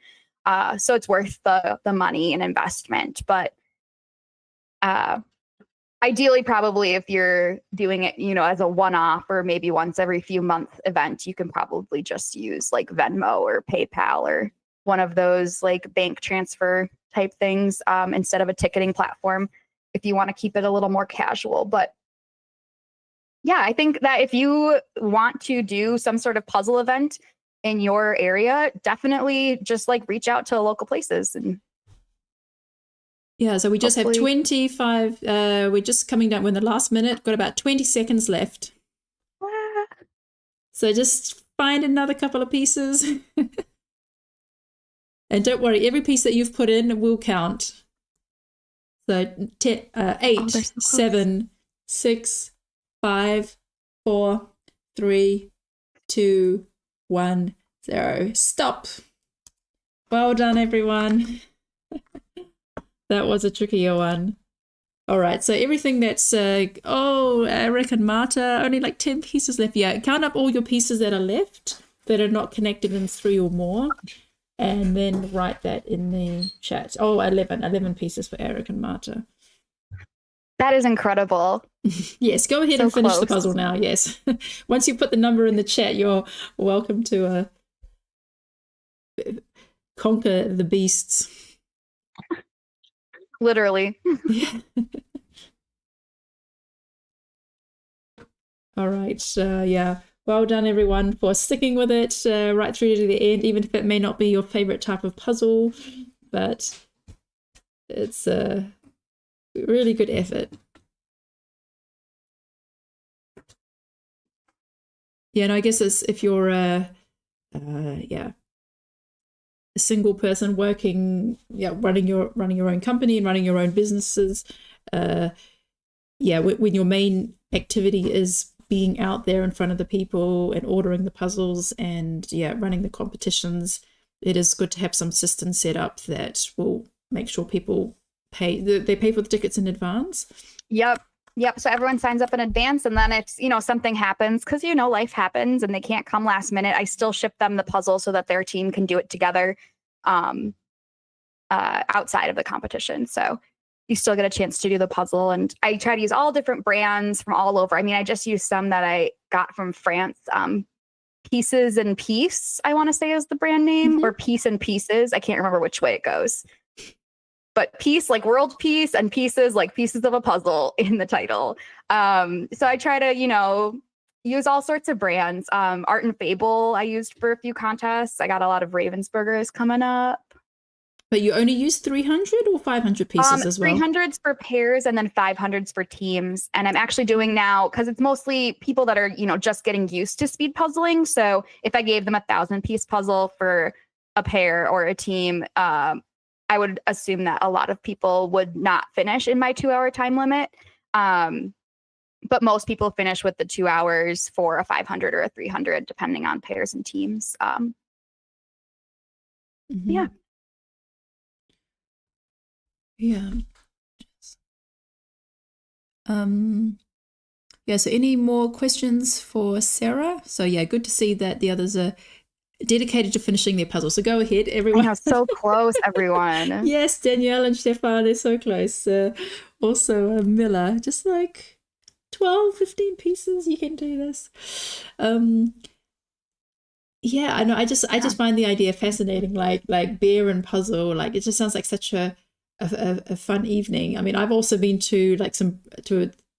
So it's worth the money and investment. But ideally, probably if you're doing it, as a one-off or maybe once every few month event, you can probably just use like Venmo or PayPal or one of those like bank transfer type things instead of a ticketing platform, if you want to keep it a little more casual. But yeah, I think that if you want to do some sort of puzzle event in your area, definitely just like reach out to local places. And yeah, so we just have 25, we're just coming down, we're in the last minute, got about 20 seconds left. So just find another couple of pieces. And don't worry, every piece that you've put in will count. So 8, 7, 6, 5, 4, 3, 2, 1, 0. Stop. Well done, everyone. That was a trickier one. All right, so everything that's, Eric and Marta, only like 10 pieces left. Yeah, count up all your pieces that are left that are not connected in 3 or more, and then write that in the chat. Oh, 11 pieces for Eric and Marta. That is incredible. Yes, go ahead and finish the puzzle now, yes. Once you put the number in the chat, you're welcome to conquer the beasts. Literally. All right. Yeah. Well done, everyone, for sticking with it right through to the end, even if it may not be your favorite type of puzzle, but it's a really good effort. Yeah, and I guess it's if you're a single person working, running your own company and running your own businesses, when your main activity is being out there in front of the people and ordering the puzzles and running the competitions, it is good to have some system set up that will make sure people they pay for the tickets in advance. Yep. So everyone signs up in advance, and then if something happens, because life happens and they can't come last minute, I still ship them the puzzle so that their team can do it together outside of the competition. So you still get a chance to do the puzzle. And I try to use all different brands from all over. I mean, I just used some that I got from France. Pieces and Peace, I want to say is the brand name, or Piece and Pieces. I can't remember which way it goes. But peace, like world peace, and pieces, like pieces of a puzzle in the title. So I try to, use all sorts of brands. Art and Fable, I used for a few contests. I got a lot of Ravensburgers coming up. But you only use 300 or 500 pieces as well? 300s for pairs and then 500s for teams. And I'm actually doing now, because it's mostly people that are, just getting used to speed puzzling. So if I gave them 1,000-piece puzzle for a pair or a team, I would assume that a lot of people would not finish in my 2-hour time limit. But most people finish with the 2 hours for a 500 or a 300, depending on pairs and teams. Yeah. Yeah. So any more questions for Sarah? So good to see that the others are dedicated to finishing their puzzle. So go ahead, everyone. I know, so close, everyone. Yes, Danielle and Stefan, they're so close. Also, Miller, just like 12, 15 pieces. You can do this. I know. I just find the idea fascinating. Like beer and puzzle. Like it just sounds like such a fun evening. I mean, I've also been to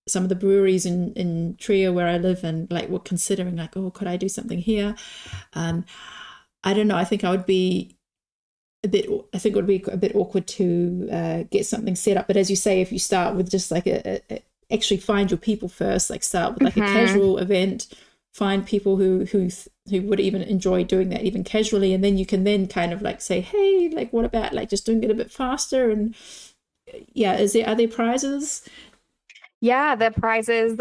some of the breweries in Trier where I live, and like we're considering like, oh, could I do something here? I don't know. I think it would be a bit awkward to get something set up. But as you say, if you start with just like actually find your people first, like start with like a casual event, find people who would even enjoy doing that even casually, and then you can then kind of like say, hey, like what about like just doing it a bit faster? And are there prizes? Yeah, the prizes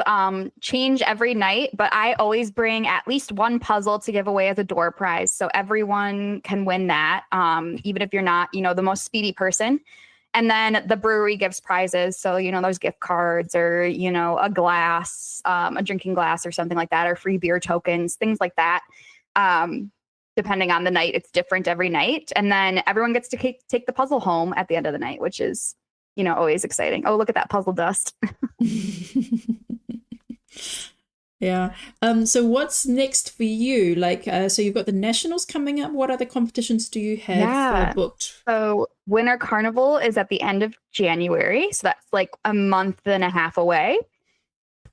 change every night, but I always bring at least one puzzle to give away as a door prize. So everyone can win that, even if you're not, the most speedy person. And then the brewery gives prizes. So, there's gift cards or, a glass, a drinking glass or something like that, or free beer tokens, things like that. Depending on the night, it's different every night. And then everyone gets to take the puzzle home at the end of the night, which is always exciting. Oh, look at that puzzle dust. Yeah. So what's next for you? Like, so you've got the nationals coming up. What other competitions do you have booked? So Winter Carnival is at the end of January. So that's like a month and a half away.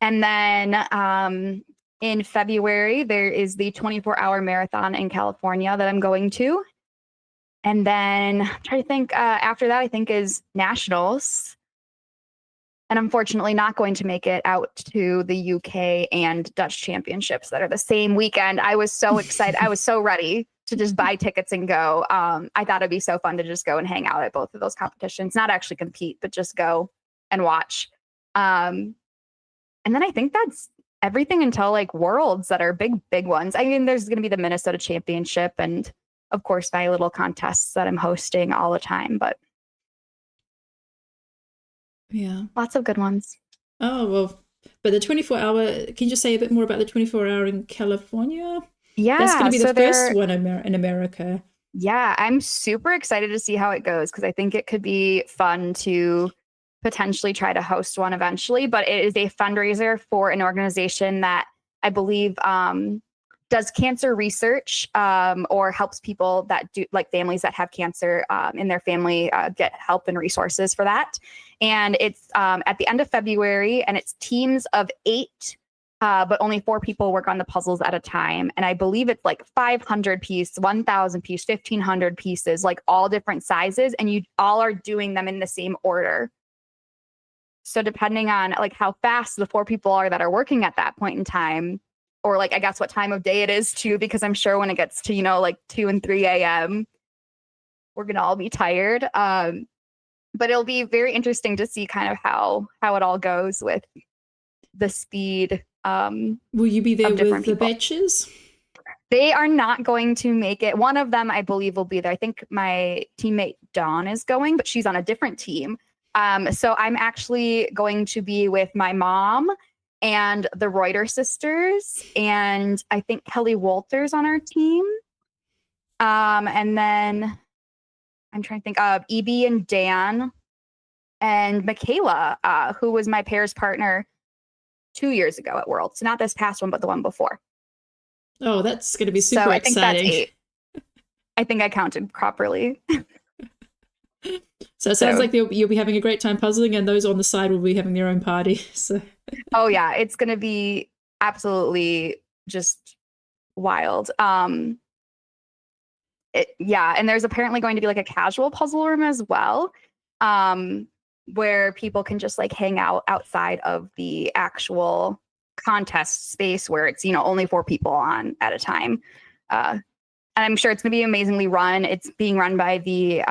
And then in February, there is the 24-hour marathon in California that I'm going to. And then I'm trying to think, after that, I think is nationals. And unfortunately not going to make it out to the UK and Dutch championships that are the same weekend. I was so excited. I was so ready to just buy tickets and go. I thought it'd be so fun to just go and hang out at both of those competitions, not actually compete, but just go and watch. And then I think that's everything until like Worlds that are big ones. I mean, there's going to be the Minnesota Championship and of course my little contests that I'm hosting all the time, but yeah, lots of good ones. Oh, well, but the 24-hour, can you just say a bit more about the 24-hour in California? Yeah. That's going to be the first one in America. Yeah, I'm super excited to see how it goes because I think it could be fun to potentially try to host one eventually, but it is a fundraiser for an organization that I believe does cancer research or helps people that do, like families that have cancer in their family, get help and resources for that. And it's at the end of February, and it's teams of 8, but only 4 people work on the puzzles at a time. And I believe it's like 500 piece, 1,000 piece, 1,500 pieces, like all different sizes, and you all are doing them in the same order. So depending on like how fast the 4 people are that are working at that point in time, or like I guess what time of day it is too, because I'm sure when it gets to, you know, like 2 and 3 a.m., we're gonna all be tired. But it'll be very interesting to see kind of how it all goes with the speed. Will you be there with the batches? They are not going to make it. One of them, I believe, will be there. I think my teammate Dawn is going, but she's on a different team. So I'm actually going to be with my mom and the Reuter sisters, and I think Kelly Walters on our team. And then I'm trying to think of EB and Dan and Michaela, who was my pairs partner 2 years ago at Worlds. So not this past one, but the one before. Oh, that's going to be super I think exciting. That's 8. I think I counted properly. So it sounds like you'll be having a great time puzzling, and those on the side will be having their own party. So. Oh yeah, it's going to be absolutely just wild. And there's apparently going to be like a casual puzzle room as well, where people can just like hang out outside of the actual contest space, where it's, you know, only 4 people on at a time. And I'm sure it's going to be amazingly run. It's being run by the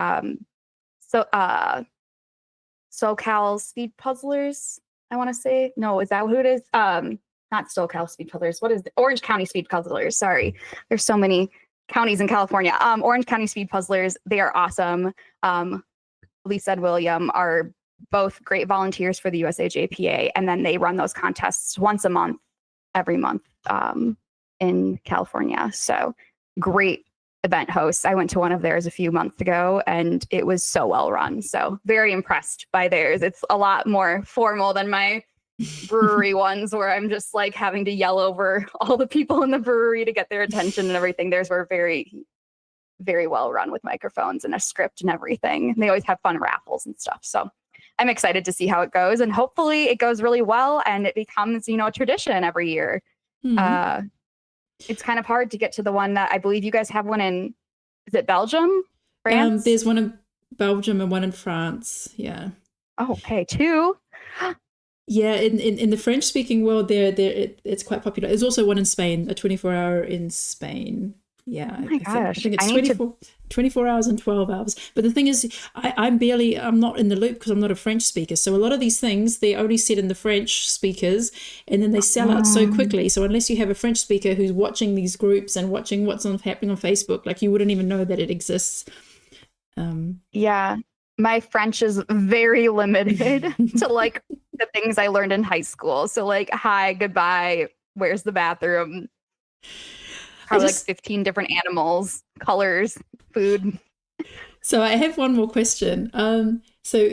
SoCal Speed Puzzlers, I want to say. No, is that who it is? Not SoCal Speed Puzzlers. What is it? Orange County Speed Puzzlers. Sorry. There's so many counties in California. Orange County Speed Puzzlers. They are awesome. Lisa and William are both great volunteers for the USAJPA. And then they run those contests once a month, every month in California. So great event hosts. I went to one of theirs a few months ago and it was so well run. So very impressed by theirs. It's a lot more formal than my brewery ones, where I'm just like having to yell over all the people in the brewery to get their attention and everything. Theirs were very, very well run with microphones and a script and everything. And they always have fun raffles and stuff. So I'm excited to see how it goes, and hopefully it goes really well and it becomes, you know, a tradition every year. Mm-hmm. It's kind of hard to get to the one that I believe you guys have one in, is it Belgium? France? There's one in Belgium and one in France. Yeah. Oh, okay. 2. Yeah, in the French-speaking world, it's quite popular. There's also one in Spain, a 24-hour in Spain. Yeah, oh my gosh. I think it's 24 hours and 12 hours. But the thing is, I'm not in the loop because I'm not a French speaker. So a lot of these things, they only set in the French speakers and then they sell out so quickly. So unless you have a French speaker who's watching these groups and watching what's happening on Facebook, like you wouldn't even know that it exists. Yeah, my French is very limited to like the things I learned in high school. So like, hi, goodbye, where's the bathroom? Probably like 15 different animals, colors, food. So I have one more question. So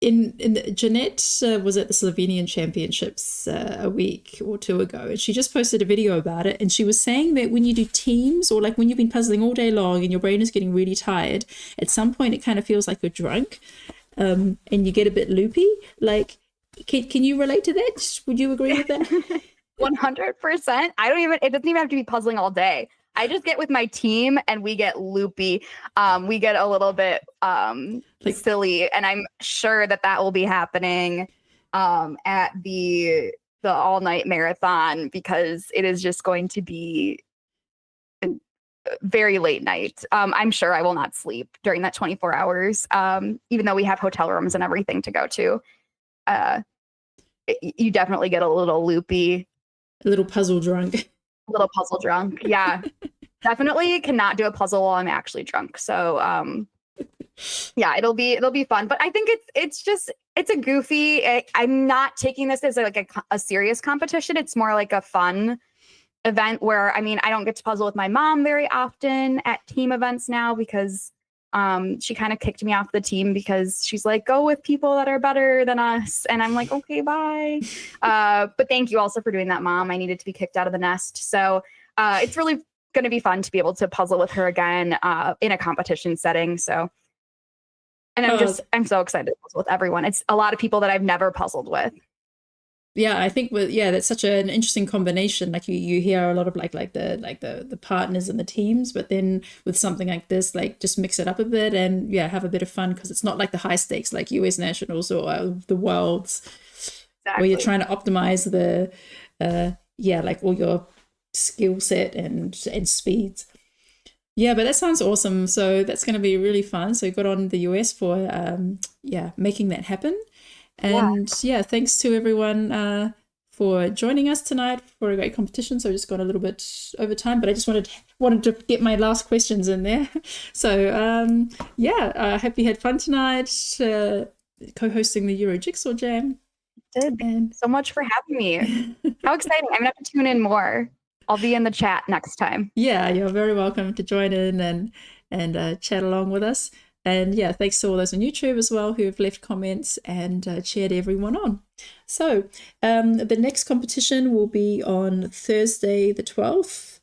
in Jeanette was at the Slovenian Championships a week or 2 ago, and she just posted a video about it. And she was saying that when you do teams, or like when you've been puzzling all day long and your brain is getting really tired, at some point it kind of feels like you're drunk, and you get a bit loopy. Like, can you relate to that? Would you agree with that? 100%. It doesn't even have to be puzzling all day. I just get with my team and we get loopy. We get a little bit silly, and I'm sure that will be happening at the all-night marathon, because it is just going to be a very late night. I'm sure I will not sleep during that 24 hours, even though we have hotel rooms and everything to go to. You definitely get a little loopy. A little puzzle drunk. Yeah. Definitely cannot do a puzzle while I'm actually drunk. So yeah, it'll be fun. But I think it's a goofy, I'm not taking this as like a serious competition. It's more like a fun event where, I mean, I don't get to puzzle with my mom very often at team events now, because she kind of kicked me off the team because she's like, go with people that are better than us. And I'm like, okay, bye. But thank you also for doing that, Mom. I needed to be kicked out of the nest. So it's really going to be fun to be able to puzzle with her again in a competition setting. So, and I'm so excited to puzzle with everyone. It's a lot of people that I've never puzzled with. Yeah, I think that's such an interesting combination. Like you hear a lot of like the partners and the teams, but then with something like this, like just mix it up a bit and have a bit of fun, because it's not like the high stakes like US Nationals or the Worlds, exactly, where you're trying to optimize the yeah, like all your skill set and speeds. Yeah, but that sounds awesome. So that's going to be really fun. So good on the US for making that happen. And yeah, thanks to everyone for joining us tonight for a great competition. So I just got a little bit over time, but I just wanted to get my last questions in there. So I hope you had fun tonight co-hosting the Euro Jigsaw Jam. And so much for having me. How exciting. I'm going to have to tune in more. I'll be in the chat next time. Yeah, you're very welcome to join in and chat along with us. And yeah, thanks to all those on YouTube as well who have left comments and cheered everyone on. So the next competition will be on Thursday the 12th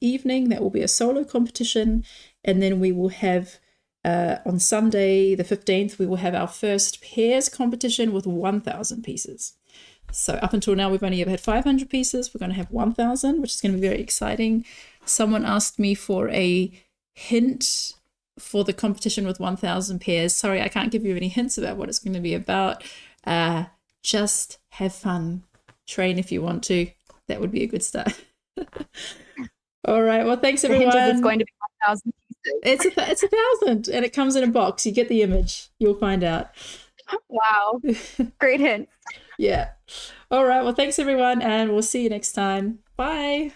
evening. That will be a solo competition. And then we will have on Sunday the 15th, we will have our first pairs competition with 1,000 pieces. So up until now, we've only ever had 500 pieces. We're going to have 1,000, which is going to be very exciting. Someone asked me for a hint for the competition with 1,000 pairs. Sorry, I can't give you any hints about what it's going to be about. Just have fun. Train if you want to. That would be a good start. All right. Well, thanks everyone. The hint is it's going to be 1,000 pieces. It's 1,000, and it comes in a box. You get the image. You'll find out. Wow. Great hint. Yeah. All right. Well, thanks everyone, and we'll see you next time. Bye.